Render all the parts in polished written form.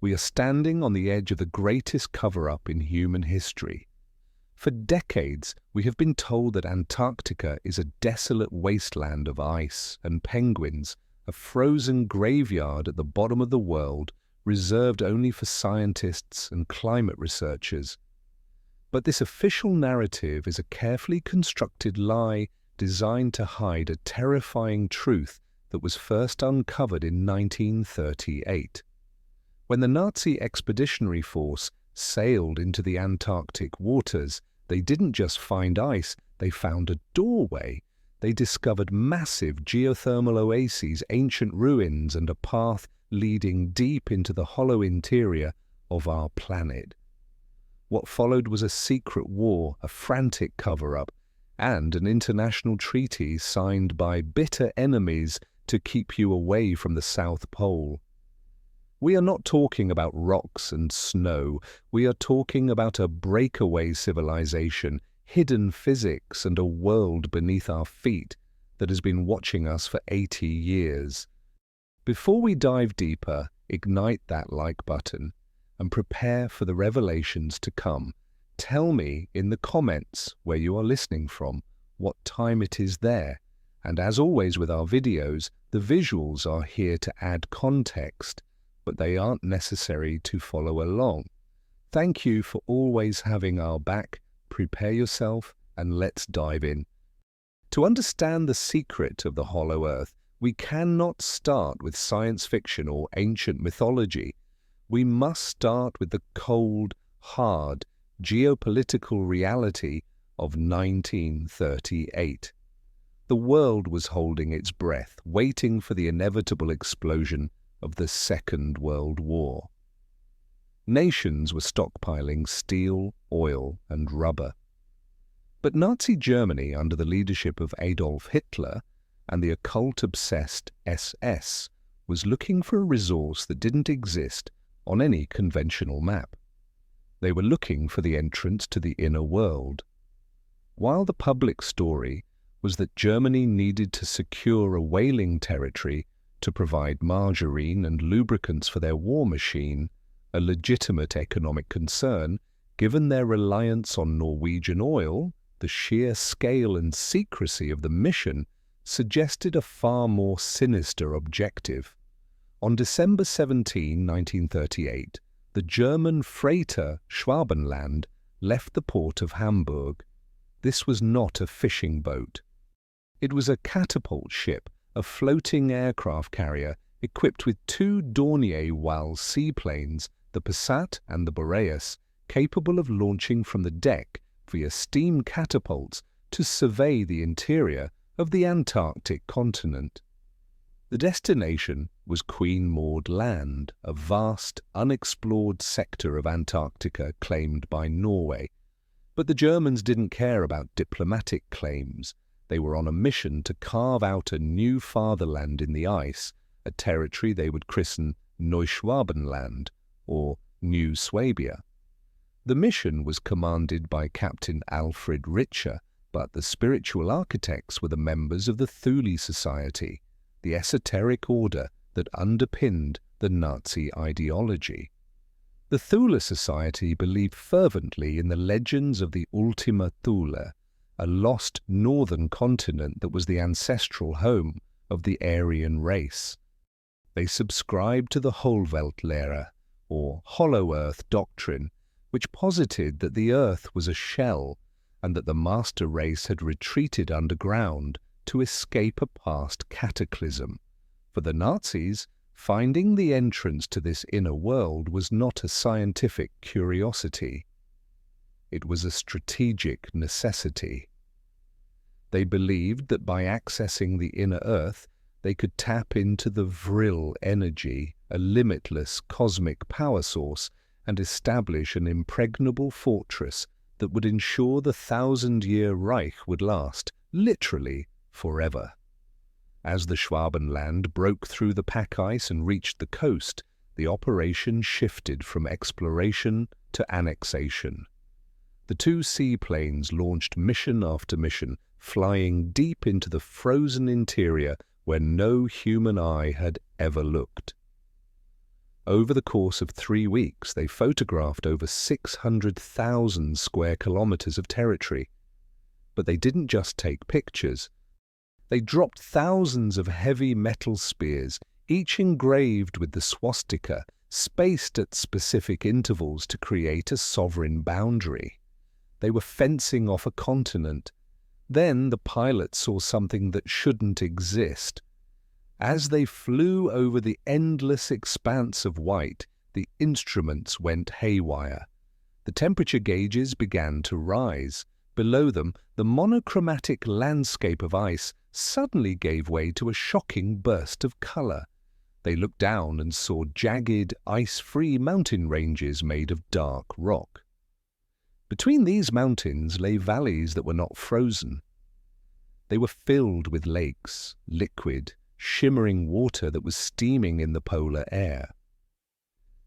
We are standing on the edge of the greatest cover-up in human history. For decades, we have been told that Antarctica is a desolate wasteland of ice and penguins, a frozen graveyard at the bottom of the world, reserved only for scientists and climate researchers. But this official narrative is a carefully constructed lie designed to hide a terrifying truth that was first uncovered in 1938. When the Nazi expeditionary force sailed into the Antarctic waters, they didn't just find ice, they found a doorway. They discovered massive geothermal oases, ancient ruins, and a path leading deep into the hollow interior of our planet. What followed was a secret war, a frantic cover-up, and an international treaty signed by bitter enemies to keep you away from the South Pole. We are not talking about rocks and snow. We are talking about a breakaway civilization, hidden physics, and a world beneath our feet that has been watching us for 80 years. Before we dive deeper, ignite that like button and prepare for the revelations to come. Tell me in the comments where you are listening from, what time it is there. And as always with our videos, the visuals are here to add context, but they aren't necessary to follow along. Thank you for always having our back. Prepare yourself and let's dive in. To understand the secret of the hollow Earth, we cannot start with science fiction or ancient mythology. We must start with the cold, hard, geopolitical reality of 1938. The world was holding its breath, waiting for the inevitable explosion of the Second World War. Nations were stockpiling steel, oil, and rubber. But Nazi Germany, under the leadership of Adolf Hitler and the occult-obsessed SS, was looking for a resource that didn't exist on any conventional map. They were looking for the entrance to the inner world. While the public story was that Germany needed to secure a whaling territory to provide margarine and lubricants for their war machine, a legitimate economic concern, given their reliance on Norwegian oil, the sheer scale and secrecy of the mission suggested a far more sinister objective. On December 17, 1938, the German freighter Neuschwabenland left the port of Hamburg. This was not a fishing boat. It was a catapult ship, a floating aircraft carrier equipped with two Dornier-Wal seaplanes, the Passat and the Boreas, capable of launching from the deck via steam catapults to survey the interior of the Antarctic continent. The destination was Queen Maud Land, a vast, unexplored sector of Antarctica claimed by Norway. But the Germans didn't care about diplomatic claims. They were on a mission to carve out a new fatherland in the ice, a territory they would christen Neuschwabenland, or New Swabia. The mission was commanded by Captain Alfred Richer, but the spiritual architects were the members of the Thule Society, the esoteric order that underpinned the Nazi ideology. The Thule Society believed fervently in the legends of the Ultima Thule, a lost northern continent that was the ancestral home of the Aryan race. They subscribed to the Hohlweltlehre, or Hollow Earth doctrine, which posited that the Earth was a shell and that the master race had retreated underground to escape a past cataclysm. For the Nazis, finding the entrance to this inner world was not a scientific curiosity. It was a strategic necessity. They believed that by accessing the inner Earth, they could tap into the Vril energy, a limitless cosmic power source, and establish an impregnable fortress that would ensure the 1,000-year Reich would last, literally, forever. As the Schwabenland broke through the pack ice and reached the coast, the operation shifted from exploration to annexation. The two seaplanes launched mission after mission, flying deep into the frozen interior where no human eye had ever looked. Over the course of 3 weeks, they photographed over 600,000 square kilometers of territory. But they didn't just take pictures. They dropped thousands of heavy metal spears, each engraved with the swastika, spaced at specific intervals to create a sovereign boundary. They were fencing off a continent. Then the pilots saw something that shouldn't exist. As they flew over the endless expanse of white, the instruments went haywire. The temperature gauges began to rise. Below them, the monochromatic landscape of ice suddenly gave way to a shocking burst of color. They looked down and saw jagged, ice-free mountain ranges made of dark rock. Between these mountains lay valleys that were not frozen. They were filled with lakes, liquid, shimmering water that was steaming in the polar air.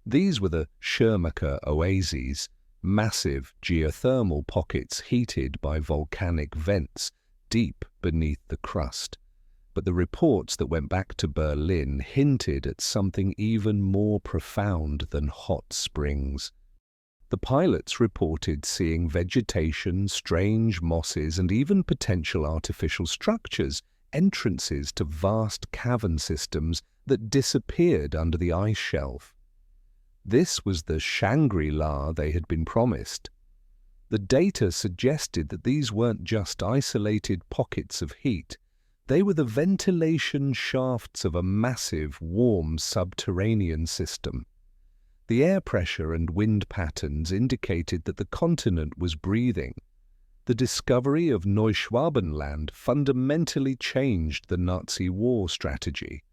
These were the Schirmacher oases, massive geothermal pockets heated by volcanic vents deep beneath the crust. But the reports that went back to Berlin hinted at something even more profound than hot springs. The pilots reported seeing vegetation, strange mosses, and even potential artificial structures, entrances to vast cavern systems that disappeared under the ice shelf. This was the Shangri-La they had been promised. The data suggested that these weren't just isolated pockets of heat. They were the ventilation shafts of a massive, warm subterranean system. The air pressure and wind patterns indicated that the continent was breathing. The discovery of Neuschwabenland fundamentally changed the Nazi war strategy.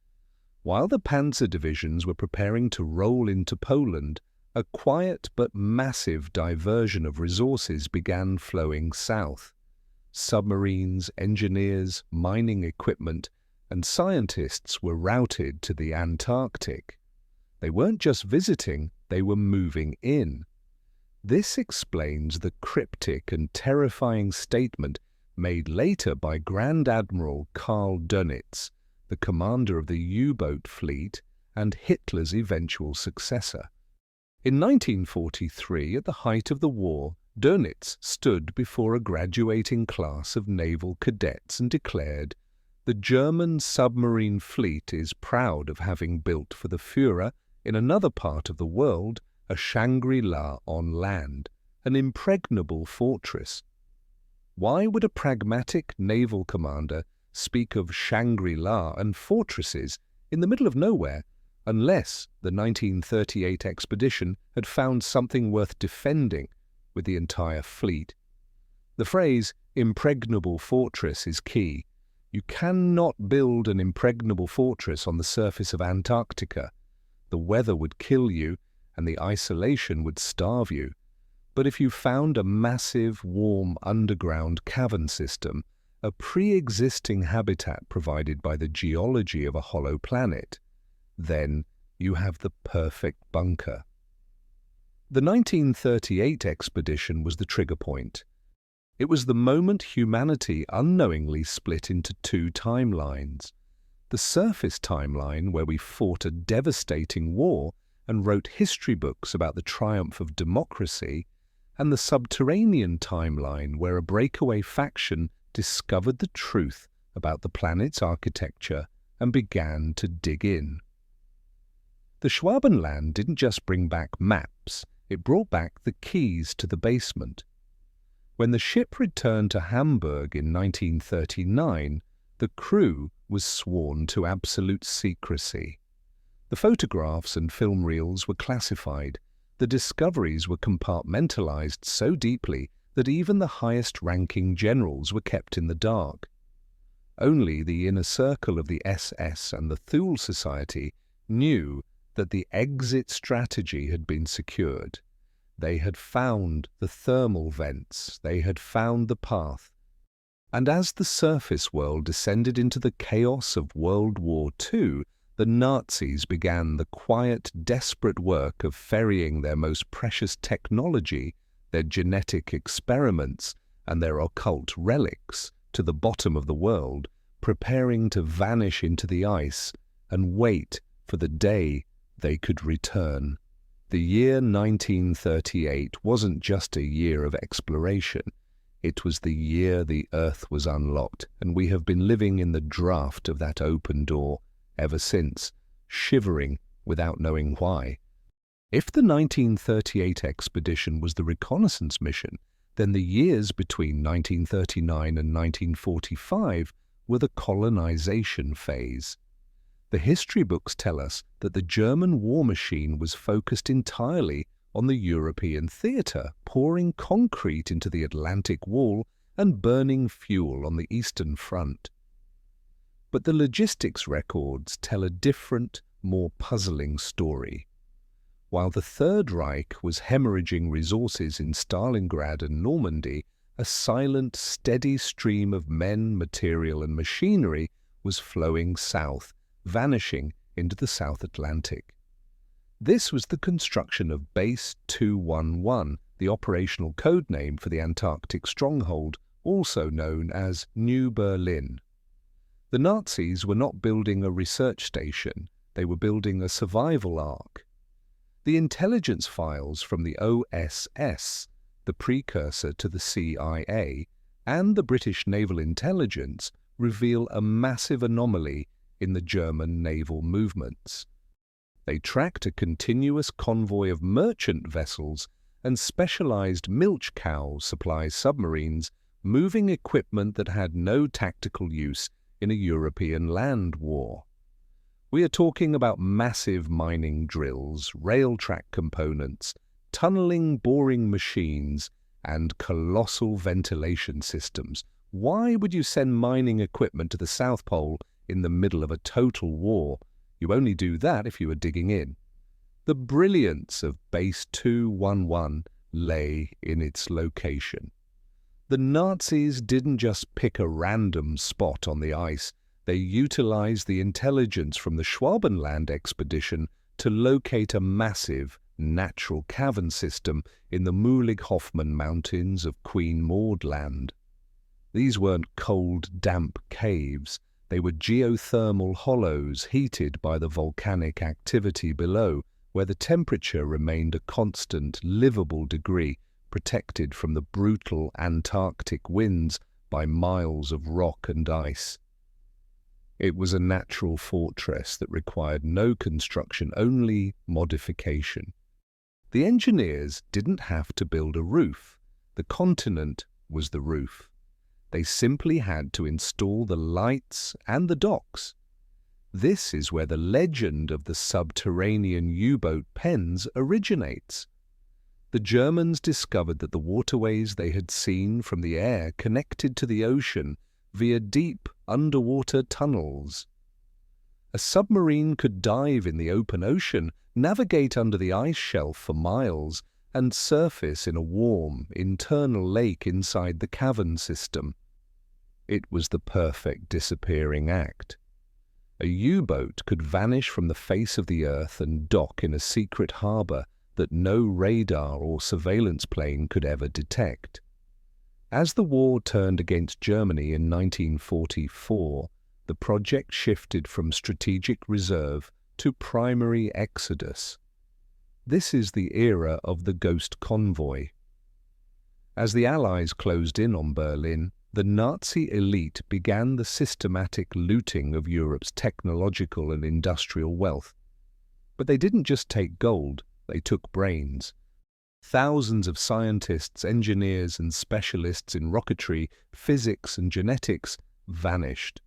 While the panzer divisions were preparing to roll into Poland, a quiet but massive diversion of resources began flowing south. Submarines, engineers, mining equipment, and scientists were routed to the Antarctic. They weren't just visiting, they were moving in. This explains the cryptic and terrifying statement made later by Grand Admiral Karl Dönitz, the commander of the U-boat fleet and Hitler's eventual successor. In 1943, at the height of the war, Dönitz stood before a graduating class of naval cadets and declared, "The German submarine fleet is proud of having built for the Führer in another part of the world a Shangri-La on land, an impregnable fortress." Why would a pragmatic naval commander speak of Shangri-La and fortresses in the middle of nowhere, unless the 1938 expedition had found something worth defending with the entire fleet? The phrase impregnable fortress is key. You cannot build an impregnable fortress on the surface of Antarctica. The weather would kill you, and the isolation would starve you. But if you found a massive, warm underground cavern system, a pre-existing habitat provided by the geology of a hollow planet, then you have the perfect bunker. The 1938 expedition was the trigger point. It was the moment humanity unknowingly split into two timelines. The surface timeline, where we fought a devastating war and wrote history books about the triumph of democracy, and the subterranean timeline, where a breakaway faction discovered the truth about the planet's architecture and began to dig in. The Schwabenland didn't just bring back maps, it brought back the keys to the basement. When the ship returned to Hamburg in 1939, the crew was sworn to absolute secrecy. The photographs and film reels were classified. The discoveries were compartmentalized so deeply that even the highest-ranking generals were kept in the dark. Only the inner circle of the SS and the Thule Society knew that the exit strategy had been secured. They had found the thermal vents, they had found the path. And as the surface world descended into the chaos of World War II, the Nazis began the quiet, desperate work of ferrying their most precious technology, their genetic experiments, and their occult relics to the bottom of the world, preparing to vanish into the ice and wait for the day they could return. The year 1938 wasn't just a year of exploration. It was the year the Earth was unlocked, and we have been living in the draft of that open door ever since, shivering without knowing why. If the 1938 expedition was the reconnaissance mission, then the years between 1939 and 1945 were the colonization phase. The history books tell us that the German war machine was focused entirely on the European theatre, pouring concrete into the Atlantic Wall and burning fuel on the Eastern Front. But the logistics records tell a different, more puzzling story. While the Third Reich was hemorrhaging resources in Stalingrad and Normandy, a silent, steady stream of men, material and machinery was flowing south, vanishing into the South Atlantic. This was the construction of Base 211, the operational code name for the Antarctic stronghold, also known as New Berlin. The Nazis were not building a research station, they were building a survival ark. The intelligence files from the OSS, the precursor to the CIA, and the British Naval Intelligence reveal a massive anomaly in the German naval movements. They tracked a continuous convoy of merchant vessels and specialized milch cow supply submarines moving equipment that had no tactical use in a European land war. We are talking about massive mining drills, rail track components, tunneling boring machines, and colossal ventilation systems. Why would you send mining equipment to the South Pole in the middle of a total war? You only do that if you are digging in. The brilliance of Base 211 lay in its location. The Nazis didn't just pick a random spot on the ice. They utilized the intelligence from the Neuschwabenland expedition to locate a massive, natural cavern system in the Mühlig-Hoffmann Mountains of Queen Maud Land. These weren't cold, damp caves. They were geothermal hollows heated by the volcanic activity below, where the temperature remained a constant, livable degree, protected from the brutal Antarctic winds by miles of rock and ice. It was a natural fortress that required no construction, only modification. The engineers didn't have to build a roof. The continent was the roof. They simply had to install the lights and the docks. This is where the legend of the subterranean U-boat pens originates. The Germans discovered that the waterways they had seen from the air connected to the ocean via deep underwater tunnels. A submarine could dive in the open ocean, navigate under the ice shelf for miles, and surface in a warm, internal lake inside the cavern system. It was the perfect disappearing act. A U-boat could vanish from the face of the earth and dock in a secret harbor that no radar or surveillance plane could ever detect. As the war turned against Germany in 1944, the project shifted from strategic reserve to primary exodus. This is the era of the Ghost Convoy. As the Allies closed in on Berlin, the Nazi elite began the systematic looting of Europe's technological and industrial wealth. But they didn't just take gold, they took brains. Thousands of scientists, engineers, and specialists in rocketry, physics, and genetics vanished.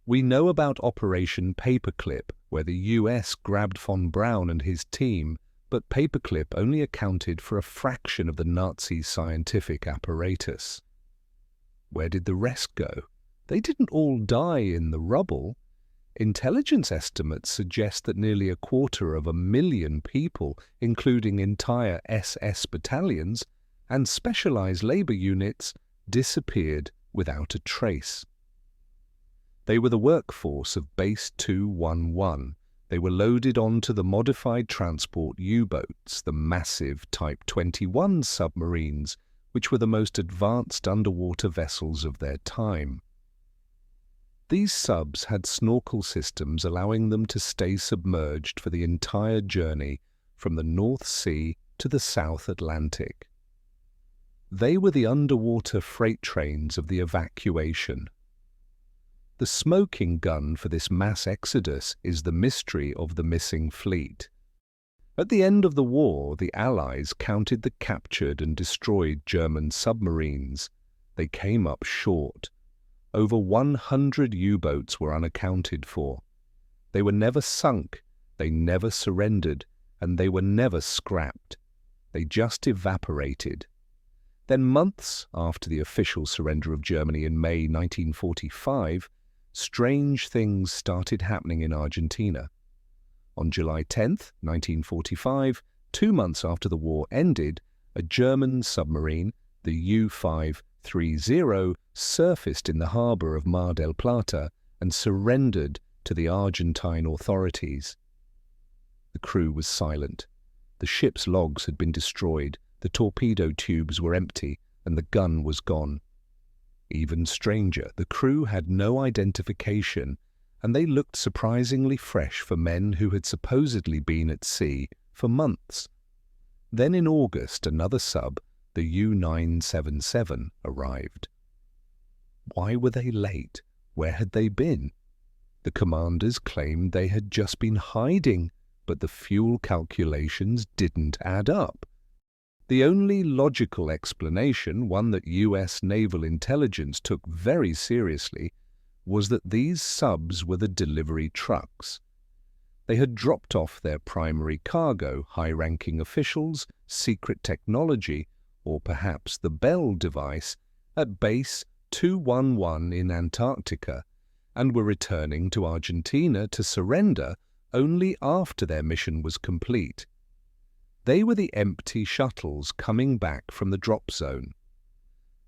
We know about Operation Paperclip, where the US grabbed von Braun and his team, but Paperclip only accounted for a fraction of the Nazi scientific apparatus. Where did the rest go? They didn't all die in the rubble. Intelligence estimates suggest that nearly 250,000 people, including entire SS battalions and specialized labor units, disappeared without a trace. They were the workforce of Base 211. They were loaded onto the modified transport U-boats, the massive Type 21 submarines, which were the most advanced underwater vessels of their time. These subs had snorkel systems allowing them to stay submerged for the entire journey from the North Sea to the South Atlantic. They were the underwater freight trains of the evacuation. The smoking gun for this mass exodus is the mystery of the missing fleet. At the end of the war, the Allies counted the captured and destroyed German submarines. They came up short. Over 100 U-boats were unaccounted for. They were never sunk, they never surrendered, and they were never scrapped. They just evaporated. Then, months after the official surrender of Germany in May 1945, strange things started happening in Argentina. On July 10, 1945, 2 months after the war ended, a German submarine, the U-530, surfaced in the harbour of Mar del Plata and surrendered to the Argentine authorities. The crew was silent. The ship's logs had been destroyed, the torpedo tubes were empty, and the gun was gone. Even stranger, the crew had no identification, and they looked surprisingly fresh for men who had supposedly been at sea for months. Then in August, another sub, the U-977, arrived. Why were they late? Where had they been? The commanders claimed they had just been hiding, but the fuel calculations didn't add up. The only logical explanation, one that US naval intelligence took very seriously, was that these subs were the delivery trucks. They had dropped off their primary cargo, high-ranking officials, secret technology, or perhaps the Bell device, at Base 211 in Antarctica, and were returning to Argentina to surrender only after their mission was complete. They were the empty shuttles coming back from the drop zone.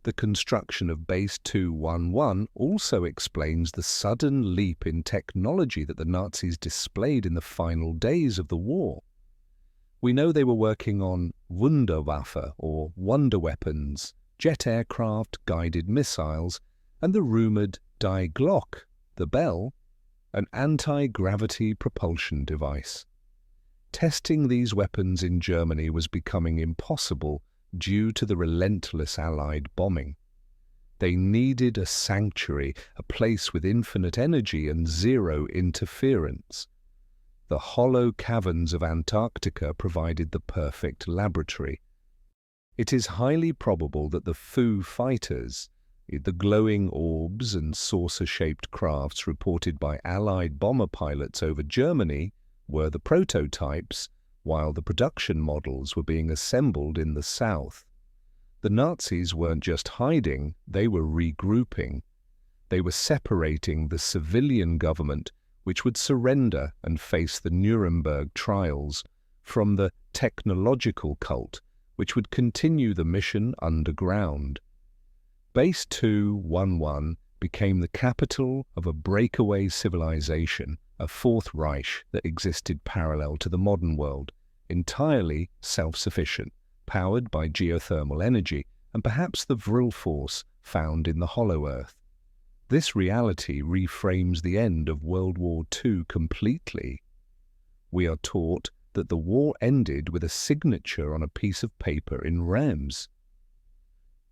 The construction of Base 211 also explains the sudden leap in technology that the Nazis displayed in the final days of the war. We know they were working on Wunderwaffe, or wonder weapons, jet aircraft, guided missiles, and the rumoured Die Glock, the bell, an anti-gravity propulsion device. Testing these weapons in Germany was becoming impossible due to the relentless Allied bombing. They needed a sanctuary, a place with infinite energy and zero interference. The hollow caverns of Antarctica provided the perfect laboratory. It is highly probable that the Foo fighters, the glowing orbs and saucer-shaped crafts reported by Allied bomber pilots over Germany, were the prototypes, while the production models were being assembled in the south. The Nazis weren't just hiding, they were regrouping. They were separating the civilian government, which would surrender and face the Nuremberg trials, from the technological cult, which would continue the mission underground. Base 211 became the capital of a breakaway civilization, a Fourth Reich that existed parallel to the modern world, entirely self-sufficient, powered by geothermal energy and perhaps the Vril force found in the hollow earth. This reality reframes the end of World War II completely. We are taught that the war ended with a signature on a piece of paper in Reims.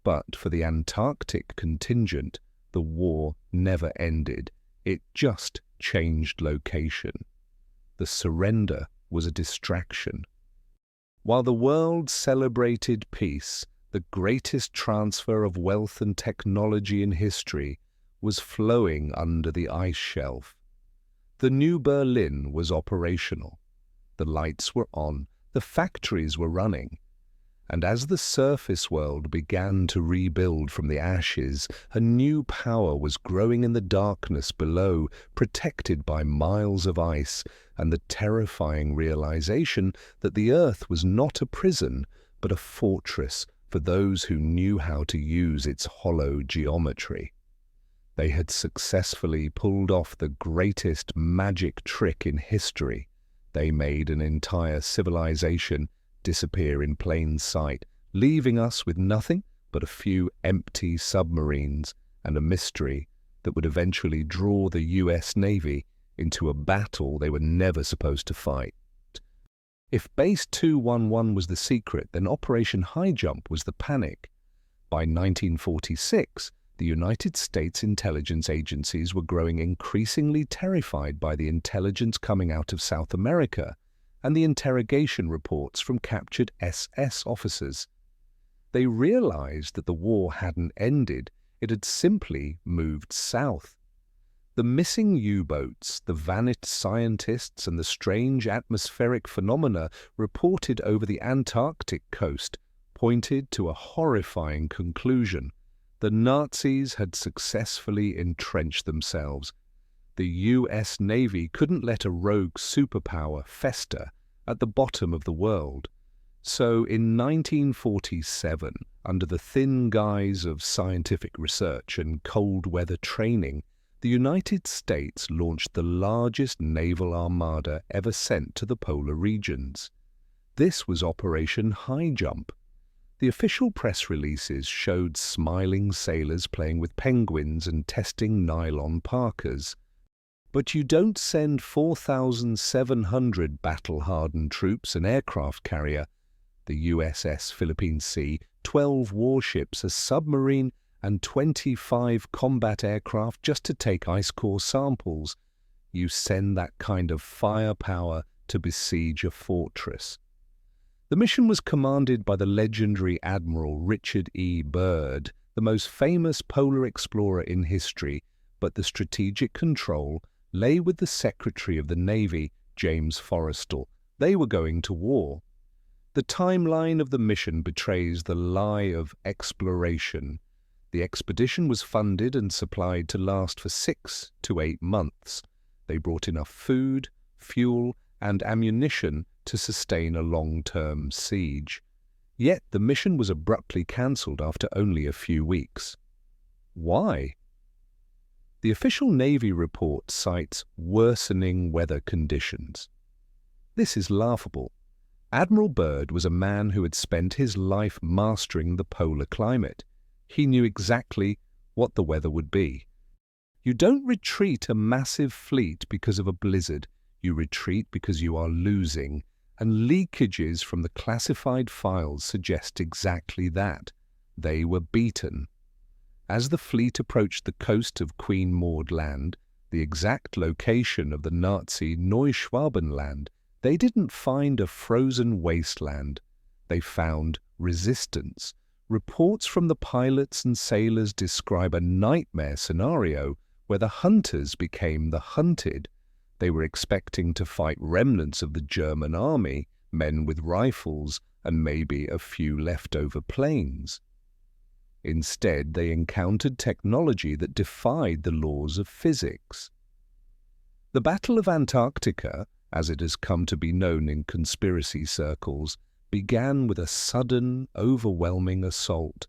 But for the Antarctic contingent, the war never ended. It just changed location. The surrender was a distraction. While the world celebrated peace, the greatest transfer of wealth and technology in history was flowing under the ice shelf. The new Berlin was operational. The lights were on, the factories were running. And as the surface world began to rebuild from the ashes, a new power was growing in the darkness below, protected by miles of ice, and the terrifying realization that the Earth was not a prison, but a fortress for those who knew how to use its hollow geometry. They had successfully pulled off the greatest magic trick in history. They made an entire civilization disappear in plain sight, leaving us with nothing but a few empty submarines and a mystery that would eventually draw the US Navy into a battle they were never supposed to fight. If Base 211 was the secret, then Operation Highjump was the panic. By 1946, the United States intelligence agencies were growing increasingly terrified by the intelligence coming out of South America and the interrogation reports from captured SS officers. They realized that the war hadn't ended, it had simply moved south. The missing U-boats, the vanished scientists, and the strange atmospheric phenomena reported over the Antarctic coast pointed to a horrifying conclusion. The Nazis had successfully entrenched themselves. The US Navy couldn't let a rogue superpower fester at the bottom of the world. So in 1947, under the thin guise of scientific research and cold weather training, the United States launched the largest naval armada ever sent to the polar regions. This was Operation Highjump. The official press releases showed smiling sailors playing with penguins and testing nylon parkas. But you don't send 4,700 battle-hardened troops, an aircraft carrier, the USS Philippine Sea, 12 warships, a submarine, and 25 combat aircraft just to take ice core samples. You send that kind of firepower to besiege a fortress. The mission was commanded by the legendary Admiral Richard E. Byrd, the most famous polar explorer in history, but the strategic control lay with the Secretary of the Navy, James Forrestal. They were going to war. The timeline of the mission betrays the lie of exploration. The expedition was funded and supplied to last for 6 to 8 months. They brought enough food, fuel, and ammunition to sustain a long-term siege. Yet the mission was abruptly cancelled after only a few weeks. Why? The official Navy report cites worsening weather conditions. This is laughable. Admiral Byrd was a man who had spent his life mastering the polar climate. He knew exactly what the weather would be. You don't retreat a massive fleet because of a blizzard. You retreat because you are losing, and leakages from the classified files suggest exactly that. They were beaten. As the fleet approached the coast of Queen Maud Land, the exact location of the Nazi Neuschwabenland, they didn't find a frozen wasteland. They found resistance. Reports from the pilots and sailors describe a nightmare scenario where the hunters became the hunted. They were expecting to fight remnants of the German army, men with rifles, and maybe a few leftover planes. Instead, they encountered technology that defied the laws of physics. The Battle of Antarctica, as it has come to be known in conspiracy circles, began with a sudden, overwhelming assault.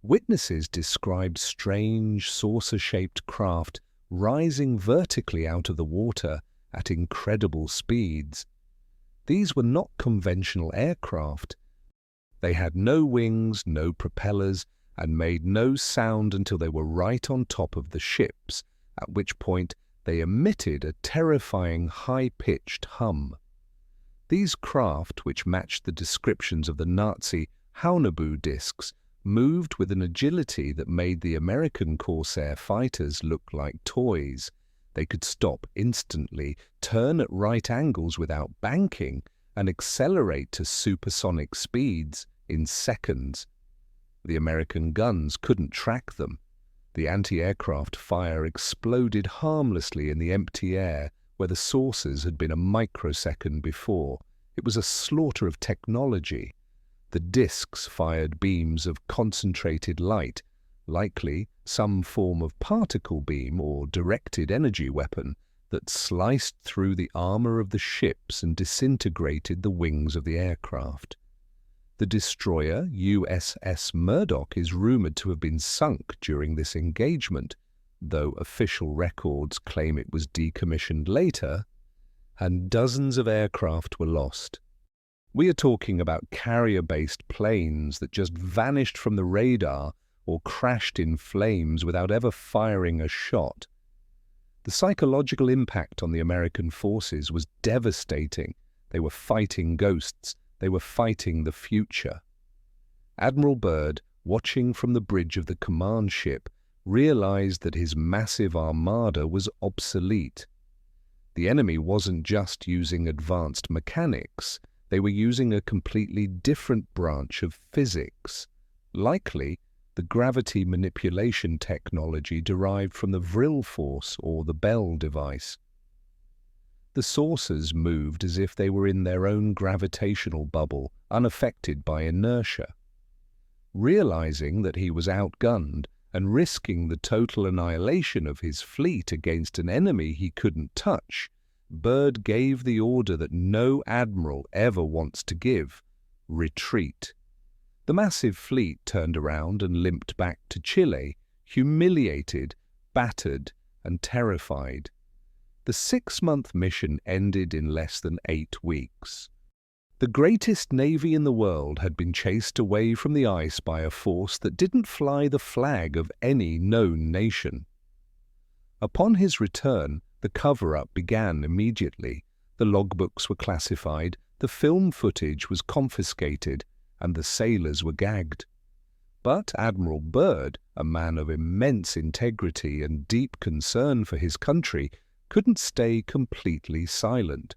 Witnesses described strange, saucer-shaped craft rising vertically out of the water at incredible speeds. These were not conventional aircraft. They had no wings, no propellers, and made no sound until they were right on top of the ships, at which point they emitted a terrifying high-pitched hum. These craft, which matched the descriptions of the Nazi Haunebu discs, moved with an agility that made the American Corsair fighters look like toys. They could stop instantly, turn at right angles without banking, and accelerate to supersonic speeds in seconds. The American guns couldn't track them. The anti-aircraft fire exploded harmlessly in the empty air where the sources had been a microsecond before. It was a slaughter of technology. The discs fired beams of concentrated light, likely some form of particle beam or directed energy weapon, that sliced through the armor of the ships and disintegrated the wings of the aircraft. The destroyer USS Murdoch is rumored to have been sunk during this engagement, though official records claim it was decommissioned later, and dozens of aircraft were lost. We are talking about carrier-based planes that just vanished from the radar or crashed in flames without ever firing a shot. The psychological impact on the American forces was devastating. They were fighting ghosts. They were fighting the future. Admiral Byrd, watching from the bridge of the command ship, realized that his massive armada was obsolete. The enemy wasn't just using advanced mechanics. They were using a completely different branch of physics, likely the gravity manipulation technology derived from the Vril force or the Bell device. The saucers moved as if they were in their own gravitational bubble, unaffected by inertia. Realizing that he was outgunned and risking the total annihilation of his fleet against an enemy he couldn't touch, Byrd gave the order that no admiral ever wants to give: retreat. The massive fleet turned around and limped back to Chile, humiliated, battered, and terrified. The 6-month mission ended in less than 8 weeks. The greatest navy in the world had been chased away from the ice by a force that didn't fly the flag of any known nation. Upon his return, the cover-up began immediately. The logbooks were classified, the film footage was confiscated, and the sailors were gagged. But Admiral Byrd, a man of immense integrity and deep concern for his country, couldn't stay completely silent.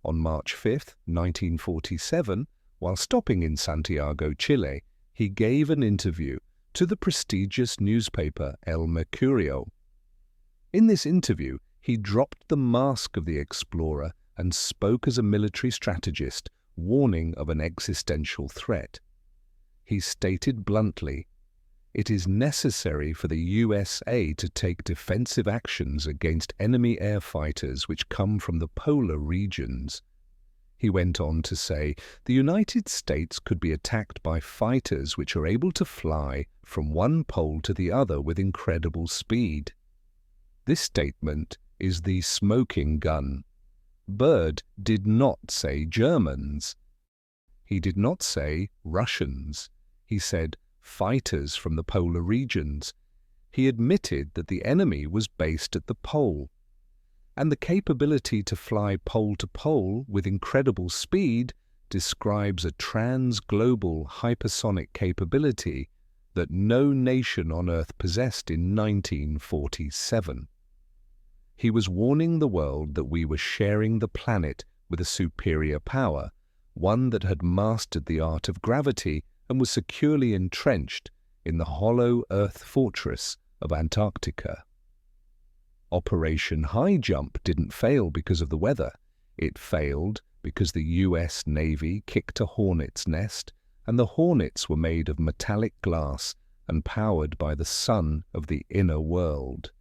On March 5, 1947, while stopping in Santiago, Chile, he gave an interview to the prestigious newspaper El Mercurio. In this interview, he dropped the mask of the explorer and spoke as a military strategist, warning of an existential threat. He stated bluntly, "It is necessary for the USA to take defensive actions against enemy air fighters which come from the polar regions." He went on to say, "The United States could be attacked by fighters which are able to fly from one pole to the other with incredible speed." This statement is the smoking gun. Byrd did not say Germans. He did not say Russians. He said fighters from the polar regions. He admitted that the enemy was based at the pole. And the capability to fly pole to pole with incredible speed describes a trans-global hypersonic capability that no nation on Earth possessed in 1947. He was warning the world that we were sharing the planet with a superior power, one that had mastered the art of gravity and was securely entrenched in the hollow Earth fortress of Antarctica. Operation Highjump didn't fail because of the weather. It failed because the US Navy kicked a hornet's nest, and the hornets were made of metallic glass and powered by the sun of the inner world.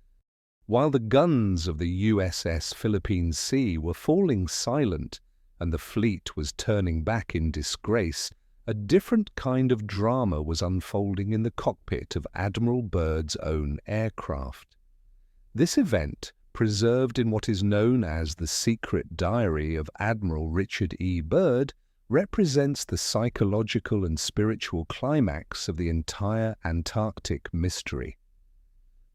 While the guns of the USS Philippine Sea were falling silent and the fleet was turning back in disgrace, a different kind of drama was unfolding in the cockpit of Admiral Byrd's own aircraft. This event, preserved in what is known as the secret diary of Admiral Richard E. Byrd, represents the psychological and spiritual climax of the entire Antarctic mystery.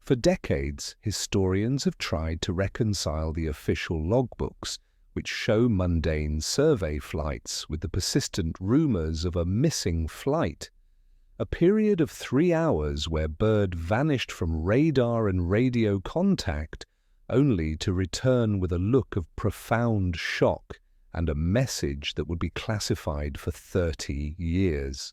For decades, historians have tried to reconcile the official logbooks, which show mundane survey flights, with the persistent rumors of a missing flight. A period of 3 hours where Byrd vanished from radar and radio contact, only to return with a look of profound shock and a message that would be classified for 30 years.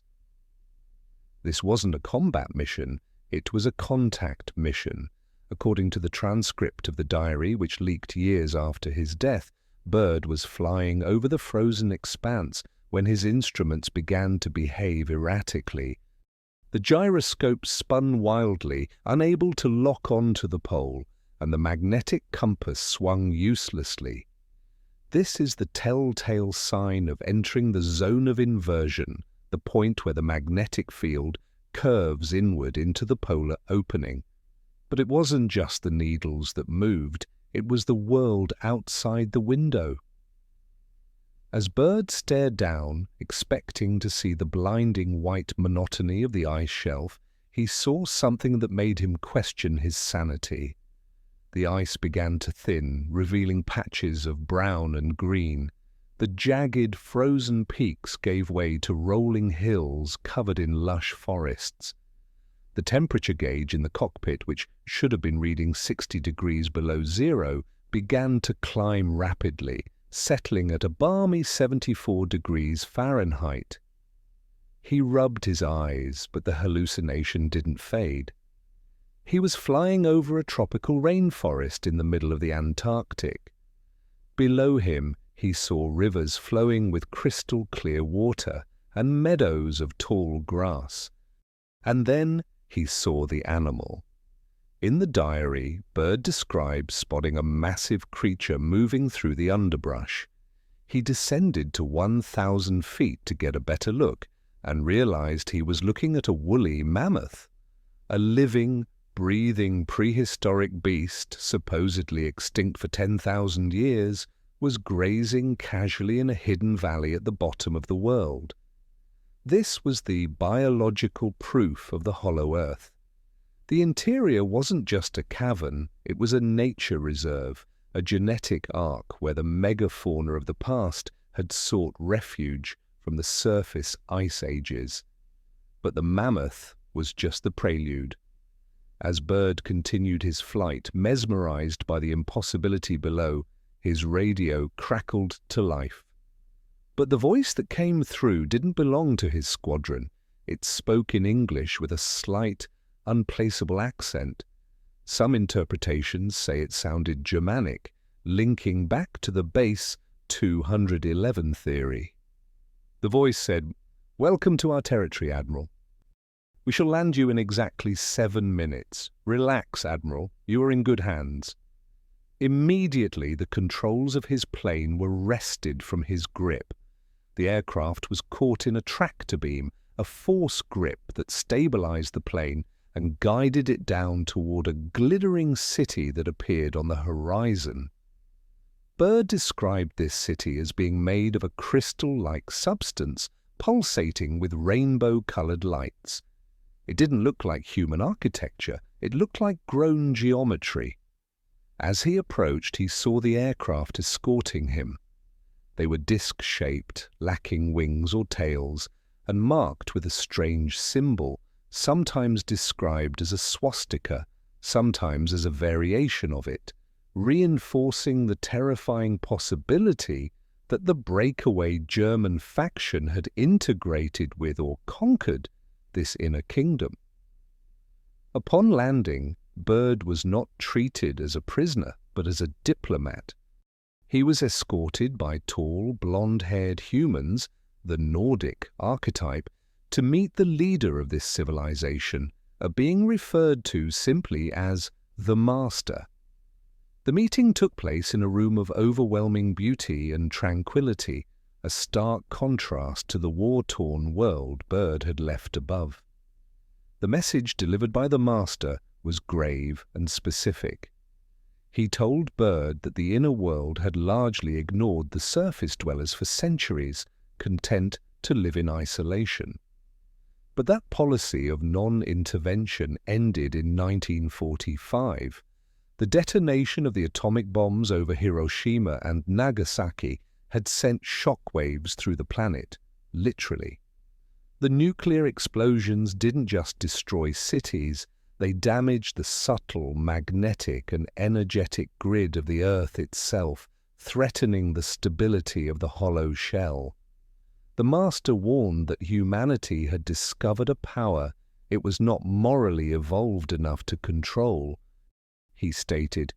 This wasn't a combat mission. It was a contact mission. According to the transcript of the diary, which leaked years after his death, Byrd was flying over the frozen expanse when his instruments began to behave erratically. The gyroscope spun wildly, unable to lock onto the pole, and the magnetic compass swung uselessly. This is the telltale sign of entering the zone of inversion, the point where the magnetic field curves inward into the polar opening. But it wasn't just the needles that moved, it was the world outside the window. As Byrd stared down, expecting to see the blinding white monotony of the ice shelf, he saw something that made him question his sanity. The ice began to thin, revealing patches of brown and green. The jagged, frozen peaks gave way to rolling hills covered in lush forests. The temperature gauge in the cockpit, which should have been reading 60 degrees below zero, began to climb rapidly, settling at a balmy 74 degrees Fahrenheit. He rubbed his eyes, but the hallucination didn't fade. He was flying over a tropical rainforest in the middle of the Antarctic. Below him, he saw rivers flowing with crystal-clear water and meadows of tall grass. And then he saw the animal. In the diary, Byrd describes spotting a massive creature moving through the underbrush. He descended to 1,000 feet to get a better look and realized he was looking at a woolly mammoth. A living, breathing prehistoric beast, supposedly extinct for 10,000 years, was grazing casually in a hidden valley at the bottom of the world. This was the biological proof of the hollow earth. The interior wasn't just a cavern, it was a nature reserve, a genetic ark where the megafauna of the past had sought refuge from the surface ice ages. But the mammoth was just the prelude. As Byrd continued his flight, mesmerized by the impossibility below, his radio crackled to life. But the voice that came through didn't belong to his squadron. It spoke in English with a slight, unplaceable accent. Some interpretations say it sounded Germanic, linking back to the base 211 theory. The voice said, "Welcome to our territory, Admiral. We shall land you in exactly 7 minutes. Relax, Admiral. You are in good hands." Immediately, the controls of his plane were wrested from his grip. The aircraft was caught in a tractor beam, a force grip that stabilized the plane and guided it down toward a glittering city that appeared on the horizon. Byrd described this city as being made of a crystal-like substance pulsating with rainbow-colored lights. It didn't look like human architecture, it looked like grown geometry. As he approached, he saw the aircraft escorting him. They were disc-shaped, lacking wings or tails, and marked with a strange symbol, sometimes described as a swastika, sometimes as a variation of it, reinforcing the terrifying possibility that the breakaway German faction had integrated with or conquered this inner kingdom. Upon landing, Byrd was not treated as a prisoner, but as a diplomat. He was escorted by tall, blonde-haired humans, the Nordic archetype, to meet the leader of this civilization, being referred to simply as the Master. The meeting took place in a room of overwhelming beauty and tranquility, a stark contrast to the war-torn world Byrd had left above. The message delivered by the Master was grave and specific. He told Byrd that the inner world had largely ignored the surface dwellers for centuries, content to live in isolation. But that policy of non-intervention ended in 1945. The detonation of the atomic bombs over Hiroshima and Nagasaki had sent shockwaves through the planet, literally. The nuclear explosions didn't just destroy cities, they damaged the subtle, magnetic and energetic grid of the Earth itself, threatening the stability of the hollow shell. The Master warned that humanity had discovered a power it was not morally evolved enough to control. He stated,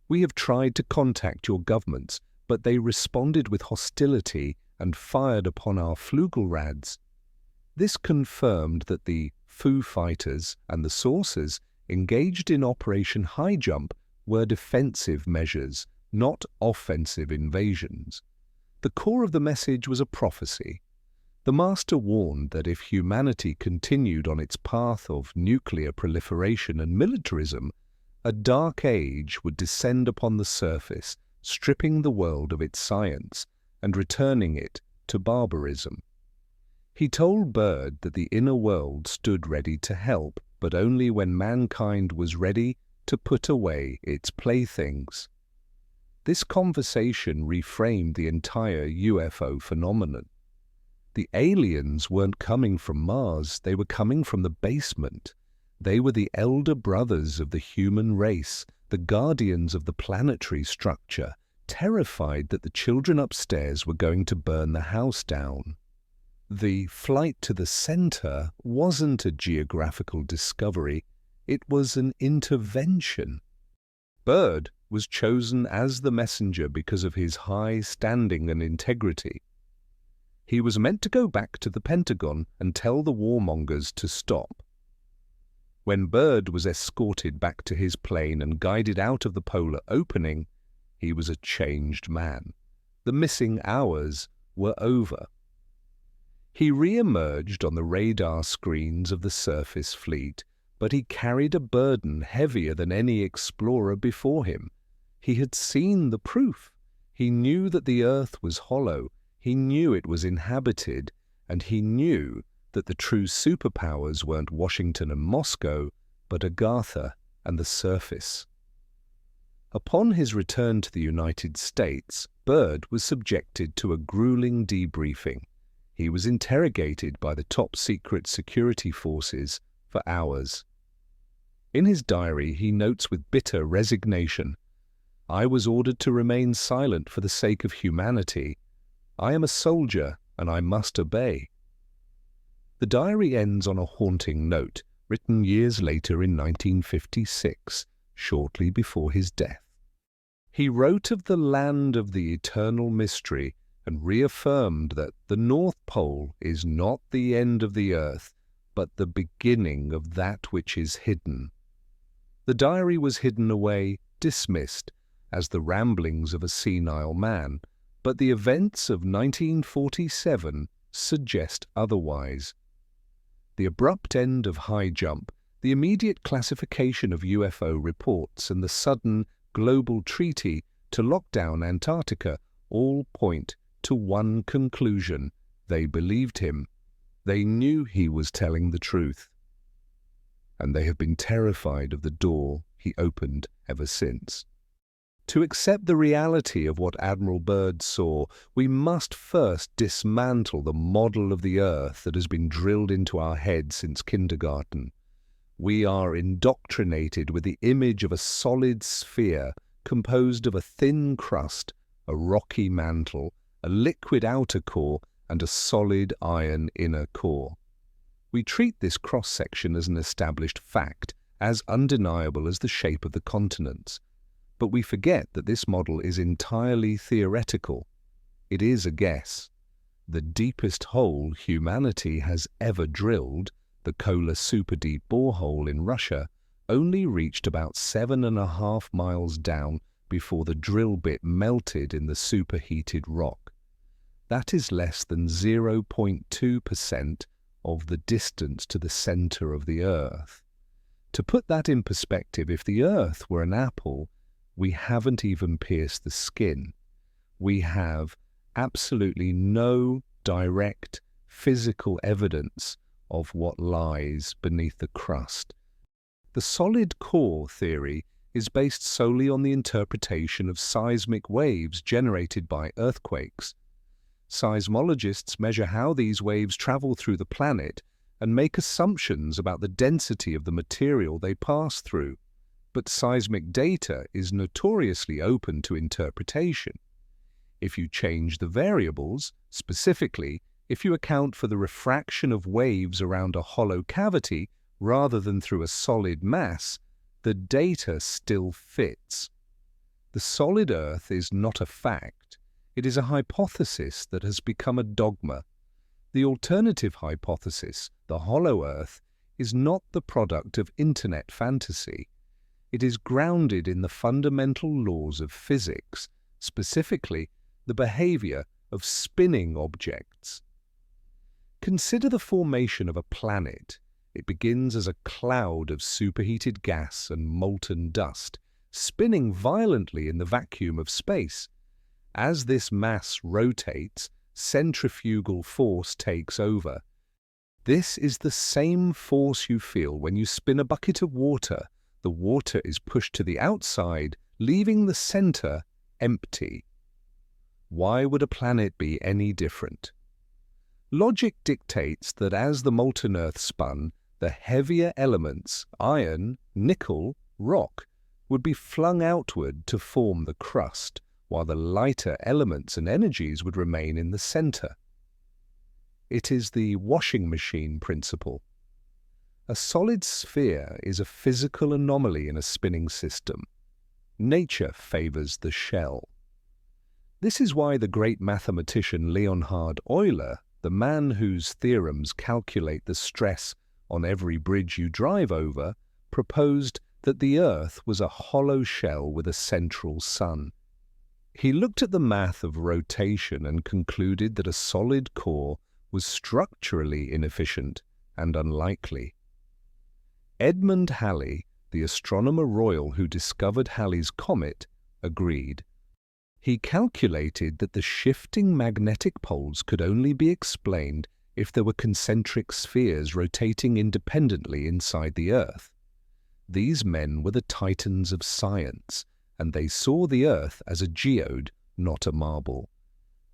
"We have tried to contact your governments, but they responded with hostility and fired upon our Flugelrads." This confirmed that the Foo Fighters and the Saucers engaged in Operation Highjump were defensive measures, not offensive invasions. The core of the message was a prophecy. The Master warned that if humanity continued on its path of nuclear proliferation and militarism, a dark age would descend upon the surface, stripping the world of its science and returning it to barbarism. He told Byrd that the inner world stood ready to help, but only when mankind was ready to put away its playthings. This conversation reframed the entire UFO phenomenon. The aliens weren't coming from Mars, they were coming from the basement. They were the elder brothers of the human race, the guardians of the planetary structure, terrified that the children upstairs were going to burn the house down. The flight to the center wasn't a geographical discovery, it was an intervention. Byrd was chosen as the messenger because of his high standing and integrity. He was meant to go back to the Pentagon and tell the warmongers to stop. When Byrd was escorted back to his plane and guided out of the polar opening, he was a changed man. The missing hours were over. He re-emerged on the radar screens of the surface fleet, but he carried a burden heavier than any explorer before him. He had seen the proof. He knew that the Earth was hollow. He knew it was inhabited, and he knew that the true superpowers weren't Washington and Moscow, but Agartha and the surface. Upon his return to the United States, Byrd was subjected to a grueling debriefing. He was interrogated by the top-secret security forces for hours. In his diary, he notes with bitter resignation, "I was ordered to remain silent for the sake of humanity. I am a soldier, and I must obey." The diary ends on a haunting note, written years later in 1956, shortly before his death. He wrote of the land of the eternal mystery and reaffirmed that the North Pole is not the end of the Earth, but the beginning of that which is hidden. The diary was hidden away, dismissed, as the ramblings of a senile man, but the events of 1947 suggest otherwise. The abrupt end of Highjump, the immediate classification of UFO reports, and the sudden global treaty to lock down Antarctica all point to one conclusion: they believed him. They knew he was telling the truth. And they have been terrified of the door he opened ever since. To accept the reality of what Admiral Byrd saw, we must first dismantle the model of the Earth that has been drilled into our heads since kindergarten. We are indoctrinated with the image of a solid sphere composed of a thin crust, a rocky mantle, a liquid outer core, and a solid iron inner core. We treat this cross-section as an established fact, as undeniable as the shape of the continents. But we forget that this model is entirely theoretical. It is a guess. The deepest hole humanity has ever drilled, the Kola super-deep borehole in Russia, only reached about 7.5 miles down before the drill bit melted in the superheated rock. That is less than 0.2% of the distance to the center of the Earth. To put that in perspective, if the Earth were an apple, we haven't even pierced the skin. We have absolutely no direct physical evidence of what lies beneath the crust. The solid core theory is based solely on the interpretation of seismic waves generated by earthquakes. Seismologists measure how these waves travel through the planet and make assumptions about the density of the material they pass through. But seismic data is notoriously open to interpretation. If you change the variables, specifically, if you account for the refraction of waves around a hollow cavity rather than through a solid mass, the data still fits. The solid Earth is not a fact. It is a hypothesis that has become a dogma. The alternative hypothesis, the hollow Earth, is not the product of internet fantasy. It is grounded in the fundamental laws of physics, specifically the behavior of spinning objects. Consider the formation of a planet. It begins as a cloud of superheated gas and molten dust, spinning violently in the vacuum of space. As this mass rotates, centrifugal force takes over. This is the same force you feel when you spin a bucket of water. The water is pushed to the outside, leaving the center empty. Why would a planet be any different? Logic dictates that as the molten Earth spun, the heavier elements, iron, nickel, rock, would be flung outward to form the crust, while the lighter elements and energies would remain in the center. It is the washing machine principle. A solid sphere is a physical anomaly in a spinning system. Nature favors the shell. This is why the great mathematician Leonhard Euler, the man whose theorems calculate the stress on every bridge you drive over, proposed that the Earth was a hollow shell with a central sun. He looked at the math of rotation and concluded that a solid core was structurally inefficient and unlikely. Edmund Halley, the astronomer royal who discovered Halley's comet, agreed. He calculated that the shifting magnetic poles could only be explained if there were concentric spheres rotating independently inside the Earth. These men were the titans of science, and they saw the Earth as a geode, not a marble.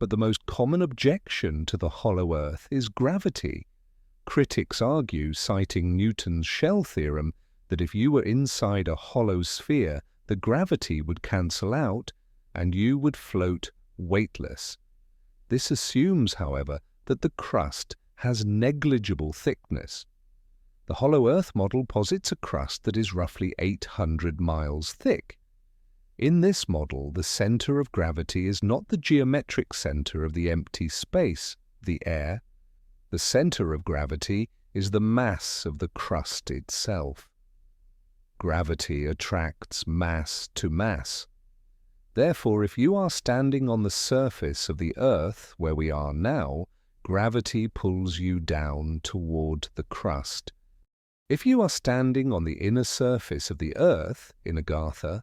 But the most common objection to the hollow Earth is gravity. Critics argue, citing Newton's shell theorem, that if you were inside a hollow sphere, the gravity would cancel out and you would float weightless. This assumes, however, that the crust has negligible thickness. The hollow Earth model posits a crust that is roughly 800 miles thick. In this model, the center of gravity is not the geometric center of the empty space, the air. The center of gravity is the mass of the crust itself. Gravity attracts mass to mass. Therefore, if you are standing on the surface of the Earth, where we are now, gravity pulls you down toward the crust. If you are standing on the inner surface of the Earth, in Agartha,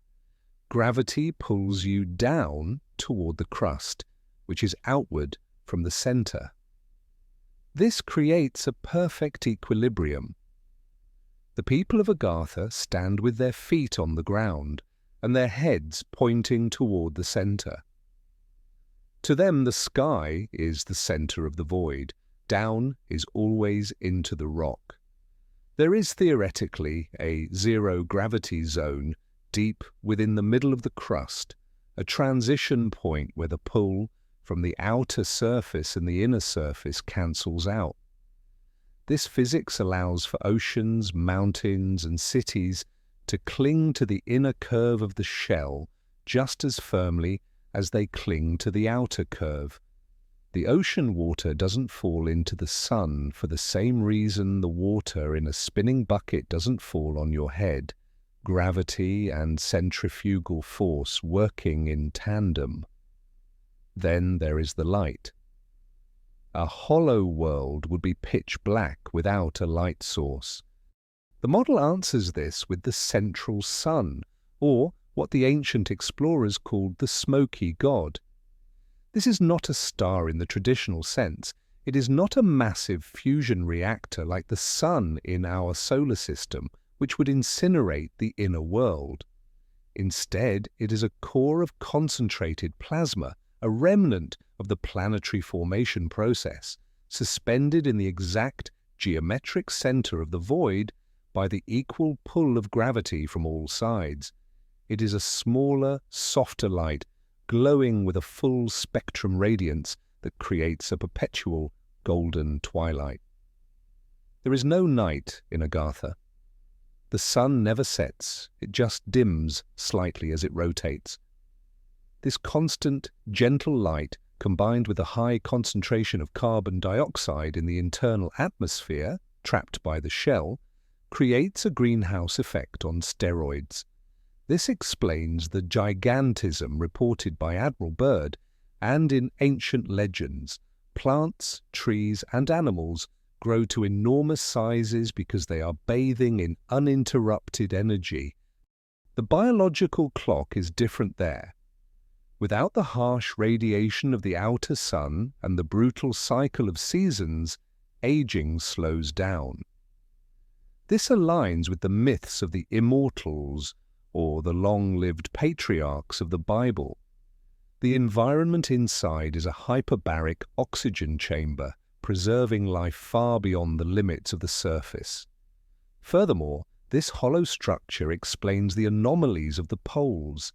gravity pulls you down toward the crust, which is outward from the center. This creates a perfect equilibrium. The people of Agartha stand with their feet on the ground and their heads pointing toward the center. To them, the sky is the center of the void. Down is always into the rock. There is theoretically a zero-gravity zone deep within the middle of the crust, a transition point where the pull from the outer surface and the inner surface cancels out. This physics allows for oceans, mountains, and cities to cling to the inner curve of the shell just as firmly as they cling to the outer curve. The ocean water doesn't fall into the sun for the same reason the water in a spinning bucket doesn't fall on your head. Gravity and centrifugal force working in tandem. Then there is the light. A hollow world would be pitch black without a light source. The model answers this with the central sun, or what the ancient explorers called the smoky god. This is not a star in the traditional sense. It is not a massive fusion reactor like the sun in our solar system, which would incinerate the inner world. Instead, it is a core of concentrated plasma, a remnant of the planetary formation process, suspended in the exact geometric center of the void by the equal pull of gravity from all sides. It is a smaller, softer light, glowing with a full spectrum radiance that creates a perpetual golden twilight. There is no night in Agartha. The sun never sets, it just dims slightly as it rotates. This constant, gentle light, combined with a high concentration of carbon dioxide in the internal atmosphere, trapped by the shell, creates a greenhouse effect on steroids. This explains the gigantism reported by Admiral Byrd, and in ancient legends, plants, trees, and animals grow to enormous sizes because they are bathing in uninterrupted energy. The biological clock is different there. Without the harsh radiation of the outer sun and the brutal cycle of seasons, aging slows down. This aligns with the myths of the immortals or the long-lived patriarchs of the Bible. The environment inside is a hyperbaric oxygen chamber, preserving life far beyond the limits of the surface. Furthermore, this hollow structure explains the anomalies of the poles.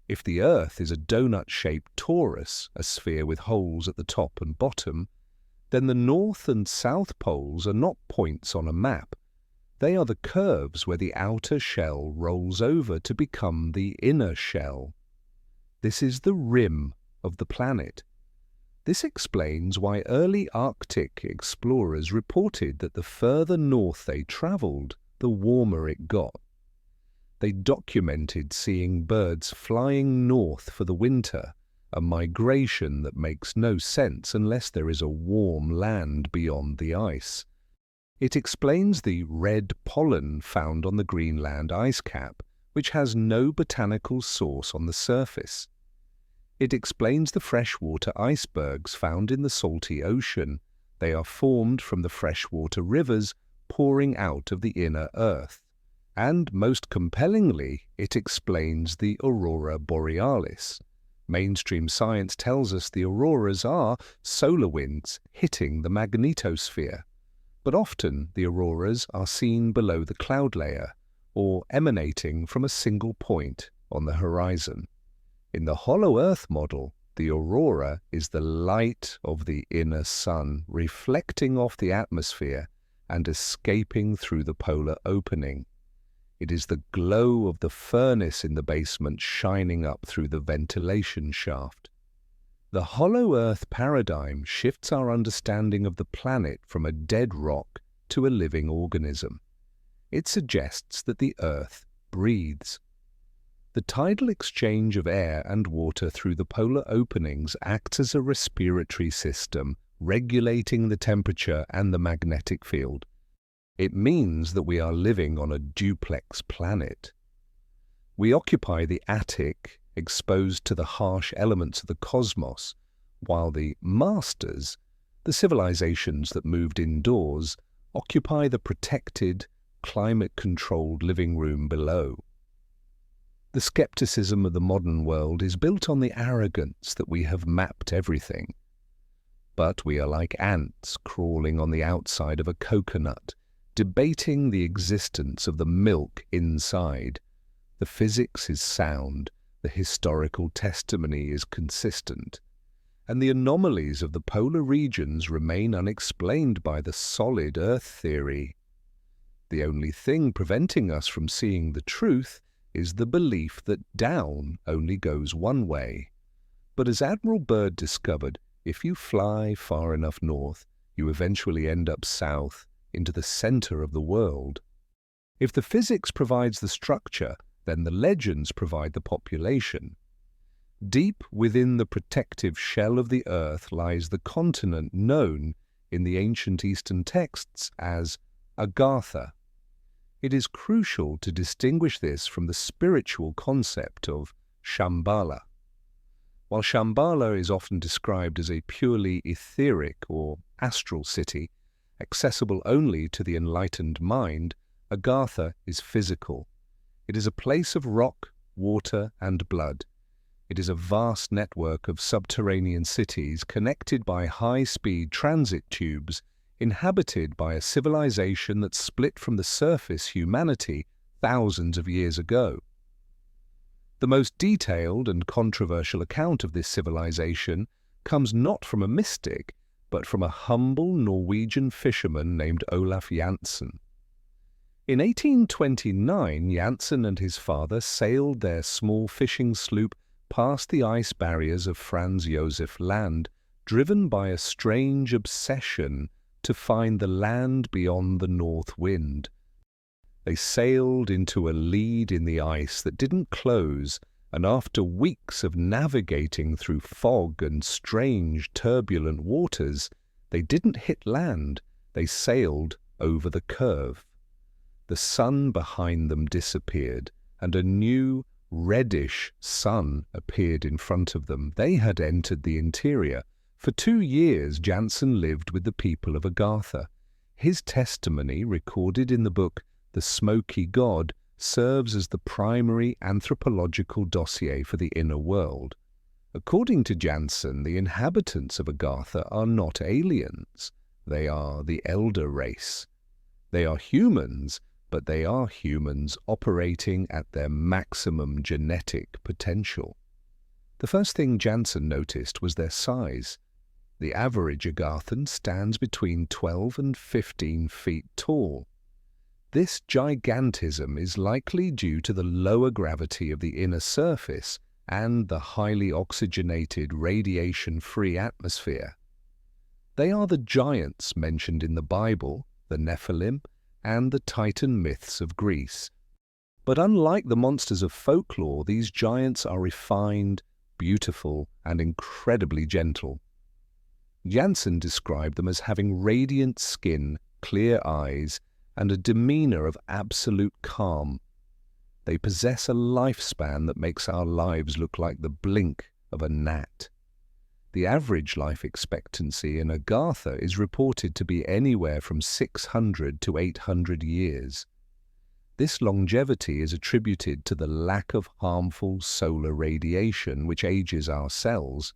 If the Earth is a donut-shaped torus, a sphere with holes at the top and bottom, then the North and South poles are not points on a map. They are the curves where the outer shell rolls over to become the inner shell. This is the rim of the planet. This explains why early Arctic explorers reported that the further north they travelled, the warmer it got. They documented seeing birds flying north for the winter, a migration that makes no sense unless there is a warm land beyond the ice. It explains the red pollen found on the Greenland ice cap, which has no botanical source on the surface. It explains the freshwater icebergs found in the salty ocean. They are formed from the freshwater rivers pouring out of the inner Earth. And most compellingly, it explains the aurora borealis. Mainstream science tells us the auroras are solar winds hitting the magnetosphere. But often the auroras are seen below the cloud layer, or emanating from a single point on the horizon. In the hollow Earth model, the aurora is the light of the inner sun reflecting off the atmosphere and escaping through the polar opening. It is the glow of the furnace in the basement shining up through the ventilation shaft. The hollow Earth paradigm shifts our understanding of the planet from a dead rock to a living organism. It suggests that the Earth breathes. The tidal exchange of air and water through the polar openings acts as a respiratory system, regulating the temperature and the magnetic field. It means that we are living on a duplex planet. We occupy the attic, exposed to the harsh elements of the cosmos, while the masters, the civilizations that moved indoors, occupy the protected, climate-controlled living room below. The skepticism of the modern world is built on the arrogance that we have mapped everything. But we are like ants crawling on the outside of a coconut, debating the existence of the milk inside. The physics is sound, the historical testimony is consistent, and the anomalies of the polar regions remain unexplained by the solid Earth theory. The only thing preventing us from seeing the truth is the belief that down only goes one way. But as Admiral Byrd discovered, if you fly far enough north, you eventually end up south, into the center of the world. If the physics provides the structure, then the legends provide the population. Deep within the protective shell of the Earth lies the continent known in the ancient Eastern texts as Agartha. It is crucial to distinguish this from the spiritual concept of Shambhala. While Shambhala is often described as a purely etheric or astral city, accessible only to the enlightened mind, Agartha is physical. It is a place of rock, water, and blood. It is a vast network of subterranean cities connected by high-speed transit tubes, inhabited by a civilization that split from the surface humanity thousands of years ago. The most detailed and controversial account of this civilization comes not from a mystic, but from a humble Norwegian fisherman named Olaf Jansen. In 1829, Jansen and his father sailed their small fishing sloop past the ice barriers of Franz Josef Land, driven by a strange obsession to find the land beyond the north wind. They sailed into a lead in the ice that didn't close, and after weeks of navigating through fog and strange turbulent waters, they didn't hit land, they sailed over the curve. The sun behind them disappeared, and a new, reddish sun appeared in front of them. They had entered the interior, For 2 years, Jansen lived with the people of Agartha. His testimony, recorded in the book The Smoky God, serves as the primary anthropological dossier for the inner world. According to Jansen, the inhabitants of Agartha are not aliens. They are the elder race. They are humans, but they are humans operating at their maximum genetic potential. The first thing Jansen noticed was their size. The average Agarthan stands between 12 and 15 feet tall. This gigantism is likely due to the lower gravity of the inner surface and the highly oxygenated, radiation-free atmosphere. They are the giants mentioned in the Bible, the Nephilim, and the Titan myths of Greece. But unlike the monsters of folklore, these giants are refined, beautiful, and incredibly gentle. Jansen described them as having radiant skin, clear eyes, and a demeanor of absolute calm. They possess a lifespan that makes our lives look like the blink of a gnat. The average life expectancy in Agartha is reported to be anywhere from 600 to 800 years. This longevity is attributed to the lack of harmful solar radiation which ages our cells,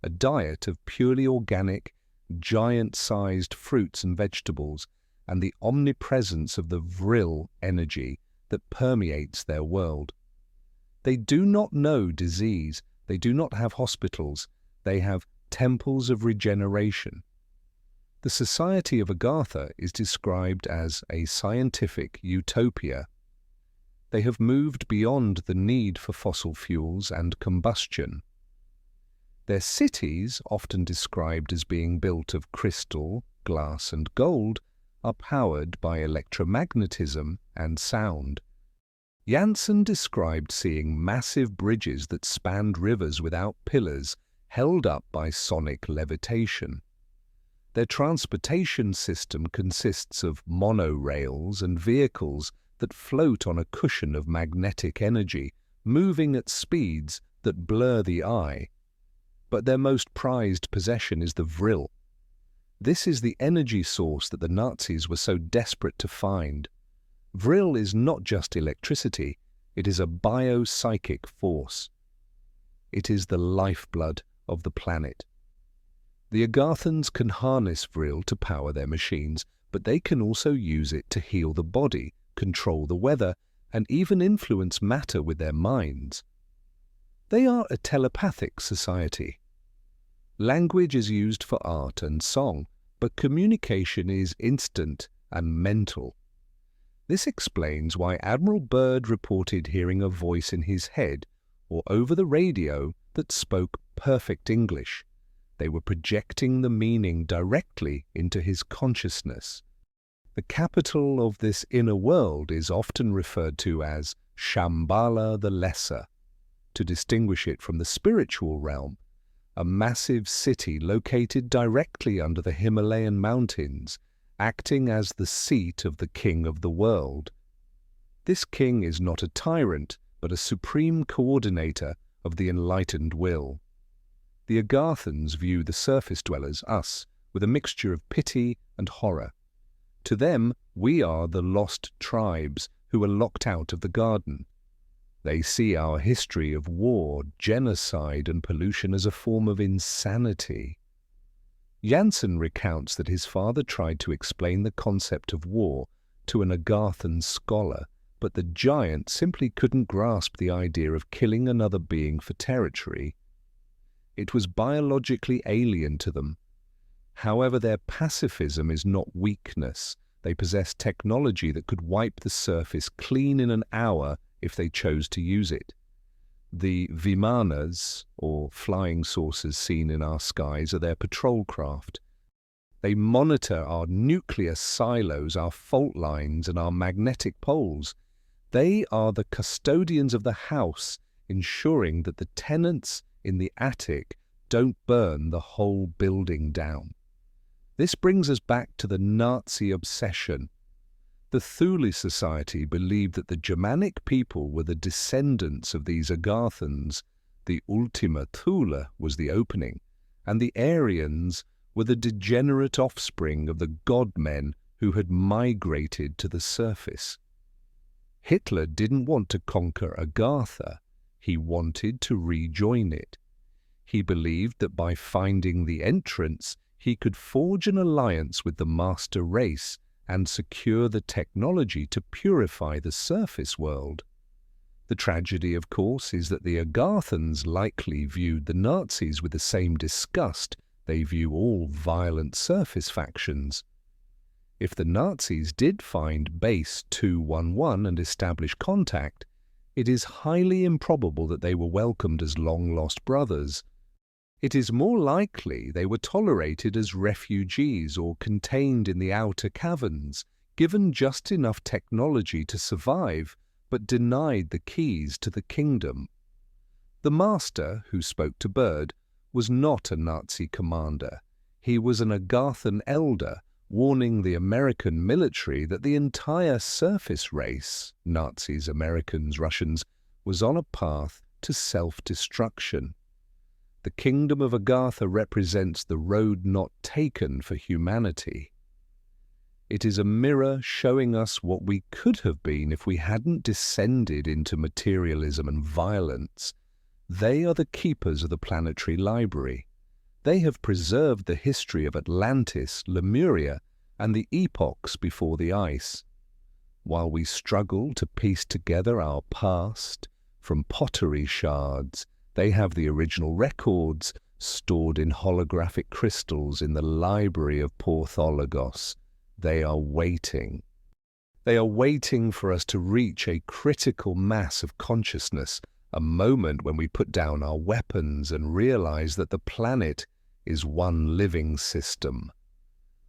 a diet of purely organic, giant-sized fruits and vegetables, and the omnipresence of the Vril energy that permeates their world. They do not know disease, they do not have hospitals, they have temples of regeneration. The society of Agartha is described as a scientific utopia. They have moved beyond the need for fossil fuels and combustion. Their cities, often described as being built of crystal, glass and gold, are powered by electromagnetism and sound. Jansen described seeing massive bridges that spanned rivers without pillars, held up by sonic levitation. Their transportation system consists of monorails and vehicles that float on a cushion of magnetic energy, moving at speeds that blur the eye. But their most prized possession is the Vril. This is the energy source that the Nazis were so desperate to find. Vril is not just electricity, it is a biopsychic force. It is the lifeblood of the planet. The Agarthans can harness Vril to power their machines, but they can also use it to heal the body, control the weather, and even influence matter with their minds. They are a telepathic society. Language is used for art and song, but communication is instant and mental. This explains why Admiral Byrd reported hearing a voice in his head or over the radio that spoke perfect English. They were projecting the meaning directly into his consciousness. The capital of this inner world is often referred to as Shambhala the Lesser, to distinguish it from the spiritual realm, a massive city located directly under the Himalayan mountains, acting as the seat of the king of the world. This king is not a tyrant, but a supreme coordinator of the enlightened will. The Agarthans view the surface dwellers, us, with a mixture of pity and horror. To them, we are the lost tribes who are locked out of the garden. They see our history of war, genocide, and pollution as a form of insanity. Jansen recounts that his father tried to explain the concept of war to an Agarthan scholar, but the giant simply couldn't grasp the idea of killing another being for territory. It was biologically alien to them. However, their pacifism is not weakness. They possess technology that could wipe the surface clean in an hour if they chose to use it. The Vimanas, or flying saucers seen in our skies, are their patrol craft. They monitor our nuclear silos, our fault lines, and our magnetic poles. They are the custodians of the house, ensuring that the tenants in the attic don't burn the whole building down. This brings us back to the Nazi obsession. The Thule Society believed that the Germanic people were the descendants of these Agarthans. The Ultima Thule was the opening, and the Aryans were the degenerate offspring of the god-men who had migrated to the surface. Hitler didn't want to conquer Agartha, he wanted to rejoin it. He believed that by finding the entrance, he could forge an alliance with the master race and secure the technology to purify the surface world. The tragedy, of course, is that the Agarthans likely viewed the Nazis with the same disgust they view all violent surface factions. If the Nazis did find Base 211 and establish contact, it is highly improbable that they were welcomed as long-lost brothers. It is more likely they were tolerated as refugees or contained in the outer caverns, given just enough technology to survive, but denied the keys to the kingdom. The master, who spoke to Byrd, was not a Nazi commander. He was an Agarthan elder, warning the American military that the entire surface race, Nazis, Americans, Russians, was on a path to self-destruction. The kingdom of Agartha represents the road not taken for humanity. It is a mirror showing us what we could have been if we hadn't descended into materialism and violence. They are the keepers of the planetary library. They have preserved the history of Atlantis, Lemuria, and the epochs before the ice. While we struggle to piece together our past from pottery shards, they have the original records stored in holographic crystals in the library of Porthologos. They are waiting. They are waiting for us to reach a critical mass of consciousness, a moment when we put down our weapons and realize that the planet is one living system.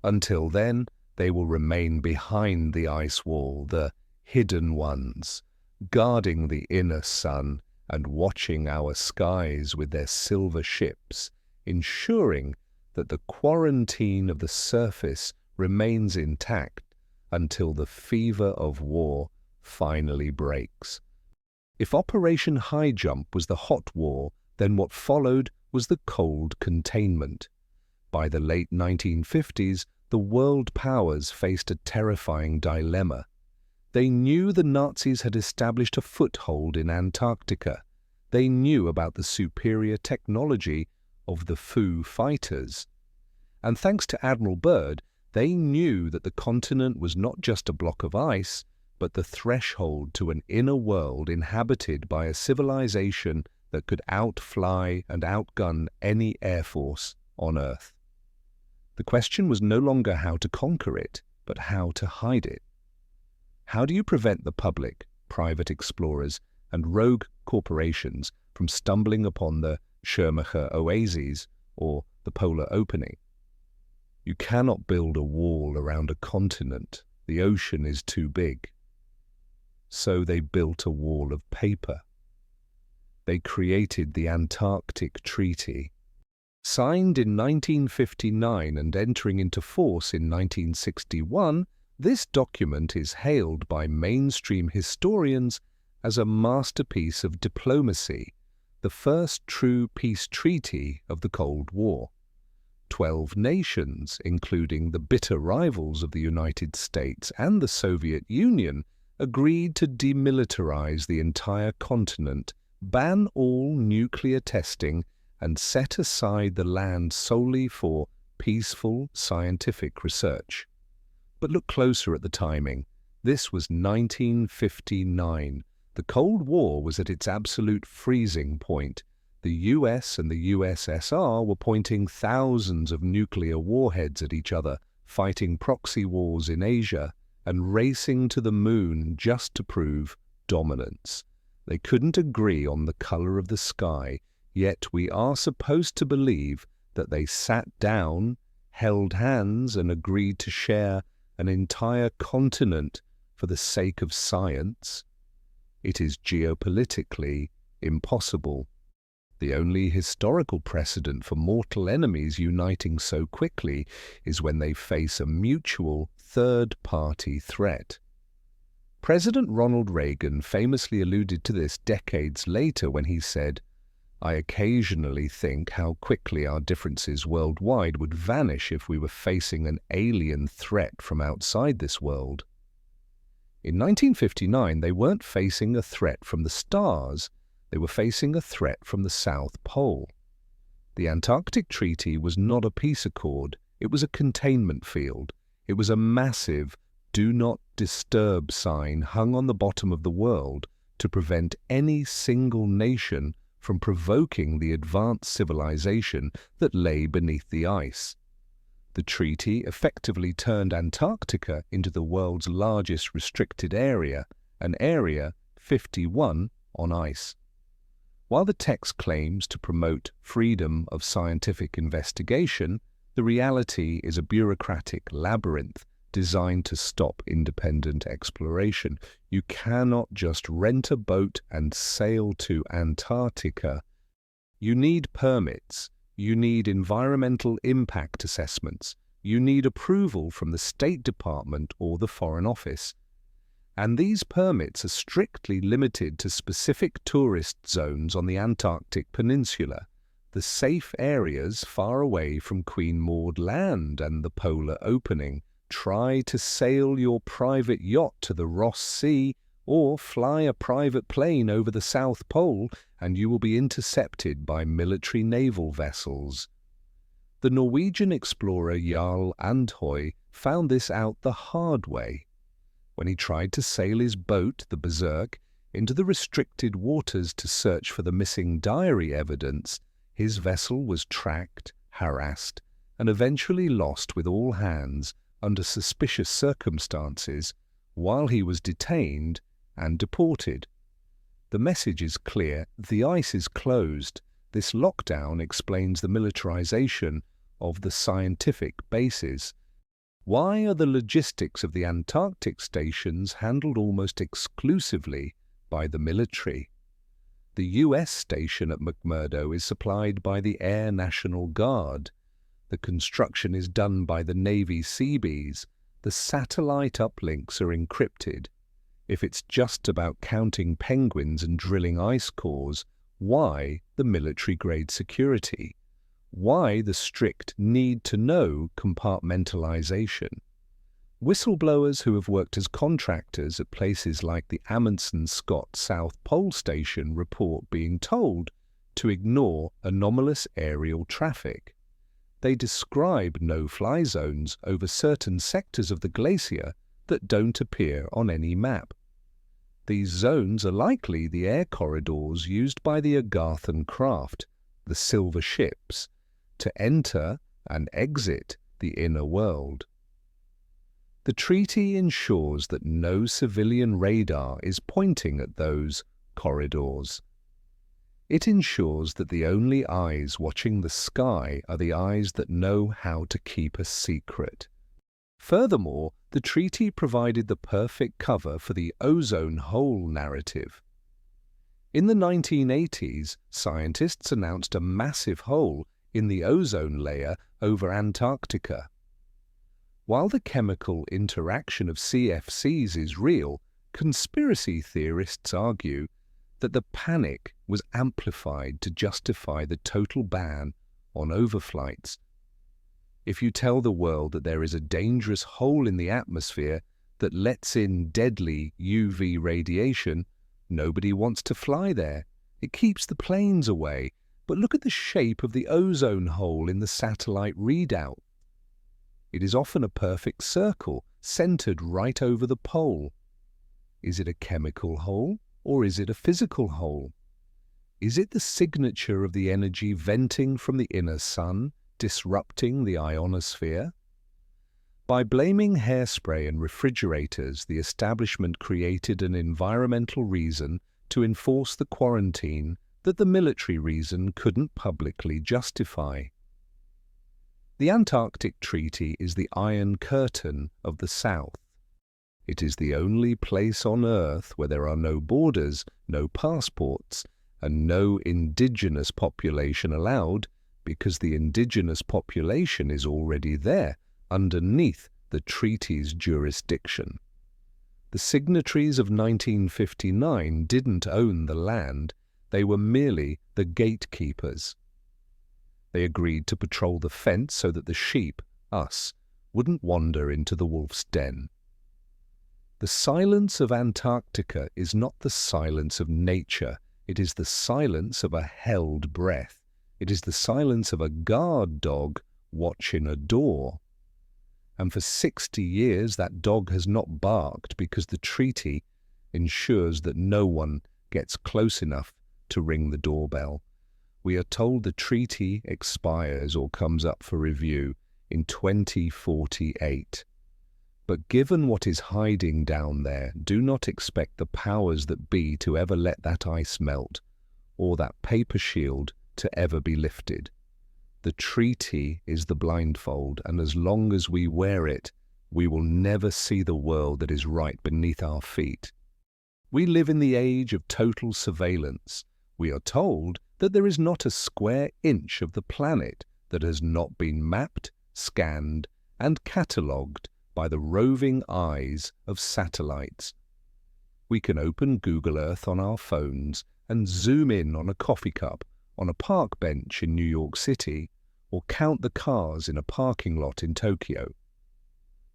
Until then, they will remain behind the ice wall, the hidden ones, guarding the inner sun and watching our skies with their silver ships, ensuring that the quarantine of the surface remains intact until the fever of war finally breaks. If Operation Highjump was the hot war, then what followed was the cold containment. By the late 1950s, the world powers faced a terrifying dilemma. They knew the Nazis had established a foothold in Antarctica. They knew about the superior technology of the Foo fighters. And thanks to Admiral Byrd, they knew that the continent was not just a block of ice, but the threshold to an inner world inhabited by a civilization that could outfly and outgun any air force on Earth. The question was no longer how to conquer it, but how to hide it. How do you prevent the public, private explorers, and rogue corporations from stumbling upon the Schermacher oases or the polar opening? You cannot build a wall around a continent. The ocean is too big. So they built a wall of paper. They created the Antarctic Treaty. Signed in 1959 and entering into force in 1961, this document is hailed by mainstream historians as a masterpiece of diplomacy, the first true peace treaty of the Cold War. 12 nations, including the bitter rivals of the United States and the Soviet Union, agreed to demilitarize the entire continent, ban all nuclear testing, and set aside the land solely for peaceful scientific research. But look closer at the timing. This was 1959. The Cold War was at its absolute freezing point. The US and the USSR were pointing thousands of nuclear warheads at each other, fighting proxy wars in Asia, and racing to the moon just to prove dominance. They couldn't agree on the color of the sky, yet we are supposed to believe that they sat down, held hands, and agreed to share an entire continent for the sake of science. It is geopolitically impossible. The only historical precedent for mortal enemies uniting so quickly is when they face a mutual third-party threat. President Ronald Reagan famously alluded to this decades later when he said, I occasionally think how quickly our differences worldwide would vanish if we were facing an alien threat from outside this world. In 1959, they weren't facing a threat from the stars, they were facing a threat from the South Pole. The Antarctic Treaty was not a peace accord, it was a containment field. It was a massive "Do Not Disturb" sign hung on the bottom of the world to prevent any single nation from provoking the advanced civilization that lay beneath the ice. The treaty effectively turned Antarctica into the world's largest restricted area, an area 51 on ice. While the text claims to promote freedom of scientific investigation, the reality is a bureaucratic labyrinth designed to stop independent exploration. You cannot just rent a boat and sail to Antarctica. You need permits, you need environmental impact assessments, you need approval from the State Department or the Foreign Office. And these permits are strictly limited to specific tourist zones on the Antarctic Peninsula, the safe areas far away from Queen Maud Land and the polar opening. Try to sail your private yacht to the Ross Sea or fly a private plane over the South Pole and you will be intercepted by military naval vessels. The Norwegian explorer Jarl Andhøy found this out the hard way. When he tried to sail his boat, the Berserk, into the restricted waters to search for the missing diary evidence, his vessel was tracked, harassed, and eventually lost with all hands under suspicious circumstances while he was detained and deported. The message is clear: the ice is closed. This lockdown explains the militarization of the scientific bases. Why are the logistics of the Antarctic stations handled almost exclusively by the military? The US station at McMurdo is supplied by the Air National Guard. The construction is done by the Navy Seabees. The satellite uplinks are encrypted. If it's just about counting penguins and drilling ice cores, why the military-grade security? Why the strict need-to-know compartmentalization? Whistleblowers who have worked as contractors at places like the Amundsen Scott South Pole Station report being told to ignore anomalous aerial traffic. They describe no-fly zones over certain sectors of the glacier that don't appear on any map. These zones are likely the air corridors used by the Agarthan craft, the silver ships, to enter and exit the inner world. The treaty ensures that no civilian radar is pointing at those corridors. It ensures that the only eyes watching the sky are the eyes that know how to keep a secret. Furthermore, the treaty provided the perfect cover for the ozone hole narrative. In the 1980s, scientists announced a massive hole in the ozone layer over Antarctica. While the chemical interaction of CFCs is real, conspiracy theorists argue that the panic was amplified to justify the total ban on overflights. If you tell the world that there is a dangerous hole in the atmosphere that lets in deadly UV radiation, nobody wants to fly there. It keeps the planes away. But look at the shape of the ozone hole in the satellite readout. It is often a perfect circle, centered right over the pole. Is it a chemical hole, or is it a physical hole? Is it the signature of the energy venting from the inner sun, disrupting the ionosphere? By blaming hairspray and refrigerators, the establishment created an environmental reason to enforce the quarantine that the military reason couldn't publicly justify. The Antarctic Treaty is the Iron Curtain of the South. It is the only place on Earth where there are no borders, no passports, and no indigenous population allowed, because the indigenous population is already there, underneath the treaty's jurisdiction. The signatories of 1959 didn't own the land. They were merely the gatekeepers. They agreed to patrol the fence so that the sheep, us, wouldn't wander into the wolf's den. The silence of Antarctica is not the silence of nature. It is the silence of a held breath. It is the silence of a guard dog watching a door. And for 60 years that dog has not barked because the treaty ensures that no one gets close enough to ring the doorbell. We are told the treaty expires or comes up for review in 2048. But given what is hiding down there, do not expect the powers that be to ever let that ice melt, or that paper shield to ever be lifted. The treaty is the blindfold, and as long as we wear it, we will never see the world that is right beneath our feet. We live in the age of total surveillance. We are told that there is not a square inch of the planet that has not been mapped, scanned, and catalogued by the roving eyes of satellites. We can open Google Earth on our phones and zoom in on a coffee cup on a park bench in New York City, or count the cars in a parking lot in Tokyo.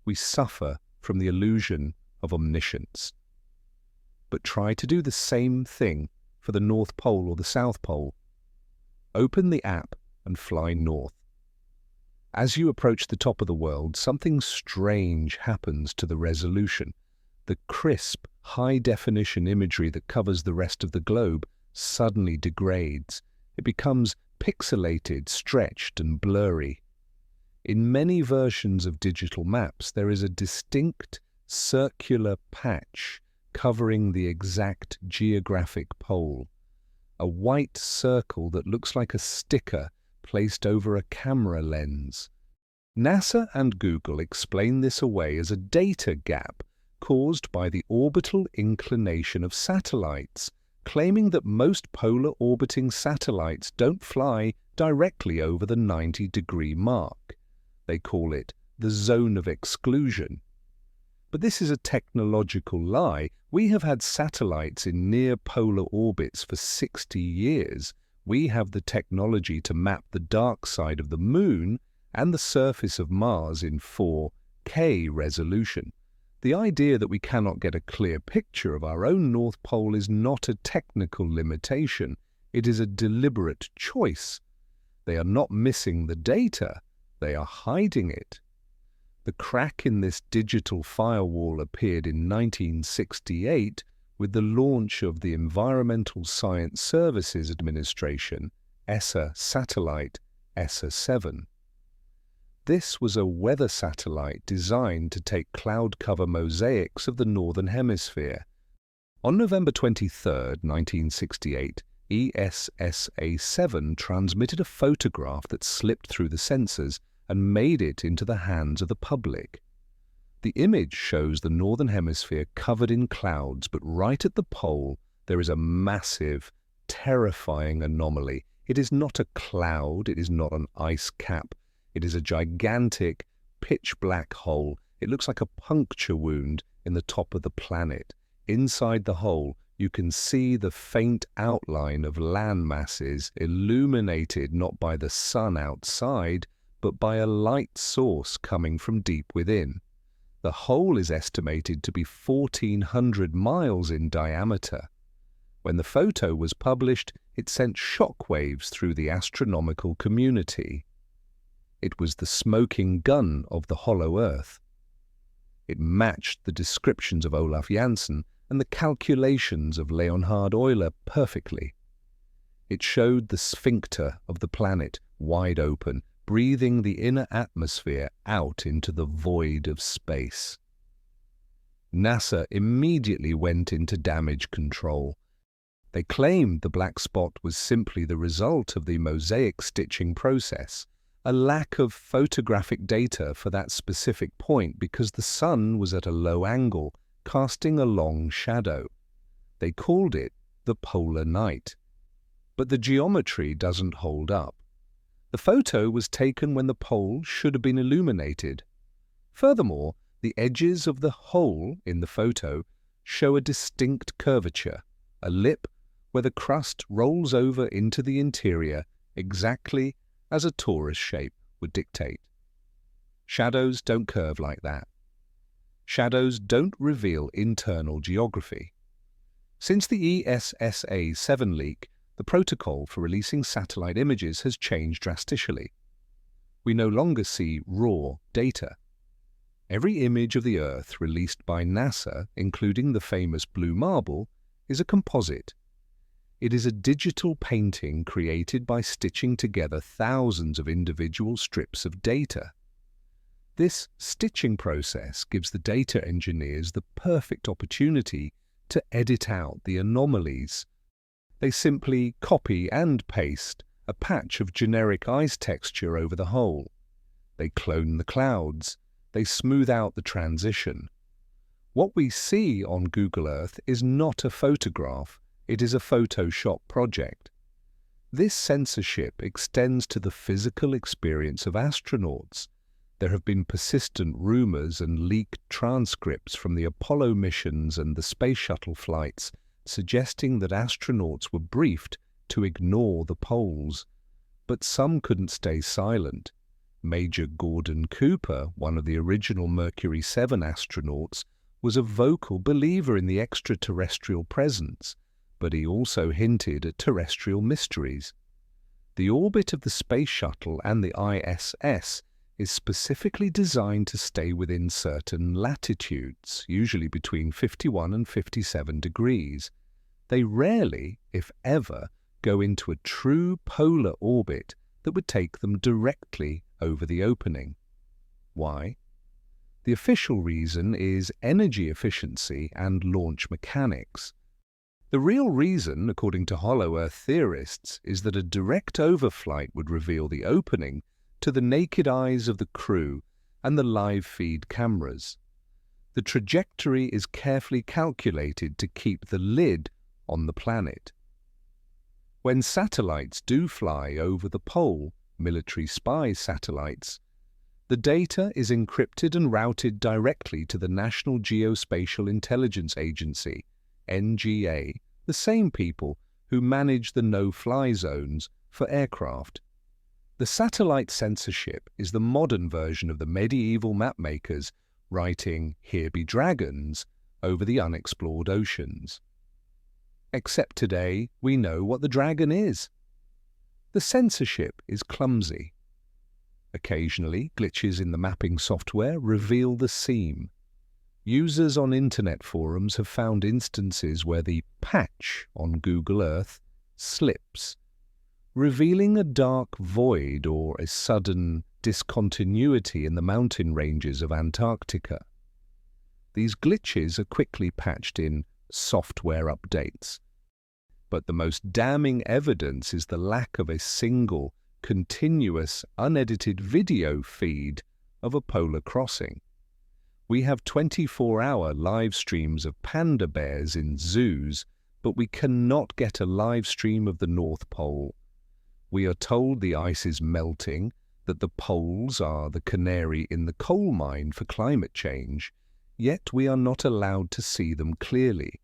We suffer from the illusion of omniscience. But try to do the same thing for the North Pole or the South Pole. Open the app and fly north. As you approach the top of the world, something strange happens to the resolution. The crisp, high-definition imagery that covers the rest of the globe suddenly degrades. It becomes pixelated, stretched, and blurry. In many versions of digital maps, there is a distinct circular patch covering the exact geographic pole. A white circle that looks like a sticker placed over a camera lens. NASA and Google explain this away as a data gap caused by the orbital inclination of satellites, claiming that most polar orbiting satellites don't fly directly over the 90-degree mark. They call it the zone of exclusion. But this is a technological lie. We have had satellites in near-polar orbits for 60 years. We have the technology to map the dark side of the Moon and the surface of Mars in 4K resolution. The idea that we cannot get a clear picture of our own North Pole is not a technical limitation. It is a deliberate choice. They are not missing the data. They are hiding it. The crack in this digital firewall appeared in 1968 with the launch of the Environmental Science Services Administration, ESA satellite ESA-7. This was a weather satellite designed to take cloud cover mosaics of the Northern Hemisphere. On November 23, 1968, ESSA-7 transmitted a photograph that slipped through the sensors and made it into the hands of the public. The image shows the Northern Hemisphere covered in clouds, but right at the pole there is a massive, terrifying anomaly. It is not a cloud, it is not an ice cap. It is a gigantic, pitch-black hole. It looks like a puncture wound in the top of the planet. Inside the hole, you can see the faint outline of land masses illuminated not by the sun outside, but by a light source coming from deep within. The hole is estimated to be 1,400 miles in diameter. When the photo was published, it sent shockwaves through the astronomical community. It was the smoking gun of the hollow Earth. It matched the descriptions of Olaf Janssen and the calculations of Leonhard Euler perfectly. It showed the sphincter of the planet wide open, breathing the inner atmosphere out into the void of space. NASA immediately went into damage control. They claimed the black spot was simply the result of the mosaic stitching process, a lack of photographic data for that specific point because the sun was at a low angle, casting a long shadow. They called it the polar night. But the geometry doesn't hold up. The photo was taken when the pole should have been illuminated. Furthermore, the edges of the hole in the photo show a distinct curvature, a lip where the crust rolls over into the interior exactly as a torus shape would dictate. Shadows don't curve like that. Shadows don't reveal internal geography. Since the ESSA-7 leak, the protocol for releasing satellite images has changed drastically. We no longer see raw data. Every image of the Earth released by NASA, including the famous blue marble, is a composite. It is a digital painting created by stitching together thousands of individual strips of data. This stitching process gives the data engineers the perfect opportunity to edit out the anomalies. They simply copy and paste a patch of generic ice texture over the whole. They clone the clouds. They smooth out the transition. What we see on Google Earth is not a photograph, it is a Photoshop project. This censorship extends to the physical experience of astronauts. There have been persistent rumors and leaked transcripts from the Apollo missions and the space shuttle flights suggesting that astronauts were briefed to ignore the poles. But some couldn't stay silent. Major Gordon Cooper, one of the original Mercury 7 astronauts, was a vocal believer in the extraterrestrial presence, but he also hinted at terrestrial mysteries. The orbit of the space shuttle and the ISS is specifically designed to stay within certain latitudes, usually between 51 and 57 degrees. They rarely, if ever, go into a true polar orbit that would take them directly over the opening. Why? The official reason is energy efficiency and launch mechanics. The real reason, according to Hollow Earth theorists, is that a direct overflight would reveal the opening to the naked eyes of the crew and the live feed cameras. The trajectory is carefully calculated to keep the lid on the planet. When satellites do fly over the pole, military spy satellites, the data is encrypted and routed directly to the National Geospatial Intelligence Agency, NGA, the same people who manage the no-fly zones for aircraft. The satellite censorship is the modern version of the medieval mapmakers writing "Here be dragons" over the unexplored oceans. Except today we know what the dragon is. The censorship is clumsy. Occasionally, glitches in the mapping software reveal the seam. Users on internet forums have found instances where the patch on Google Earth slips, revealing a dark void or a sudden discontinuity in the mountain ranges of Antarctica. These glitches are quickly patched in software updates. But the most damning evidence is the lack of a single, continuous, unedited video feed of a polar crossing. We have 24-hour live streams of panda bears in zoos, but we cannot get a live stream of the North Pole. We are told the ice is melting, that the poles are the canary in the coal mine for climate change, yet we are not allowed to see them clearly.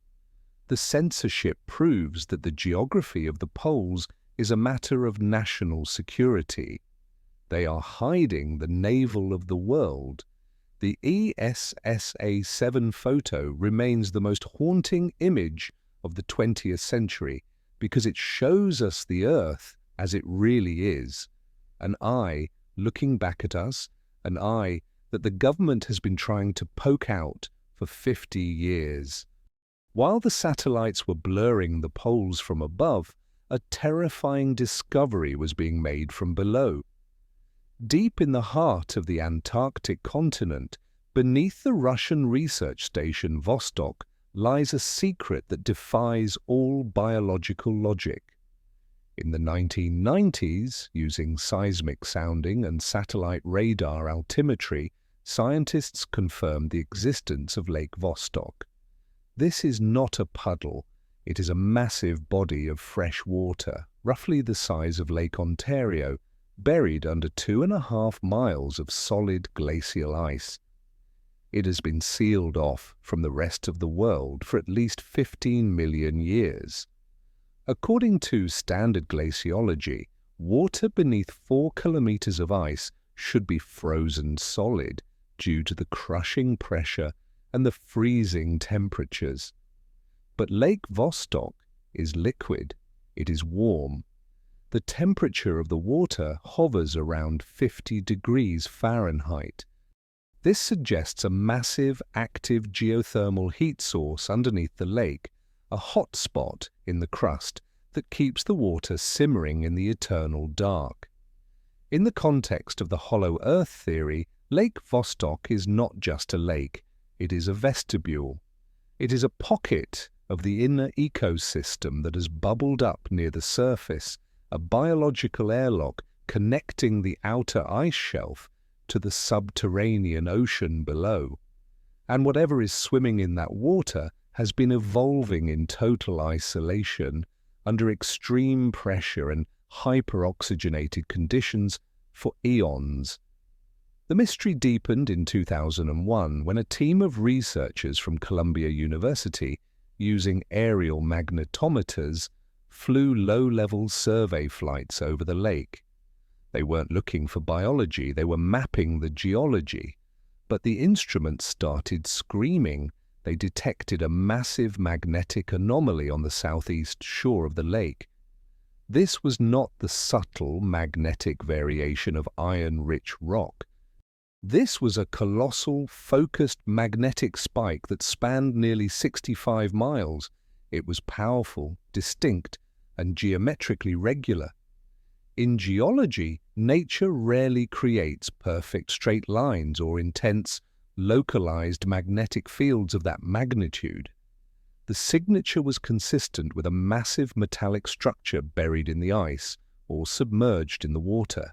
The censorship proves that the geography of the poles is a matter of national security. They are hiding the navel of the world. The ESSA-7 photo remains the most haunting image of the 20th century because it shows us the Earth as it really is, an eye looking back at us, an eye that the government has been trying to poke out for 50 years. While the satellites were blurring the poles from above, a terrifying discovery was being made from below. Deep in the heart of the Antarctic continent, beneath the Russian research station Vostok, lies a secret that defies all biological logic. In the 1990s, using seismic sounding and satellite radar altimetry, scientists confirmed the existence of Lake Vostok. This is not a puddle, it is a massive body of fresh water, roughly the size of Lake Ontario, buried under 2.5 miles of solid glacial ice. It has been sealed off from the rest of the world for at least 15 million years. According to standard glaciology, water beneath 4 kilometers of ice should be frozen solid due to the crushing pressure and the freezing temperatures. But Lake Vostok is liquid. It is warm. The temperature of the water hovers around 50 degrees Fahrenheit. This suggests a massive active geothermal heat source underneath the lake, a hot spot in the crust that keeps the water simmering in the eternal dark. In the context of the hollow earth theory, Lake Vostok is not just a lake, it is a vestibule. It is a pocket of the inner ecosystem that has bubbled up near the surface, a biological airlock connecting the outer ice shelf to the subterranean ocean below. And whatever is swimming in that water has been evolving in total isolation under extreme pressure and hyperoxygenated conditions for eons. The mystery deepened in 2001 when a team of researchers from Columbia University, using aerial magnetometers, flew low-level survey flights over the lake. They weren't looking for biology, they were mapping the geology. But the instruments started screaming. They detected a massive magnetic anomaly on the southeast shore of the lake. This was not the subtle magnetic variation of iron-rich rock. This was a colossal, focused magnetic spike that spanned nearly 65 miles. It was powerful, distinct, and geometrically regular. In geology, nature rarely creates perfect straight lines or intense, localized magnetic fields of that magnitude. The signature was consistent with a massive metallic structure buried in the ice or submerged in the water.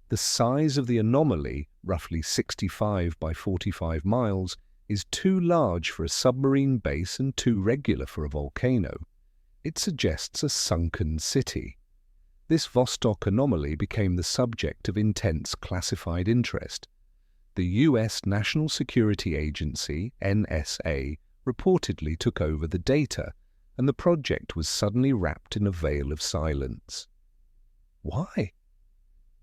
The size of the anomaly, roughly 65 by 45 miles, is too large for a submarine base and too regular for a volcano. It suggests a sunken city. This Vostok anomaly became the subject of intense classified interest. The U.S. National Security Agency, NSA, reportedly took over the data, and the project was suddenly wrapped in a veil of silence. Why?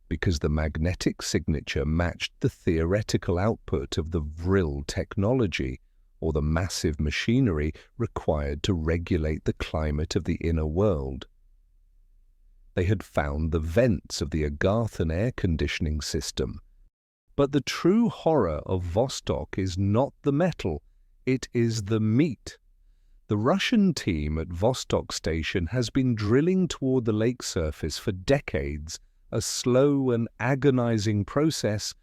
Because the magnetic signature matched the theoretical output of the Vril technology, or the massive machinery required to regulate the climate of the inner world. They had found the vents of the Agartha air conditioning system. But the true horror of Vostok is not the metal, it is the meat. The Russian team at Vostok Station has been drilling toward the lake surface for decades, a slow and agonizing process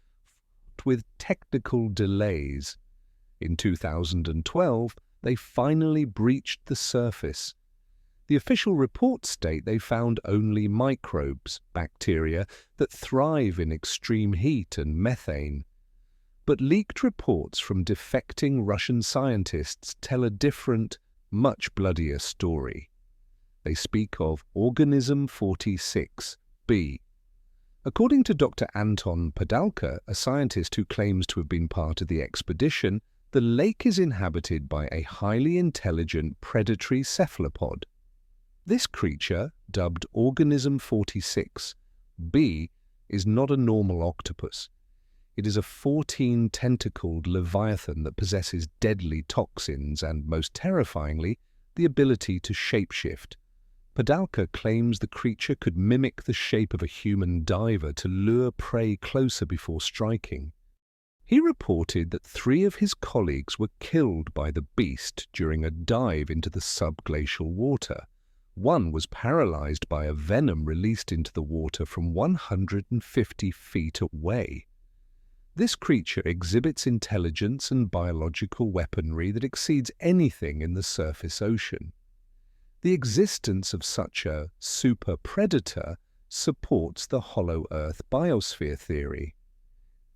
with technical delays. In 2012, they finally breached the surface. The official reports state they found only microbes, bacteria, that thrive in extreme heat and methane. But leaked reports from defecting Russian scientists tell a different, much bloodier story. They speak of Organism 46b. According to Dr. Anton Padalka, a scientist who claims to have been part of the expedition, the lake is inhabited by a highly intelligent predatory cephalopod. This creature, dubbed Organism 46b, is not a normal octopus. It is a 14-tentacled leviathan that possesses deadly toxins and, most terrifyingly, the ability to shapeshift. Padalka claims the creature could mimic the shape of a human diver to lure prey closer before striking. He reported that 3 of his colleagues were killed by the beast during a dive into the subglacial water. One was paralyzed by a venom released into the water from 150 feet away. This creature exhibits intelligence and biological weaponry that exceeds anything in the surface ocean. The existence of such a super predator supports the hollow Earth biosphere theory.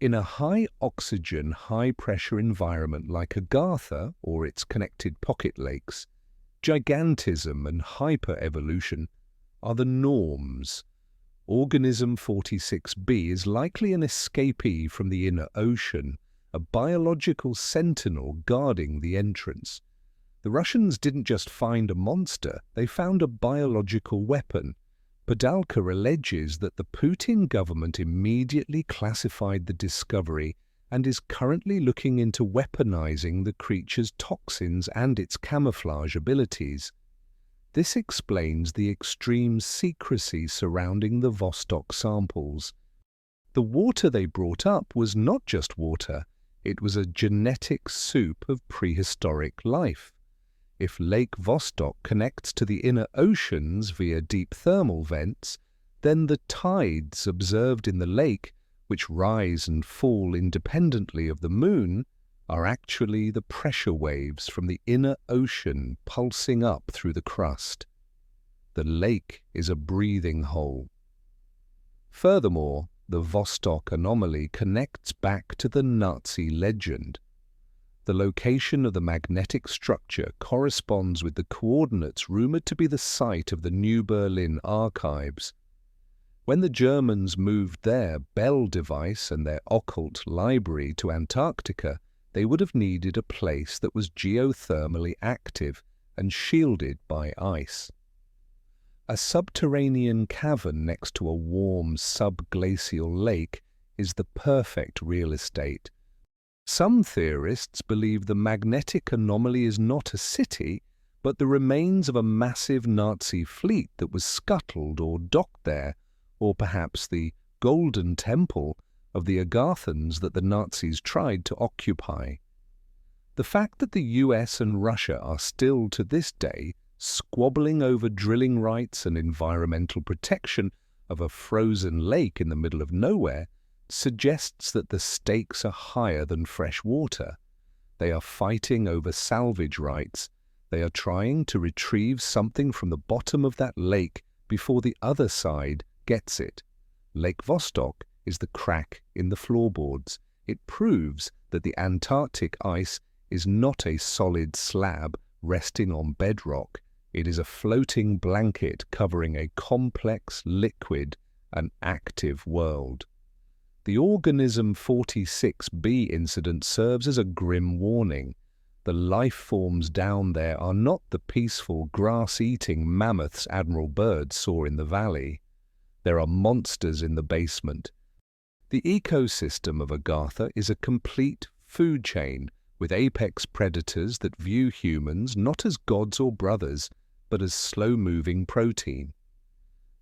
In a high-oxygen, high-pressure environment like Agartha or its connected pocket lakes, gigantism and hyper-evolution are the norms. Organism 46b is likely an escapee from the inner ocean, a biological sentinel guarding the entrance. The Russians didn't just find a monster, they found a biological weapon. Podalka alleges that the Putin government immediately classified the discovery and is currently looking into weaponizing the creature's toxins and its camouflage abilities. This explains the extreme secrecy surrounding the Vostok samples. The water they brought up was not just water, it was a genetic soup of prehistoric life. If Lake Vostok connects to the inner oceans via deep thermal vents, then the tides observed in the lake, which rise and fall independently of the moon, are actually the pressure waves from the inner ocean pulsing up through the crust. The lake is a breathing hole. Furthermore, the Vostok anomaly connects back to the Nazi legend. The location of the magnetic structure corresponds with the coordinates rumored to be the site of the New Berlin archives. When the Germans moved their Bell device and their occult library to Antarctica, they would have needed a place that was geothermally active and shielded by ice. A subterranean cavern next to a warm subglacial lake is the perfect real estate. Some theorists believe the magnetic anomaly is not a city, but the remains of a massive Nazi fleet that was scuttled or docked there, or perhaps the Golden Temple of the Agarthans that the Nazis tried to occupy. The fact that the US and Russia are still to this day squabbling over drilling rights and environmental protection of a frozen lake in the middle of nowhere suggests that the stakes are higher than fresh water. They are fighting over salvage rights. They are trying to retrieve something from the bottom of that lake before the other side gets it. Lake Vostok is the crack in the floorboards. It proves that the Antarctic ice is not a solid slab resting on bedrock. It is a floating blanket covering a complex, liquid, and active world. The Organism 46b incident serves as a grim warning. The life forms down there are not the peaceful, grass-eating mammoths Admiral Byrd saw in the valley. There are monsters in the basement. The ecosystem of Agartha is a complete food chain with apex predators that view humans not as gods or brothers, but as slow-moving protein.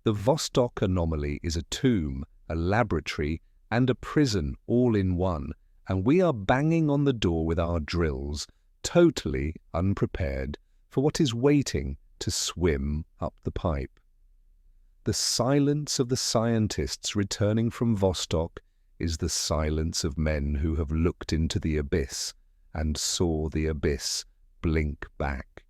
The Vostok anomaly is a tomb, a laboratory, and a prison all in one, and we are banging on the door with our drills, totally unprepared for what is waiting to swim up the pipe. The silence of the scientists returning from Vostok is the silence of men who have looked into the abyss and saw the abyss blink back.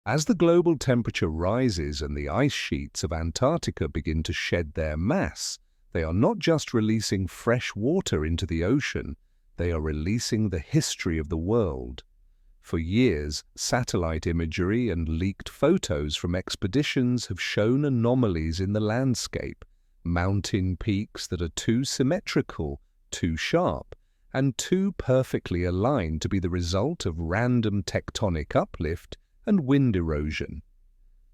As the global temperature rises and the ice sheets of Antarctica begin to shed their mass, they are not just releasing fresh water into the ocean, they are releasing the history of the world. For years, satellite imagery and leaked photos from expeditions have shown anomalies in the landscape, mountain peaks that are too symmetrical, too sharp, and too perfectly aligned to be the result of random tectonic uplift and wind erosion.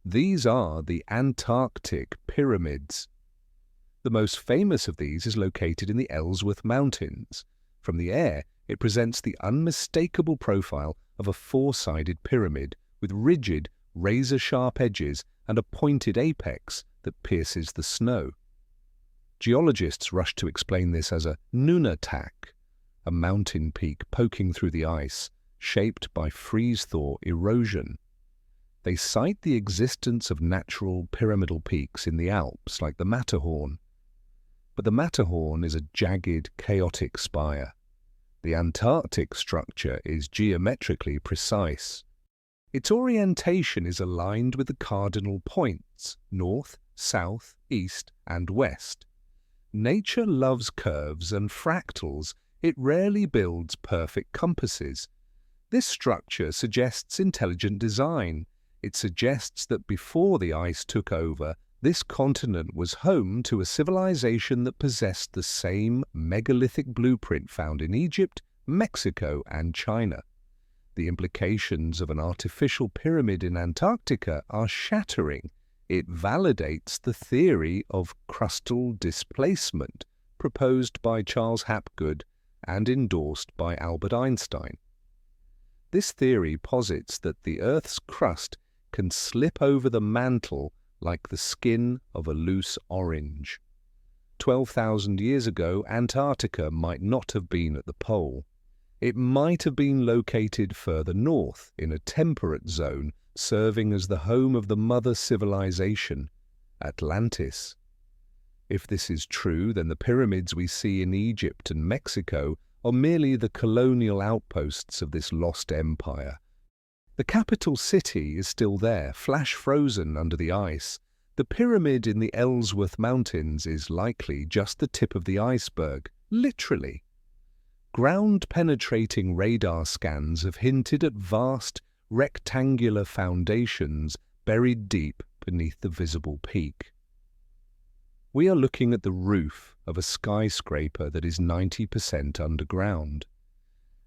These are the Antarctic pyramids. The most famous of these is located in the Ellsworth Mountains. From the air, it presents the unmistakable profile of a four-sided pyramid with rigid, razor-sharp edges and a pointed apex that pierces the snow. Geologists rush to explain this as a nunatak, a mountain peak poking through the ice, shaped by freeze-thaw erosion. They cite the existence of natural pyramidal peaks in the Alps like the Matterhorn. But the Matterhorn is a jagged, chaotic spire. The Antarctic structure is geometrically precise. Its orientation is aligned with the cardinal points, north, south, east, and west. Nature loves curves and fractals. It rarely builds perfect compasses. This structure suggests intelligent design. It suggests that before the ice took over, this continent was home to a civilization that possessed the same megalithic blueprint found in Egypt, Mexico, and China. The implications of an artificial pyramid in Antarctica are shattering. It validates the theory of crustal displacement proposed by Charles Hapgood and endorsed by Albert Einstein. This theory posits that the Earth's crust can slip over the mantle like the skin of a loose orange. 12,000 years ago, Antarctica might not have been at the pole. It might have been located further north in a temperate zone, serving as the home of the mother civilization, Atlantis. If this is true, then the pyramids we see in Egypt and Mexico are merely the colonial outposts of this lost empire. The capital city is still there, flash-frozen under the ice. The pyramid in the Ellsworth Mountains is likely just the tip of the iceberg, literally. Ground-penetrating radar scans have hinted at vast, rectangular foundations buried deep beneath the visible peak. We are looking at the roof of a skyscraper that is 90% underground.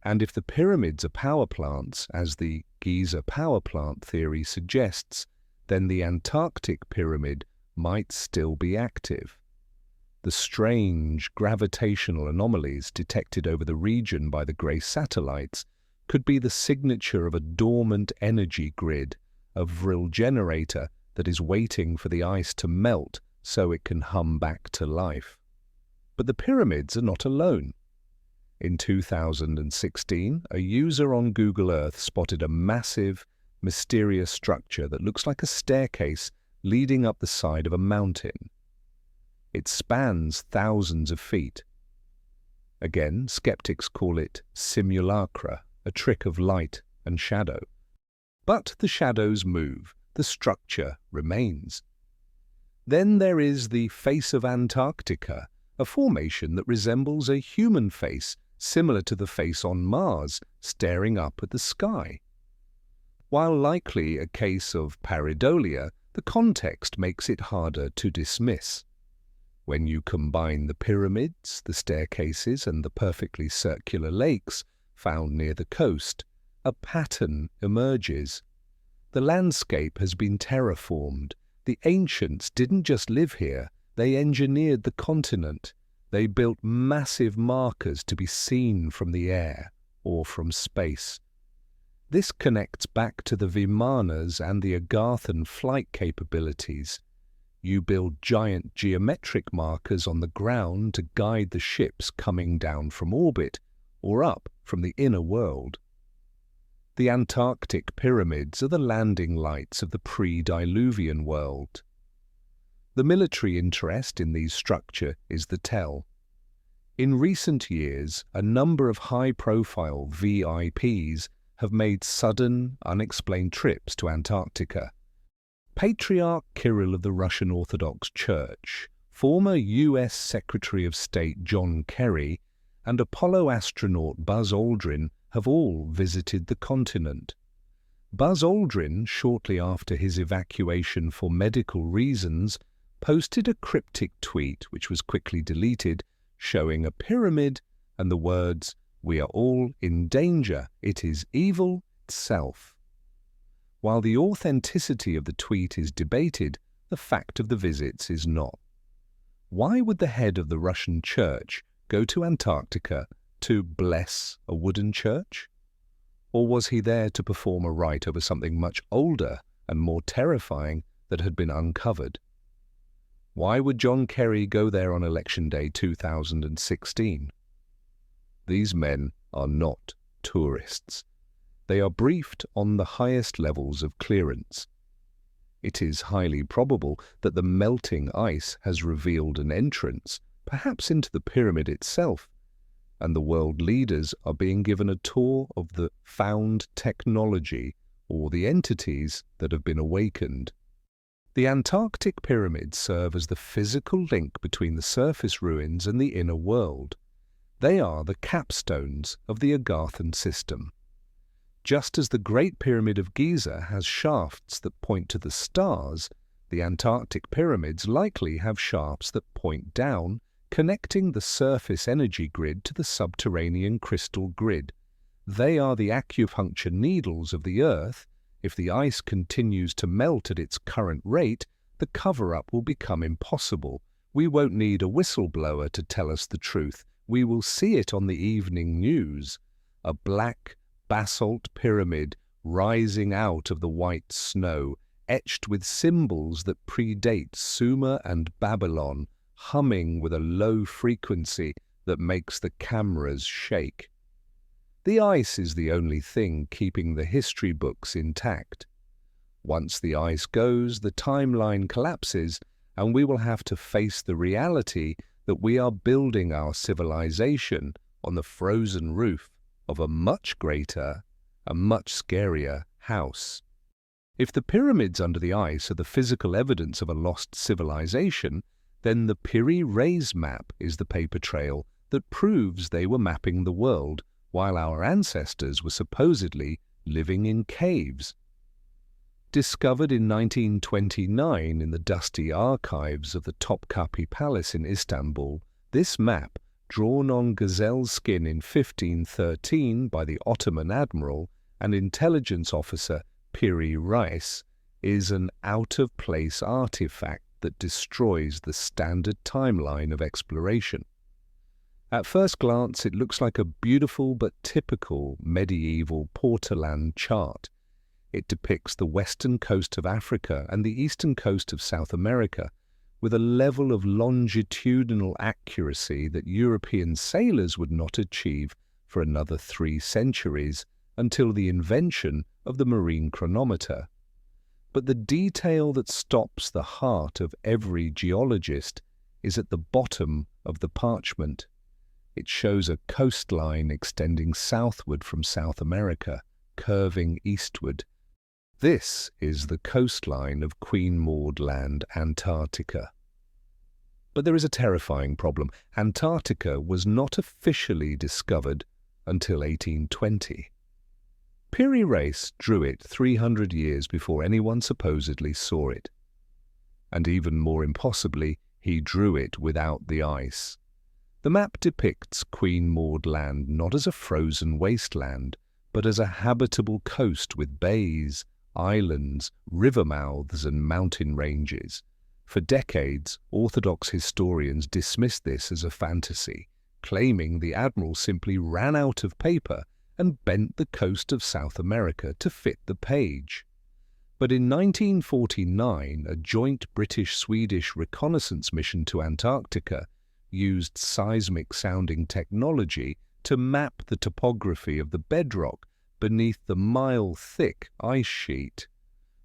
And if the pyramids are power plants, as the Giza power plant theory suggests, then the Antarctic pyramid might still be active. The strange gravitational anomalies detected over the region by the grey satellites could be the signature of a dormant energy grid, a Vril generator that is waiting for the ice to melt so it can hum back to life. But the pyramids are not alone. In 2016, a user on Google Earth spotted a massive, mysterious structure that looks like a staircase leading up the side of a mountain. It spans thousands of feet. Again, skeptics call it simulacra, a trick of light and shadow. But the shadows move, the structure remains. Then there is the face of Antarctica, a formation that resembles a human face, similar to the face on Mars, staring up at the sky. While likely a case of pareidolia, the context makes it harder to dismiss. When you combine the pyramids, the staircases, and the perfectly circular lakes found near the coast, a pattern emerges. The landscape has been terraformed. The ancients didn't just live here, they engineered the continent. They built massive markers to be seen from the air or from space. This connects back to the Vimanas and the Agarthan flight capabilities. You build giant geometric markers on the ground to guide the ships coming down from orbit or up from the inner world. The Antarctic pyramids are the landing lights of the pre-diluvian world. The military interest in these structures is the tell. In recent years, a number of high-profile VIPs have made sudden, unexplained trips to Antarctica. Patriarch Kirill of the Russian Orthodox Church, former U.S. Secretary of State John Kerry, and Apollo astronaut Buzz Aldrin have all visited the continent. Buzz Aldrin, shortly after his evacuation for medical reasons, posted a cryptic tweet which was quickly deleted, showing a pyramid and the words, "We are all in danger, it is evil itself." While the authenticity of the tweet is debated, the fact of the visits is not. Why would the head of the Russian church go to Antarctica to bless a wooden church? Or was he there to perform a rite over something much older and more terrifying that had been uncovered? Why would John Kerry go there on Election Day 2016? These men are not tourists. They are briefed on the highest levels of clearance. It is highly probable that the melting ice has revealed an entrance, perhaps into the pyramid itself, and the world leaders are being given a tour of the found technology or the entities that have been awakened. The Antarctic pyramids serve as the physical link between the surface ruins and the inner world. They are the capstones of the Agarthan system. Just as the Great Pyramid of Giza has shafts that point to the stars, the Antarctic pyramids likely have shafts that point down, connecting the surface energy grid to the subterranean crystal grid. They are the acupuncture needles of the Earth. If the ice continues to melt at its current rate, the cover-up will become impossible. We won't need a whistleblower to tell us the truth. We will see it on the evening news. A black basalt pyramid rising out of the white snow, etched with symbols that predate Sumer and Babylon, humming with a low frequency that makes the cameras shake. The ice is the only thing keeping the history books intact. Once the ice goes, the timeline collapses, and we will have to face the reality that we are building our civilization on the frozen roof of a much greater, a much scarier house. If the pyramids under the ice are the physical evidence of a lost civilization, then the Piri Reis map is the paper trail that proves they were mapping the world while our ancestors were supposedly living in caves. Discovered in 1929 in the dusty archives of the Topkapi Palace in Istanbul, this map, drawn on gazelle skin in 1513 by the Ottoman admiral and intelligence officer Piri Reis, is an out-of-place artifact that destroys the standard timeline of exploration. At first glance, it looks like a beautiful but typical medieval Portolan chart. It depicts the western coast of Africa and the eastern coast of South America with a level of longitudinal accuracy that European sailors would not achieve for another 3 centuries until the invention of the marine chronometer. But the detail that stops the heart of every geologist is at the bottom of the parchment. It shows a coastline extending southward from South America, curving eastward. This is the coastline of Queen Maud Land, Antarctica. But there is a terrifying problem. Antarctica was not officially discovered until 1820. Piri Reis drew it 300 years before anyone supposedly saw it. And even more impossibly, he drew it without the ice. The map depicts Queen Maud Land not as a frozen wasteland, but as a habitable coast with bays, islands, river mouths and mountain ranges. For decades, Orthodox historians dismissed this as a fantasy, claiming the admiral simply ran out of paper and bent the coast of South America to fit the page. But in 1949, a joint British-Swedish reconnaissance mission to Antarctica used seismic-sounding technology to map the topography of the bedrock beneath the mile-thick ice sheet.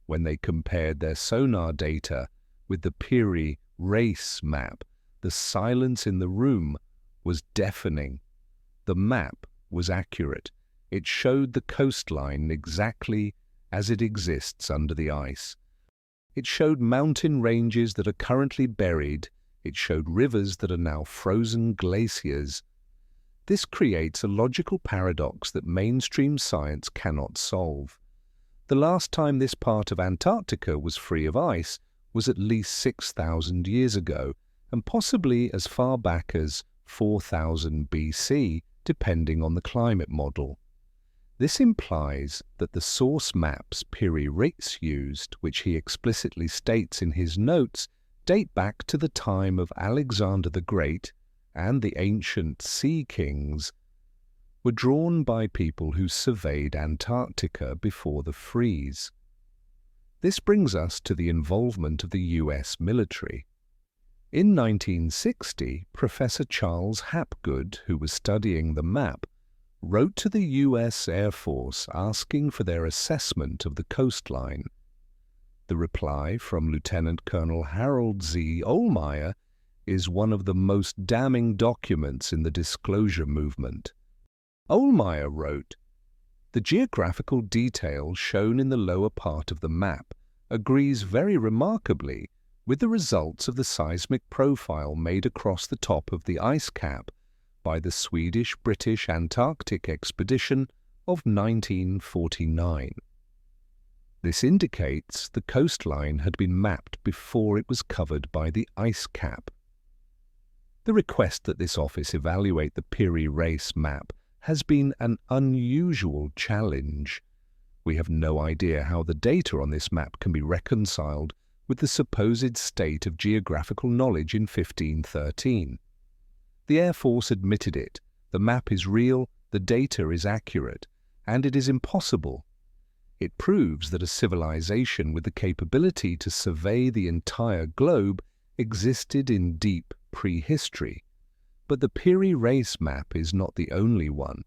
When they compared their sonar data with the Piri Reis map, the silence in the room was deafening. The map was accurate. It showed the coastline exactly as it exists under the ice. It showed mountain ranges that are currently buried. It showed rivers that are now frozen glaciers. This creates a logical paradox that mainstream science cannot solve. The last time this part of Antarctica was free of ice was at least 6,000 years ago, and possibly as far back as 4000 BC, depending on the climate model. This implies that the source maps Piri Reis used, which he explicitly states in his notes, date back to the time of Alexander the Great and the ancient sea kings, were drawn by people who surveyed Antarctica before the freeze. This brings us to the involvement of the US military. In 1960, Professor Charles Hapgood, who was studying the map, wrote to the US Air Force asking for their assessment of the coastline. The reply from Lieutenant Colonel Harold Z. Ohlmeyer is one of the most damning documents in the disclosure movement. Ohlmeyer wrote, "The geographical detail shown in the lower part of the map agrees very remarkably with the results of the seismic profile made across the top of the ice cap by the Swedish-British Antarctic expedition of 1949. This indicates the coastline had been mapped before it was covered by the ice cap." The request that this office evaluate the Piri Reis map has been an unusual challenge. We have no idea how the data on this map can be reconciled with the supposed state of geographical knowledge in 1513. The Air Force admitted it. The map is real, the data is accurate, and it is impossible. It proves that a civilization with the capability to survey the entire globe existed in deep prehistory. But the Piri Reis map is not the only one.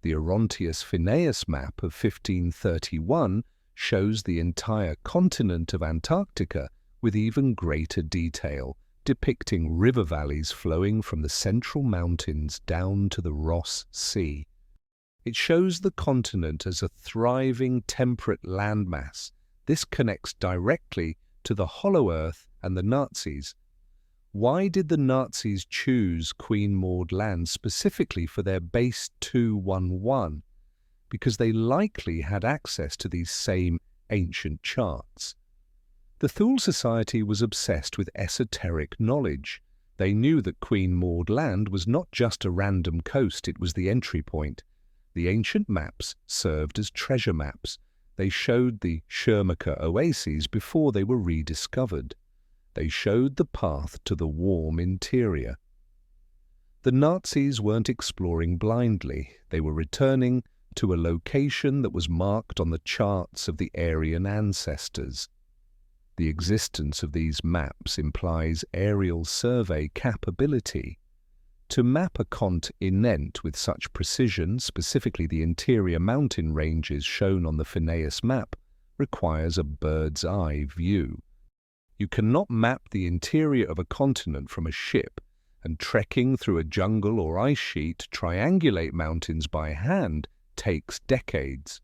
The Orontius Phineus map of 1531 shows the entire continent of Antarctica with even greater detail, depicting river valleys flowing from the central mountains down to the Ross Sea. It shows the continent as a thriving temperate landmass. This connects directly to the Hollow Earth and the Nazis. Why did the Nazis choose Queen Maud Land specifically for their Base 211? Because they likely had access to these same ancient charts. The Thule Society was obsessed with esoteric knowledge. They knew that Queen Maud Land was not just a random coast, it was the entry point. The ancient maps served as treasure maps. They showed the Schirmacher oases before they were rediscovered. They showed the path to the warm interior. The Nazis weren't exploring blindly. They were returning to a location that was marked on the charts of the Aryan ancestors. The existence of these maps implies aerial survey capability. To map a continent with such precision, specifically the interior mountain ranges shown on the Phineus map, requires a bird's eye view. You cannot map the interior of a continent from a ship, and trekking through a jungle or ice sheet to triangulate mountains by hand takes decades.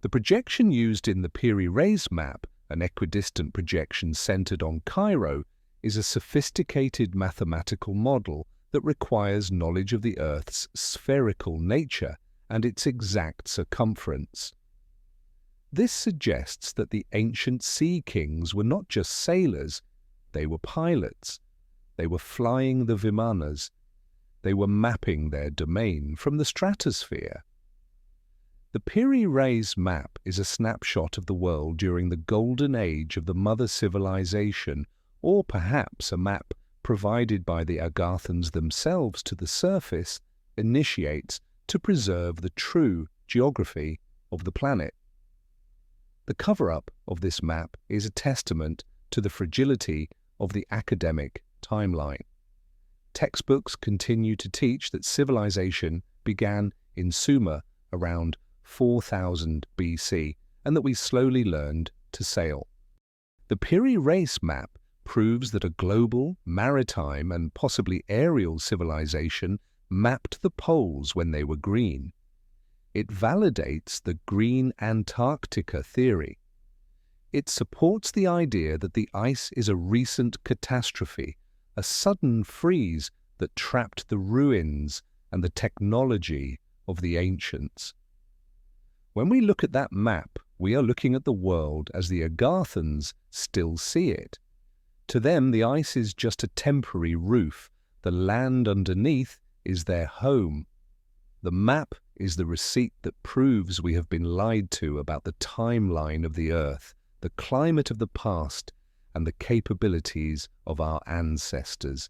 The projection used in the Piri Reis map, an equidistant projection centered on Cairo, is a sophisticated mathematical model that requires knowledge of the Earth's spherical nature and its exact circumference. This suggests that the ancient sea kings were not just sailors, they were pilots. They were flying the Vimanas. They were mapping their domain from the stratosphere. The Piri Reis map is a snapshot of the world during the golden age of the mother civilization, or perhaps a map provided by the Agarthans themselves to the surface initiates to preserve the true geography of the planet. The cover-up of this map is a testament to the fragility of the academic timeline. Textbooks continue to teach that civilization began in Sumer around 4000 BC and that we slowly learned to sail. The Piri Reis map proves that a global, maritime and possibly aerial civilization mapped the poles when they were green. It validates the green Antarctica theory. It supports the idea that the ice is a recent catastrophe, a sudden freeze that trapped the ruins and the technology of the ancients. When we look at that map, we are looking at the world as the Agarthans still see it. To them, the ice is just a temporary roof. The land underneath is their home. The map is the receipt that proves we have been lied to about the timeline of the Earth, the climate of the past, and the capabilities of our ancestors.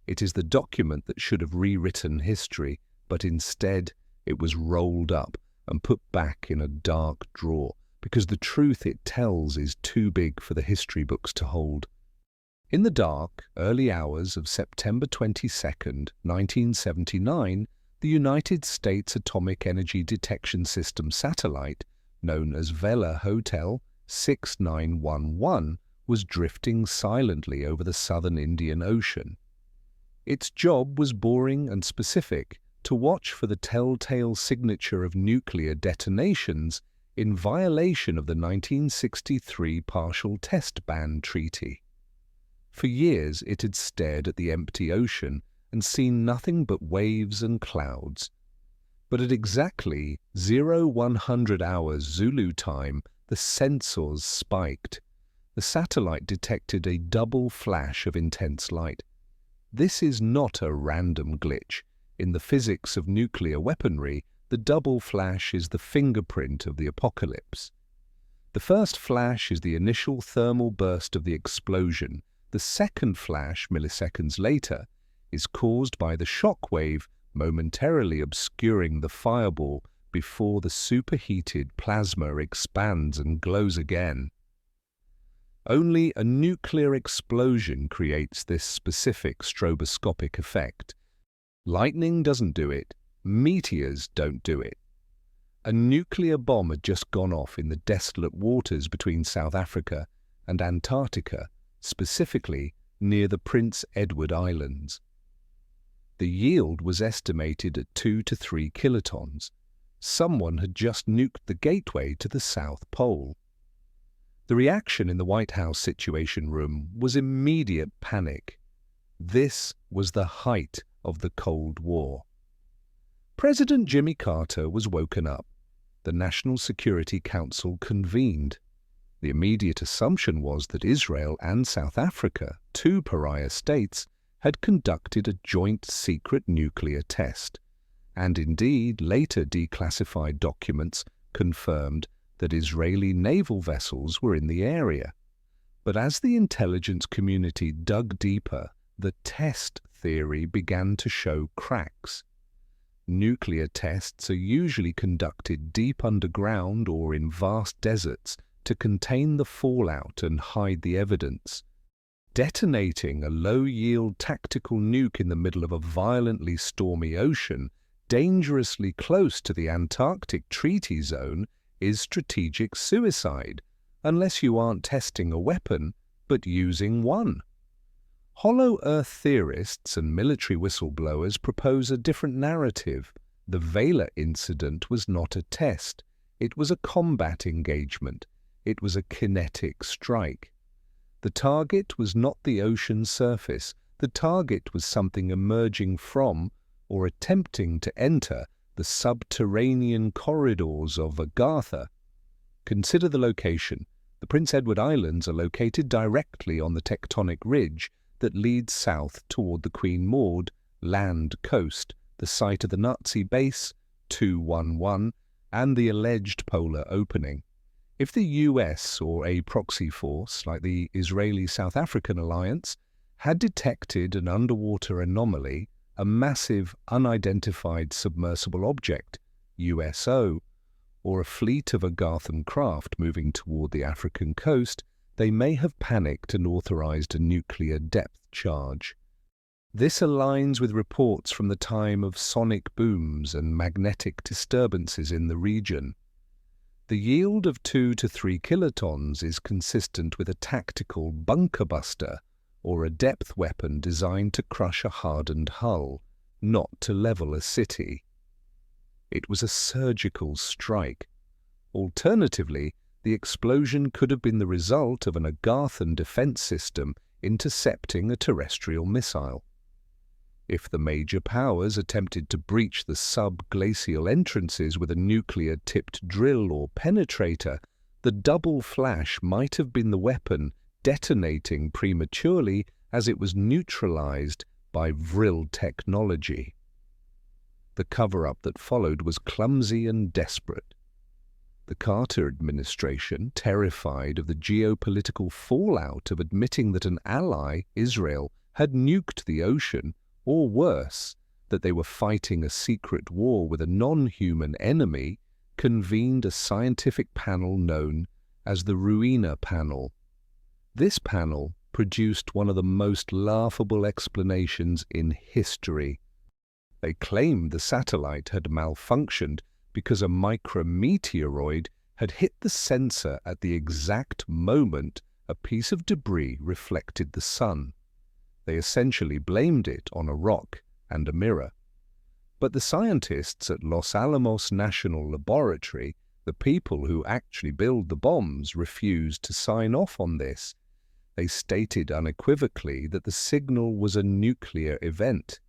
It is the document that should have rewritten history, but instead it was rolled up and put back in a dark drawer, because the truth it tells is too big for the history books to hold. In the dark, early hours of September 22nd, 1979, the United States Atomic Energy Detection System satellite, known as Vela Hotel 6911, was drifting silently over the southern Indian Ocean. Its job was boring and specific, to watch for the telltale signature of nuclear detonations in violation of the 1963 Partial Test Ban Treaty. For years it had stared at the empty ocean and seen nothing but waves and clouds. But at exactly 0100 hours Zulu time, the sensors spiked. The satellite detected a double flash of intense light. This is not a random glitch. In the physics of nuclear weaponry, the double flash is the fingerprint of the apocalypse. The first flash is the initial thermal burst of the explosion. The second flash, milliseconds later, is caused by the shock wave momentarily obscuring the fireball before the superheated plasma expands and glows again. Only a nuclear explosion creates this specific stroboscopic effect. Lightning doesn't do it. Meteors don't do it. A nuclear bomb had just gone off in the desolate waters between South Africa and Antarctica, specifically near the Prince Edward Islands. The yield was estimated at 2 to 3 kilotons. Someone had just nuked the gateway to the South Pole. The reaction in the White House Situation Room was immediate panic. This was the height of the Cold War. President Jimmy Carter was woken up. The National Security Council convened. The immediate assumption was that Israel and South Africa, two pariah states, had conducted a joint secret nuclear test, and indeed later declassified documents confirmed that Israeli naval vessels were in the area. But as the intelligence community dug deeper, the test theory began to show cracks. Nuclear tests are usually conducted deep underground or in vast deserts to contain the fallout and hide the evidence. Detonating a low-yield tactical nuke in the middle of a violently stormy ocean, dangerously close to the Antarctic Treaty zone, is strategic suicide, unless you aren't testing a weapon, but using one. Hollow Earth theorists and military whistleblowers propose a different narrative. The Vela incident was not a test. It was a combat engagement. It was a kinetic strike. The target was not the ocean surface. The target was something emerging from or attempting to enter the subterranean corridors of Agartha. Consider the location. The Prince Edward Islands are located directly on the tectonic ridge that leads south toward the Queen Maud land coast, the site of the Nazi base 211 and the alleged polar opening. If the US or a proxy force like the Israeli-South African alliance had detected an underwater anomaly, a massive unidentified submersible object, USO, or a fleet of Agarthan craft moving toward the African coast, they may have panicked and authorized a nuclear depth charge. This aligns with reports from the time of sonic booms and magnetic disturbances in the region. The yield of 2 to 3 kilotons is consistent with a tactical bunker buster or a depth weapon designed to crush a hardened hull, not to level a city. It was a surgical strike. Alternatively, the explosion could have been the result of an Agarthan defense system intercepting a terrestrial missile. If the major powers attempted to breach the sub-glacial entrances with a nuclear-tipped drill or penetrator, the double flash might have been the weapon detonating prematurely as it was neutralized by Vril technology. The cover-up that followed was clumsy and desperate. The Carter administration, terrified of the geopolitical fallout of admitting that an ally, Israel, had nuked the ocean, or worse, that they were fighting a secret war with a non-human enemy, convened a scientific panel known as the Ruina Panel. This panel produced one of the most laughable explanations in history. They claimed the satellite had malfunctioned because a micrometeoroid had hit the sensor at the exact moment a piece of debris reflected the sun. They essentially blamed it on a rock and a mirror. But the scientists at Los Alamos National Laboratory, the people who actually build the bombs, refused to sign off on this. They stated unequivocally that the signal was a nuclear event.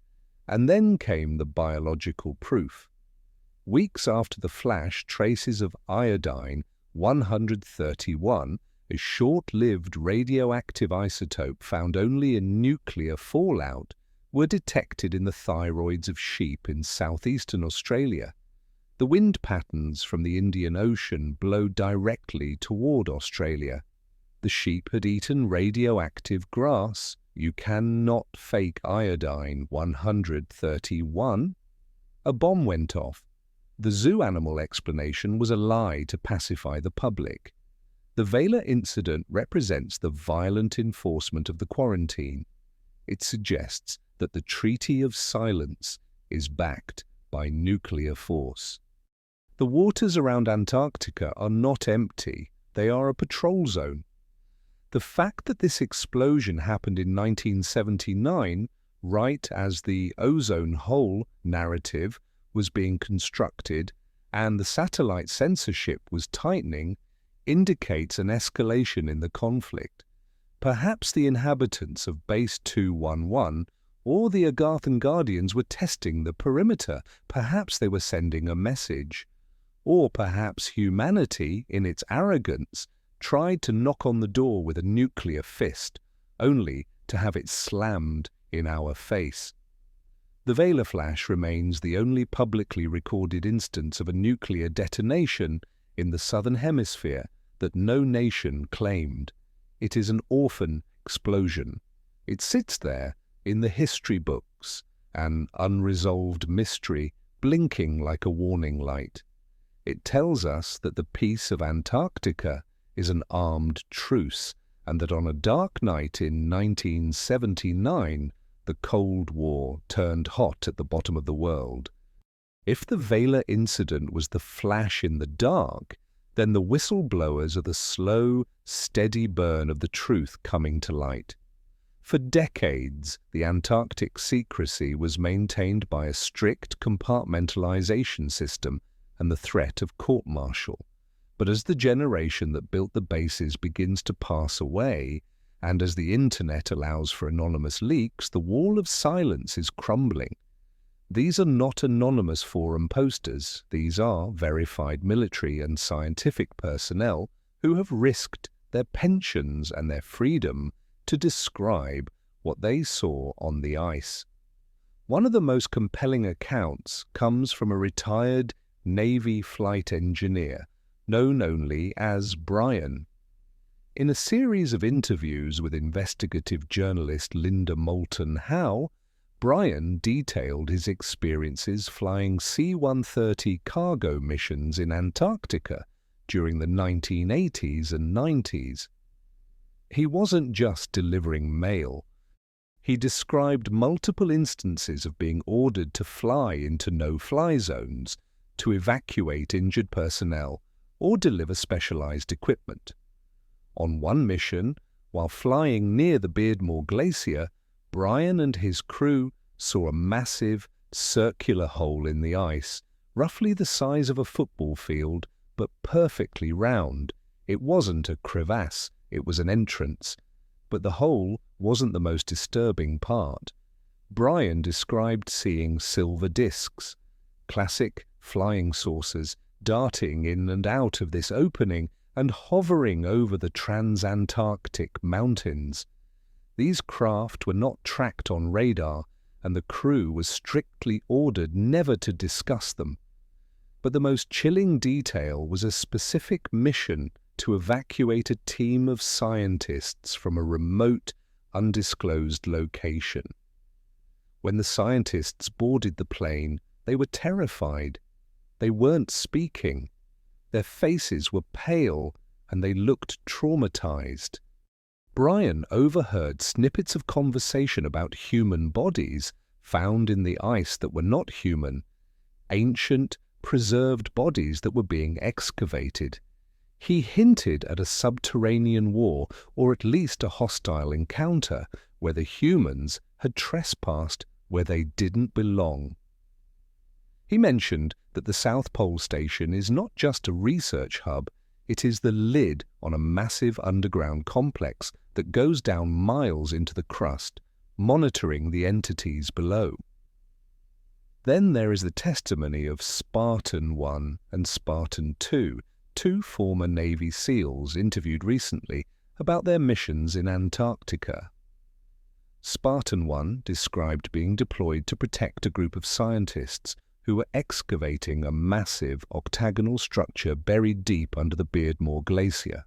And then came the biological proof. Weeks after the flash, traces of iodine-131, a short-lived radioactive isotope found only in nuclear fallout, were detected in the thyroids of sheep in southeastern Australia. The wind patterns from the Indian Ocean blow directly toward Australia. The sheep had eaten radioactive grass. You cannot fake iodine 131. A bomb went off. The zoo animal explanation was a lie to pacify the public. The Vril incident represents the violent enforcement of the quarantine. It suggests that the Treaty of Silence is backed by nuclear force. The waters around Antarctica are not empty, they are a patrol zone. The fact that this explosion happened in 1979, right as the ozone hole narrative was being constructed and the satellite censorship was tightening, indicates an escalation in the conflict. Perhaps the inhabitants of Base 211 or the Agarthan Guardians were testing the perimeter. Perhaps they were sending a message. Or perhaps humanity, in its arrogance, tried to knock on the door with a nuclear fist, only to have it slammed in our face. The Vril flash remains the only publicly recorded instance of a nuclear detonation in the southern hemisphere that no nation claimed. It is an orphan explosion. It sits there in the history books, an unresolved mystery blinking like a warning light. It tells us that the peace of Antarctica is an armed truce, and that on a dark night in 1979, the Cold War turned hot at the bottom of the world. If the Vril incident was the flash in the dark, then the whistleblowers are the slow, steady burn of the truth coming to light. For decades, the Antarctic secrecy was maintained by a strict compartmentalization system and the threat of court-martial. But as the generation that built the bases begins to pass away, and as the internet allows for anonymous leaks, the wall of silence is crumbling. These are not anonymous forum posters. These are verified military and scientific personnel who have risked their pensions and their freedom to describe what they saw on the ice. One of the most compelling accounts comes from a retired Navy flight engineer, known only as Brian. In a series of interviews with investigative journalist Linda Moulton Howe, Brian detailed his experiences flying C-130 cargo missions in Antarctica during the 1980s and 90s. He wasn't just delivering mail. He described multiple instances of being ordered to fly into no-fly zones, to evacuate injured personnel, or deliver specialized equipment. On one mission, while flying near the Beardmore Glacier, Brian and his crew saw a massive, circular hole in the ice, roughly the size of a football field, but perfectly round. It wasn't a crevasse, it was an entrance. But the hole wasn't the most disturbing part. Brian described seeing silver discs, classic flying saucers, darting in and out of this opening and hovering over the transantarctic mountains. These craft were not tracked on radar, and the crew was strictly ordered never to discuss them. But the most chilling detail was a specific mission to evacuate a team of scientists from a remote, undisclosed location. When the scientists boarded the plane, they were terrified. They weren't speaking. Their faces were pale, and they looked traumatized. Brian overheard snippets of conversation about human bodies found in the ice that were not human, ancient, preserved bodies that were being excavated. He hinted at a subterranean war, or at least a hostile encounter, where the humans had trespassed where they didn't belong. He mentioned that the South Pole Station is not just a research hub, it is the lid on a massive underground complex that goes down miles into the crust, monitoring the entities below. Then there is the testimony of Spartan 1 and Spartan 2, two former Navy SEALs interviewed recently about their missions in Antarctica. Spartan 1 described being deployed to protect a group of scientists who were excavating a massive octagonal structure buried deep under the Byrd Glacier.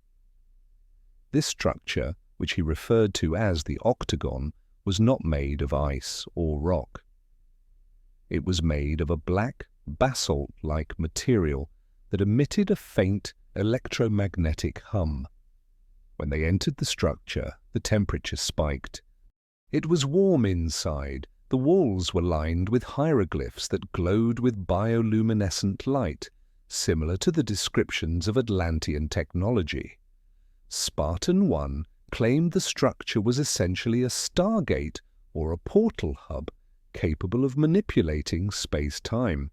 This structure, which he referred to as the octagon, was not made of ice or rock. It was made of a black, basalt-like material that emitted a faint electromagnetic hum. When they entered the structure, the temperature spiked. It was warm inside. The walls were lined with hieroglyphs that glowed with bioluminescent light, similar to the descriptions of Atlantean technology. Spartan 1 claimed the structure was essentially a stargate or a portal hub capable of manipulating space-time.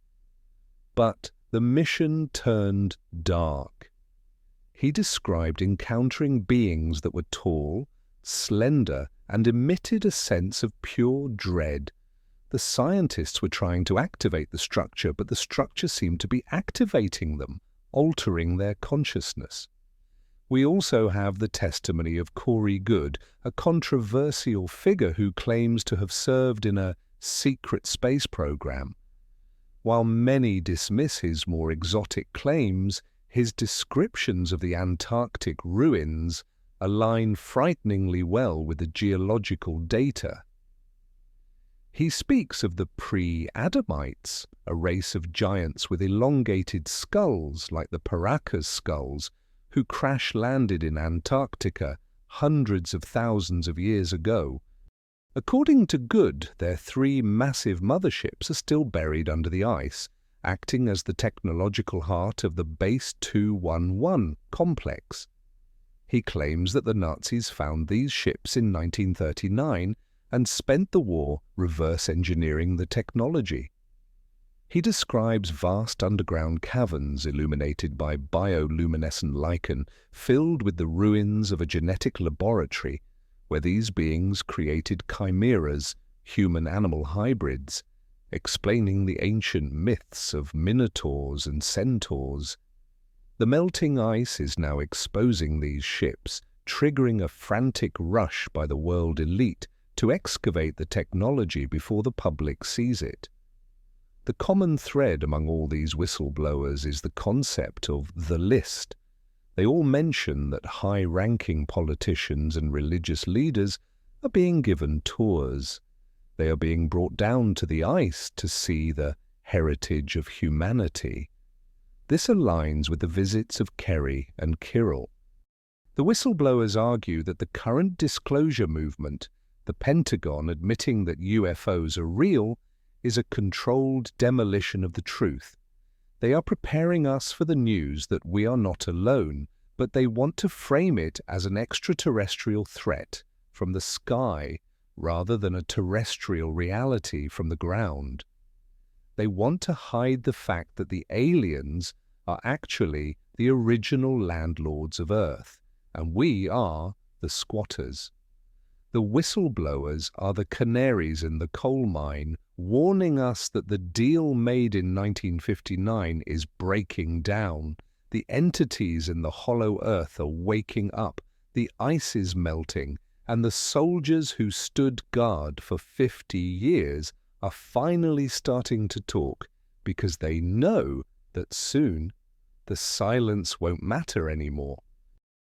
But the mission turned dark. He described encountering beings that were tall, slender, and emitted a sense of pure dread. The scientists were trying to activate the structure, but the structure seemed to be activating them, altering their consciousness. We also have the testimony of Corey Goode, a controversial figure who claims to have served in a secret space program. While many dismiss his more exotic claims, his descriptions of the Antarctic ruins align frighteningly well with the geological data. He speaks of the pre-Adamites, a race of giants with elongated skulls like the Paracas skulls, who crash-landed in Antarctica hundreds of thousands of years ago. According to Goode, their 3 massive motherships are still buried under the ice, acting as the technological heart of the Base 211 complex. He claims that the Nazis found these ships in 1939 and spent the war reverse engineering the technology. He describes vast underground caverns illuminated by bioluminescent lichen, filled with the ruins of a genetic laboratory where these beings created chimeras, human-animal hybrids, explaining the ancient myths of minotaurs and centaurs. The melting ice is now exposing these ships, triggering a frantic rush by the world elite to excavate the technology before the public sees it. The common thread among all these whistleblowers is the concept of the list. They all mention that high-ranking politicians and religious leaders are being given tours. They are being brought down to the ice to see the heritage of humanity. This aligns with the visits of Kerry and Kirill. The whistleblowers argue that the current disclosure movement, the Pentagon admitting that UFOs are real, is a controlled demolition of the truth. They are preparing us for the news that we are not alone, but they want to frame it as an extraterrestrial threat from the sky rather than a terrestrial reality from the ground. They want to hide the fact that the aliens are actually the original landlords of Earth, and we are the squatters. The whistleblowers are the canaries in the coal mine, warning us that the deal made in 1959 is breaking down. The entities in the hollow earth are waking up, the ice is melting, and the soldiers who stood guard for 50 years are finally starting to talk because they know that soon the silence won't matter anymore.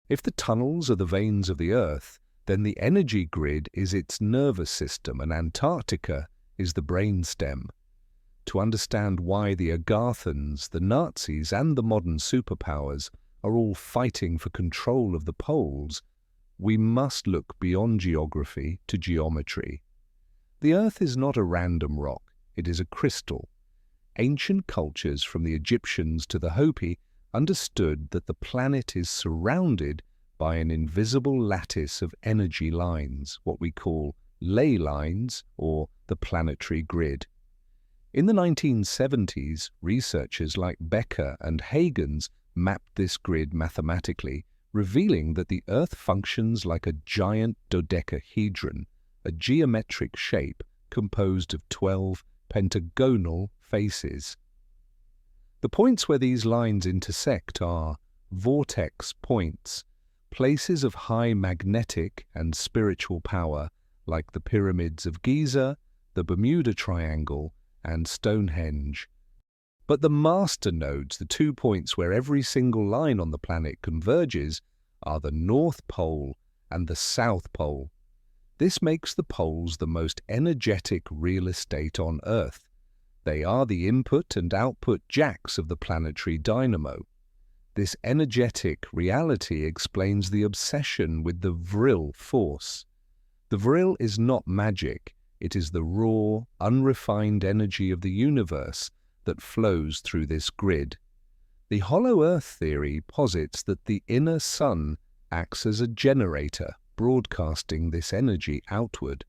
If the tunnels are the veins of the earth, then the energy grid is its nervous system and Antarctica is the brainstem. To understand why the Agarthans, the Nazis, and the modern superpowers are all fighting for control of the poles, we must look beyond geography to geometry. The Earth is not a random rock, it is a crystal. Ancient cultures from the Egyptians to the Hopi understood that the planet is surrounded by an invisible lattice of energy lines, what we call ley lines or the planetary grid. In the 1970s, researchers like Becker and Huygens mapped this grid mathematically, revealing that the Earth functions like a giant dodecahedron, a geometric shape composed of 12 pentagonal faces. The points where these lines intersect are vortex points, places of high magnetic and spiritual power, like the pyramids of Giza, the Bermuda Triangle, and Stonehenge. But the master nodes, the 2 points where every single line on the planet converges, are the North Pole and the South Pole. This makes the poles the most energetic real estate on Earth. They are the input and output jacks of the planetary dynamo. This energetic reality explains the obsession with the Vril force. The Vril is not magic, it is the raw, unrefined energy of the universe that flows through this grid. The hollow Earth theory posits that the inner sun acts as a generator, broadcasting this energy outward.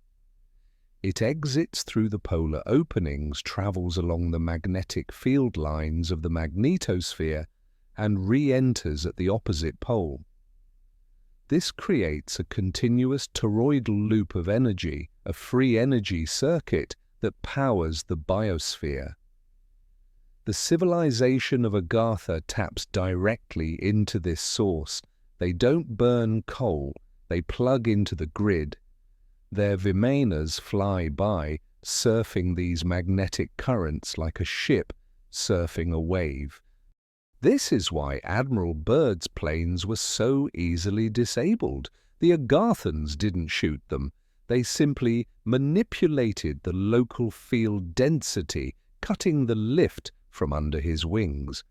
It exits through the polar openings, travels along the magnetic field lines of the magnetosphere, and re-enters at the opposite pole. This creates a continuous toroidal loop of energy, a free energy circuit that powers the biosphere. The civilization of Agartha taps directly into this source. They don't burn coal, they plug into the grid. Their Vimanas fly by, surfing these magnetic currents like a ship surfing a wave. This is why Admiral Byrd's planes were so easily disabled. The Agarthans didn't shoot them. They simply manipulated the local field density, cutting the lift from under his wings.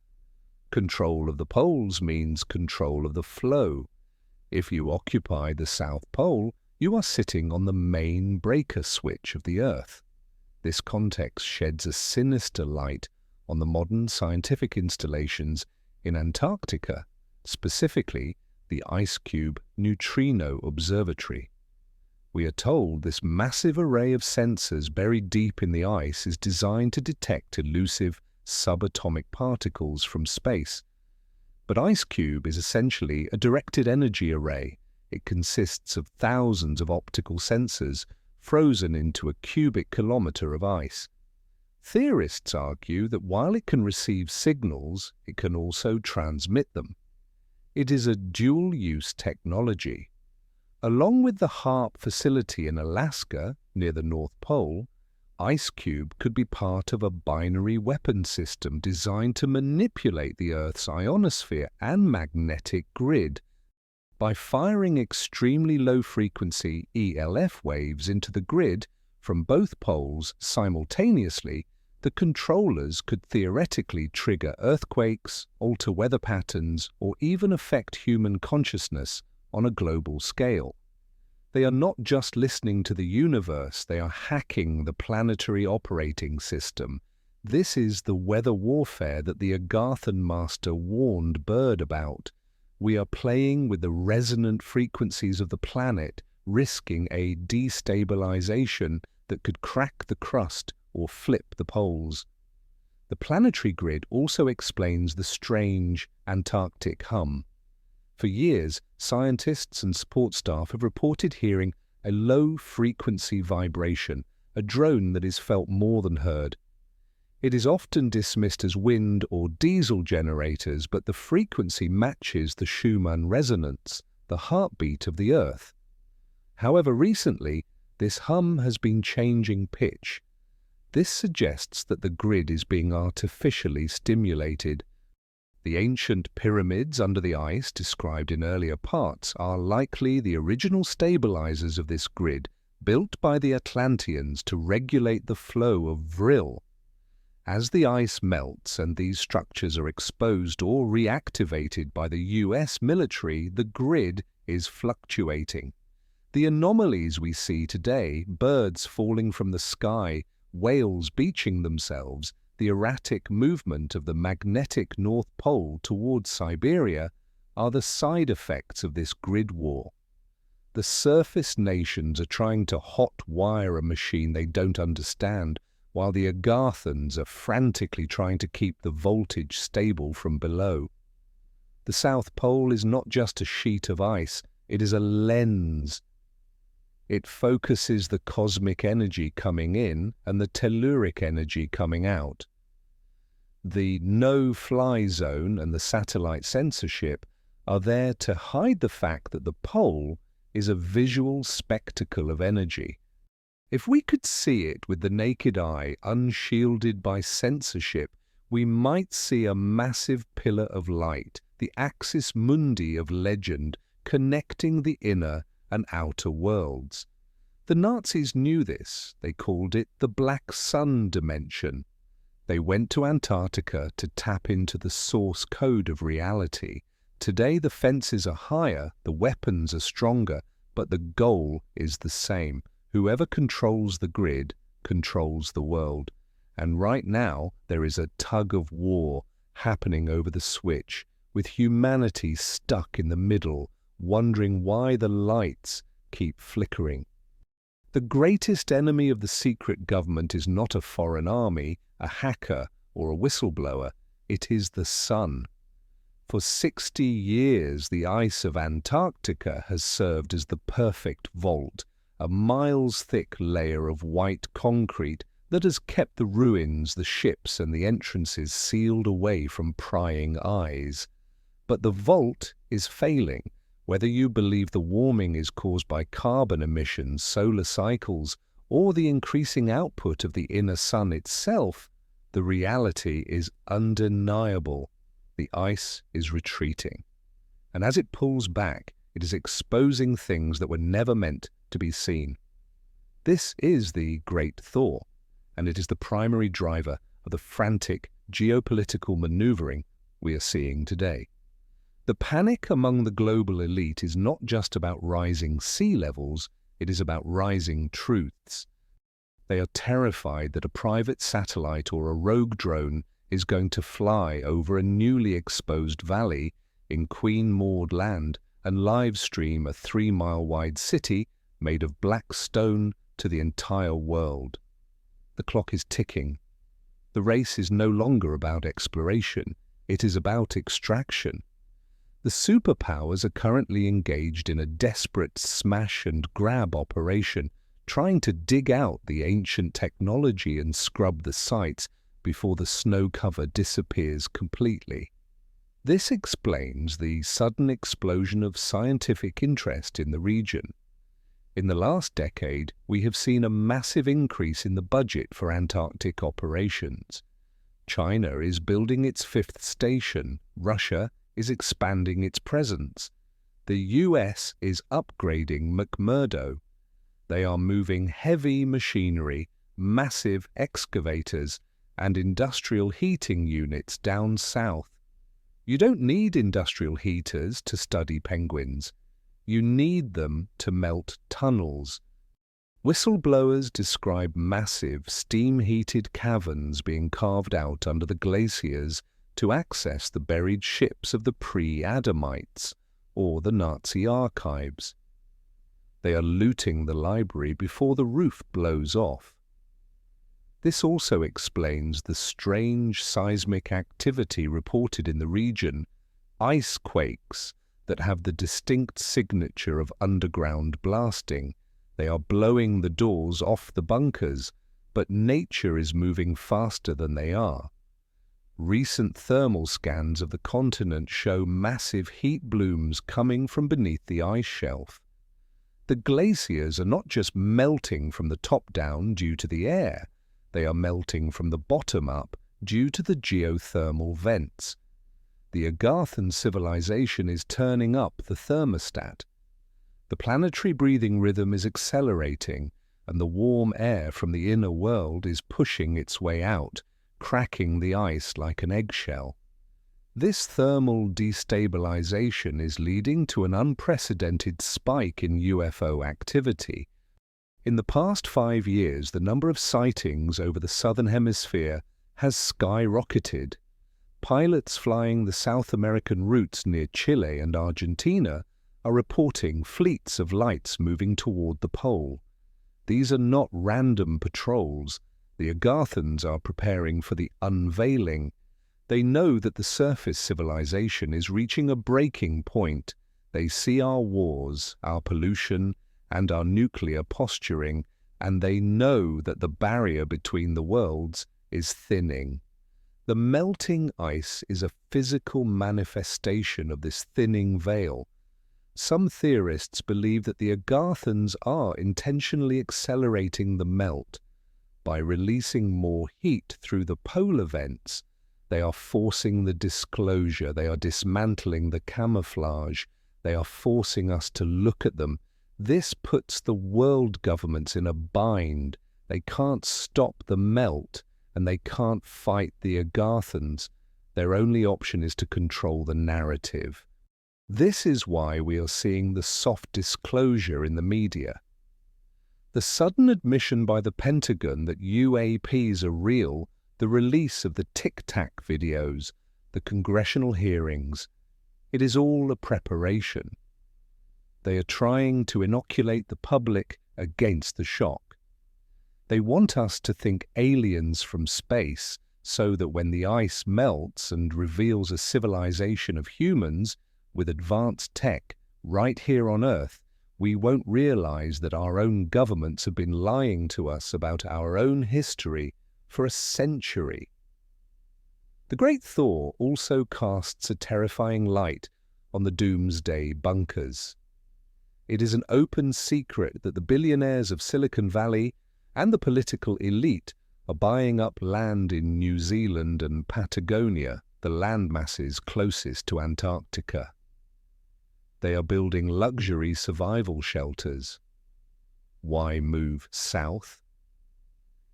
Control of the poles means control of the flow. If you occupy the South Pole, you are sitting on the main breaker switch of the Earth. This context sheds a sinister light on the modern scientific installations in Antarctica, specifically the Ice Cube Neutrino Observatory. We are told this massive array of sensors buried deep in the ice is designed to detect elusive subatomic particles from space. But Ice Cube is essentially a directed energy array. It consists of thousands of optical sensors frozen into a cubic kilometer of ice. Theorists argue that while it can receive signals, it can also transmit them. It is a dual-use technology. Along with the HARP facility in Alaska, near the North Pole, Ice Cube could be part of a binary weapon system designed to manipulate the Earth's ionosphere and magnetic grid. By firing extremely low-frequency ELF waves into the grid from both poles simultaneously, the controllers could theoretically trigger earthquakes, alter weather patterns, or even affect human consciousness on a global scale. They are not just listening to the universe, they are hacking the planetary operating system. This is the weather warfare that the Agarthan master warned Byrd about. We are playing with the resonant frequencies of the planet, risking a destabilization that could crack the crust or flip the poles. The planetary grid also explains the strange Antarctic hum. For years, scientists and support staff have reported hearing a low-frequency vibration, a drone that is felt more than heard. It is often dismissed as wind or diesel generators, but the frequency matches the Schumann resonance, the heartbeat of the Earth. However, recently, this hum has been changing pitch. This suggests that the grid is being artificially stimulated. The ancient pyramids under the ice described in earlier parts are likely the original stabilizers of this grid, built by the Atlanteans to regulate the flow of Vril. As the ice melts and these structures are exposed or reactivated by the US military, the grid is fluctuating. The anomalies we see today, birds falling from the sky, whales beaching themselves, the erratic movement of the magnetic North Pole towards Siberia, are the side effects of this grid war. The surface nations are trying to hot-wire a machine they don't understand, while the Agarthans are frantically trying to keep the voltage stable from below. The South Pole is not just a sheet of ice, it is a lens. It focuses the cosmic energy coming in and the telluric energy coming out. The no-fly zone and the satellite censorship are there to hide the fact that the pole is a visual spectacle of energy. If we could see it with the naked eye, unshielded by censorship, we might see a massive pillar of light, the axis mundi of legend, connecting the inner and outer worlds. The Nazis knew this. They called it the Black Sun dimension. They went to Antarctica to tap into the source code of reality. Today the fences are higher, the weapons are stronger, but the goal is the same. Whoever controls the grid controls the world. And right now there is a tug of war happening over the switch, with humanity stuck in the middle, wondering why the lights keep flickering. The greatest enemy of the secret government is not a foreign army, a hacker, or a whistleblower. It is the sun. For 60 years, the ice of Antarctica has served as the perfect vault, a miles-thick layer of white concrete that has kept the ruins, the ships, and the entrances sealed away from prying eyes. But the vault is failing. Whether you believe the warming is caused by carbon emissions, solar cycles, or the increasing output of the inner sun itself, the reality is undeniable. The ice is retreating. And as it pulls back, it is exposing things that were never meant to be seen. This is the Great Thaw, and it is the primary driver of the frantic geopolitical maneuvering we are seeing today. The panic among the global elite is not just about rising sea levels, it is about rising truths. They are terrified that a private satellite or a rogue drone is going to fly over a newly exposed valley in Queen Maud Land and live stream a 3-mile-wide city made of black stone to the entire world. The clock is ticking. The race is no longer about exploration, it is about extraction. The superpowers are currently engaged in a desperate smash-and-grab operation, trying to dig out the ancient technology and scrub the sites before the snow cover disappears completely. This explains the sudden explosion of scientific interest in the region. In the last decade, we have seen a massive increase in the budget for Antarctic operations. China is building its 5th station, Russia is expanding its presence. The US is upgrading McMurdo. They are moving heavy machinery, massive excavators, and industrial heating units down south. You don't need industrial heaters to study penguins. You need them to melt tunnels. Whistleblowers describe massive, steam-heated caverns being carved out under the glaciers to access the buried ships of the pre-Adamites, or the Nazi archives. They are looting the library before the roof blows off. This also explains the strange seismic activity reported in the region, ice quakes that have the distinct signature of underground blasting. They are blowing the doors off the bunkers, but nature is moving faster than they are. Recent thermal scans of the continent show massive heat blooms coming from beneath the ice shelf. The glaciers are not just melting from the top down due to the air, they are melting from the bottom up due to the geothermal vents. The Agarthan civilization is turning up the thermostat. The planetary breathing rhythm is accelerating, and the warm air from the inner world is pushing its way out, cracking the ice like an eggshell. This thermal destabilization is leading to an unprecedented spike in UFO activity. In the past 5 years, the number of sightings over the southern hemisphere has skyrocketed. Pilots flying the South American routes near Chile and Argentina are reporting fleets of lights moving toward the pole. These are not random patrols. The Agarthans are preparing for the unveiling. They know that the surface civilization is reaching a breaking point. They see our wars, our pollution, and our nuclear posturing, and they know that the barrier between the worlds is thinning. The melting ice is a physical manifestation of this thinning veil. Some theorists believe that the Agarthans are intentionally accelerating the melt. By releasing more heat through the polar vents, they are forcing the disclosure, they are dismantling the camouflage, they are forcing us to look at them. This puts the world governments in a bind. They can't stop the melt, and they can't fight the Agarthans. Their only option is to control the narrative. This is why we are seeing the soft disclosure in the media. The sudden admission by the Pentagon that UAPs are real, the release of the Tic Tac videos, the congressional hearings, it is all a preparation. They are trying to inoculate the public against the shock. They want us to think aliens from space so that when the ice melts and reveals a civilization of humans with advanced tech right here on Earth, we won't realize that our own governments have been lying to us about our own history for a century. The Great Thaw also casts a terrifying light on the doomsday bunkers. It is an open secret that the billionaires of Silicon Valley and the political elite are buying up land in New Zealand and Patagonia, the landmasses closest to Antarctica. They are building luxury survival shelters. Why move south?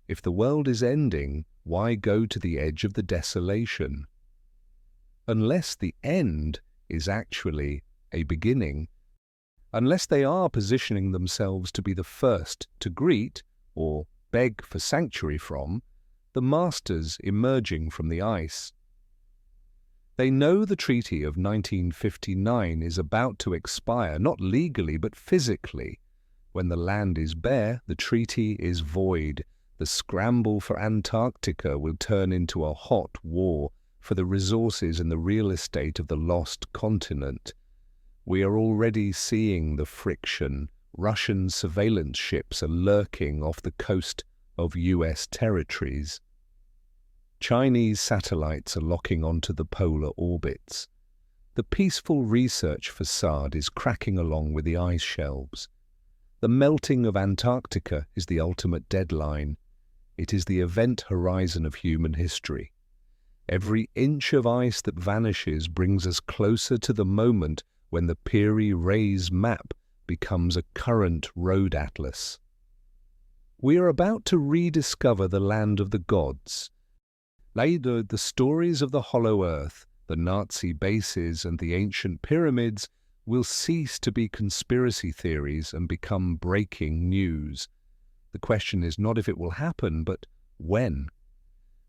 If the world is ending, why go to the edge of the desolation? Unless the end is actually a beginning, unless they are positioning themselves to be the first to greet, or beg for sanctuary from, the masters emerging from the ice. They know the Treaty of 1959 is about to expire, not legally but physically. When the land is bare, the treaty is void. The scramble for Antarctica will turn into a hot war for the resources and the real estate of the lost continent. We are already seeing the friction. Russian surveillance ships are lurking off the coast of US territories. Chinese satellites are locking onto the polar orbits. The peaceful research facade is cracking along with the ice shelves. The melting of Antarctica is the ultimate deadline. It is the event horizon of human history. Every inch of ice that vanishes brings us closer to the moment when the Piri-Reis map becomes a current road atlas. We are about to rediscover the land of the gods. Later, the stories of the Hollow Earth, the Nazi bases and the ancient pyramids will cease to be conspiracy theories and become breaking news. The question is not if it will happen, but when.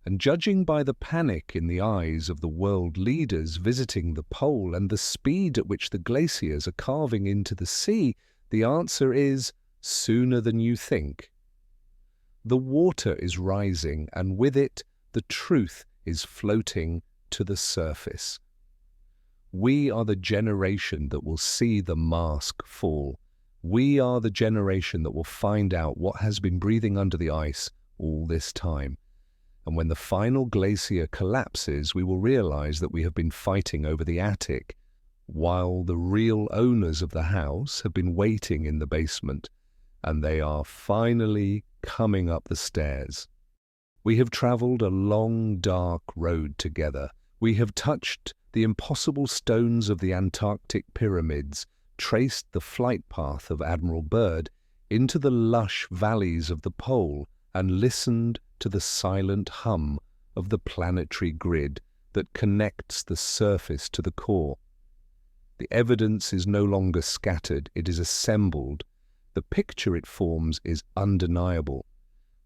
And judging by the panic in the eyes of the world leaders visiting the pole and the speed at which the glaciers are carving into the sea, the answer is sooner than you think. The water is rising, and with it, the truth is floating to the surface. We are the generation that will see the mask fall. We are the generation that will find out what has been breathing under the ice all this time. And when the final glacier collapses, we will realize that we have been fighting over the attic, while the real owners of the house have been waiting in the basement, and they are finally coming up the stairs. We have traveled a long, dark road together. We have touched the impossible stones of the Antarctic pyramids, traced the flight path of Admiral Byrd into the lush valleys of the pole, and listened to the silent hum of the planetary grid that connects the surface to the core. The evidence is no longer scattered, it is assembled. The picture it forms is undeniable.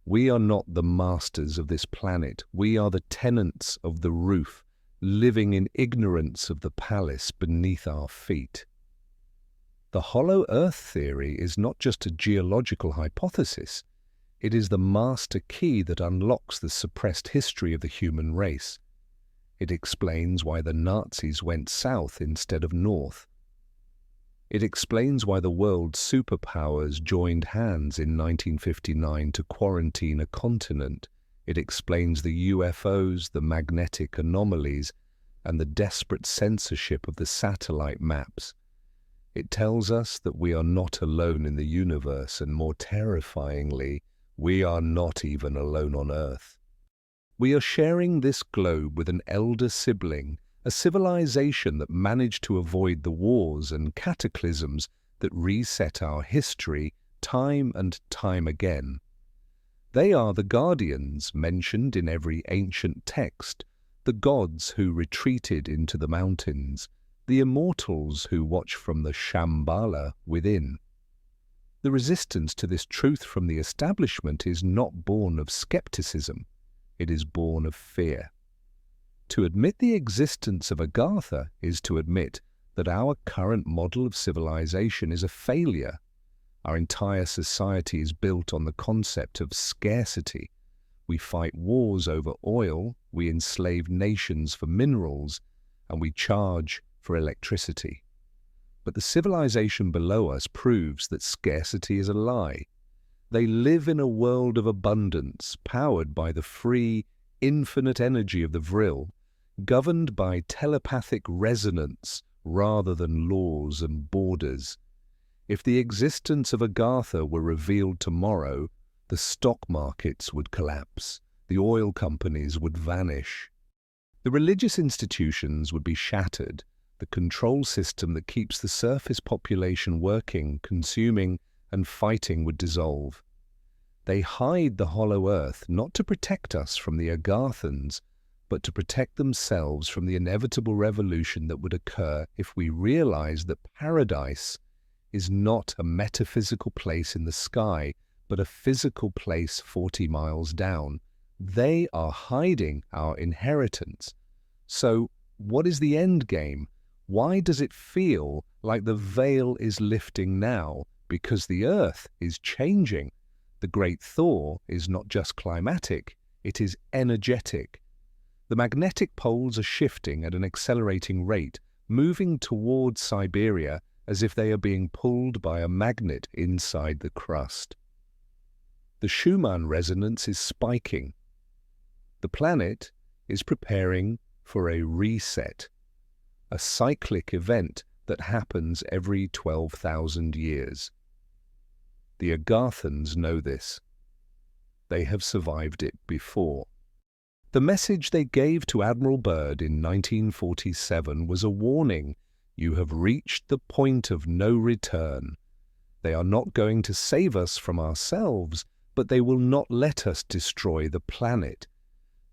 We are not the masters of this planet. We are the tenants of the roof, living in ignorance of the palace beneath our feet. The hollow earth theory is not just a geological hypothesis. It is the master key that unlocks the suppressed history of the human race. It explains why the Nazis went south instead of north. It explains why the world's superpowers joined hands in 1959 to quarantine a continent. It explains the UFOs, the magnetic anomalies, and the desperate censorship of the satellite maps. It tells us that we are not alone in the universe, and more terrifyingly, we are not even alone on Earth. We are sharing this globe with an elder sibling, a civilization that managed to avoid the wars and cataclysms that reset our history time and time again. They are the guardians mentioned in every ancient text, the gods who retreated into the mountains, the immortals who watch from the Shambhala within. The resistance to this truth from the establishment is not born of skepticism, it is born of fear. To admit the existence of Agartha is to admit that our current model of civilization is a failure. Our entire society is built on the concept of scarcity. We fight wars over oil, we enslave nations for minerals, and we charge for electricity. But the civilization below us proves that scarcity is a lie. They live in a world of abundance, powered by the free, infinite energy of the Vril, governed by telepathic resonance rather than laws and borders. If the existence of Agartha were revealed tomorrow, the stock markets would collapse, the oil companies would vanish. The religious institutions would be shattered, the control system that keeps the surface population working, consuming, and fighting would dissolve. They hide the hollow earth not to protect us from the Agarthans, but to protect themselves from the inevitable revolution that would occur if we realize that paradise is not a metaphysical place in the sky, but a physical place 40 miles down. They are hiding our inheritance. So, what is the end game? Why does it feel like the veil is lifting now? Because the Earth is changing. The great thaw is not just climatic, it is energetic. The magnetic poles are shifting at an accelerating rate, moving towards Siberia as if they are being pulled by a magnet inside the crust. The Schumann resonance is spiking. The planet is preparing for a reset, a cyclic event that happens every 12,000 years. The Agarthans know this. They have survived it before. The message they gave to Admiral Byrd in 1947 was a warning. You have reached the point of no return. They are not going to save us from ourselves, but they will not let us destroy the planet.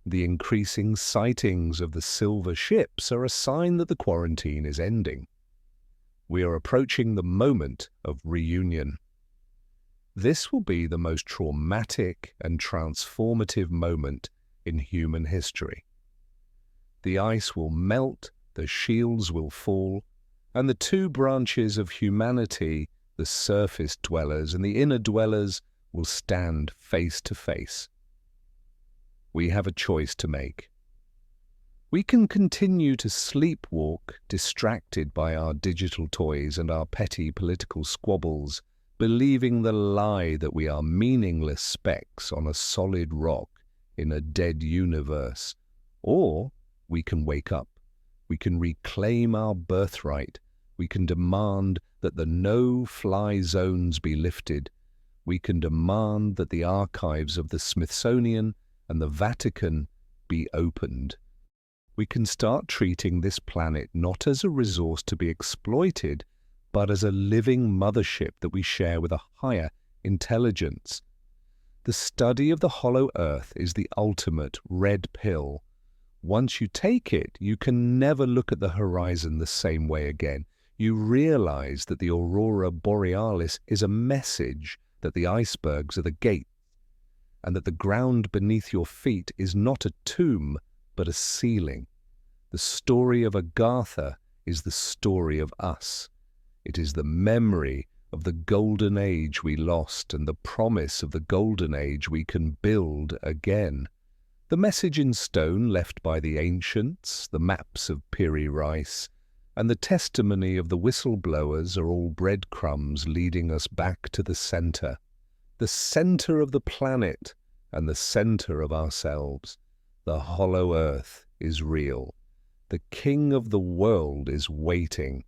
The increasing sightings of the silver ships are a sign that the quarantine is ending. We are approaching the moment of reunion. This will be the most traumatic and transformative moment in human history. The ice will melt, the shields will fall, and the two branches of humanity, the surface dwellers and the inner dwellers, will stand face to face. We have a choice to make. We can continue to sleepwalk, distracted by our digital toys and our petty political squabbles, believing the lie that we are meaningless specks on a solid rock in a dead universe. Or we can wake up. We can reclaim our birthright. We can demand that the no-fly zones be lifted. We can demand that the archives of the Smithsonian and the Vatican be opened. We can start treating this planet not as a resource to be exploited, but as a living mothership that we share with a higher intelligence. The study of the hollow earth is the ultimate red pill. Once you take it, you can never look at the horizon the same way again. You realize that the aurora borealis is a message, that the icebergs are the gate, and that the ground beneath your feet is not a tomb, but a ceiling. The story of Agartha is the story of us. It is the memory of the golden age we lost and the promise of the golden age we can build again. The message in stone left by the ancients, the maps of Piri Rice, and the testimony of the whistleblowers are all breadcrumbs leading us back to the center of the planet and the center of ourselves. The hollow earth is real. The king of the world is waiting.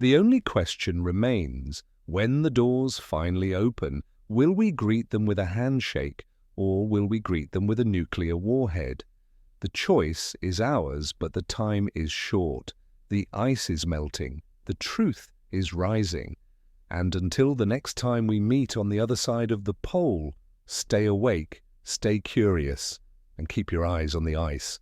The only question remains, when the doors finally open, will we greet them with a handshake or will we greet them with a nuclear warhead? The choice is ours, but the time is short. The ice is melting. The truth is rising. And until the next time we meet on the other side of the pole, stay awake, stay curious, and keep your eyes on the ice.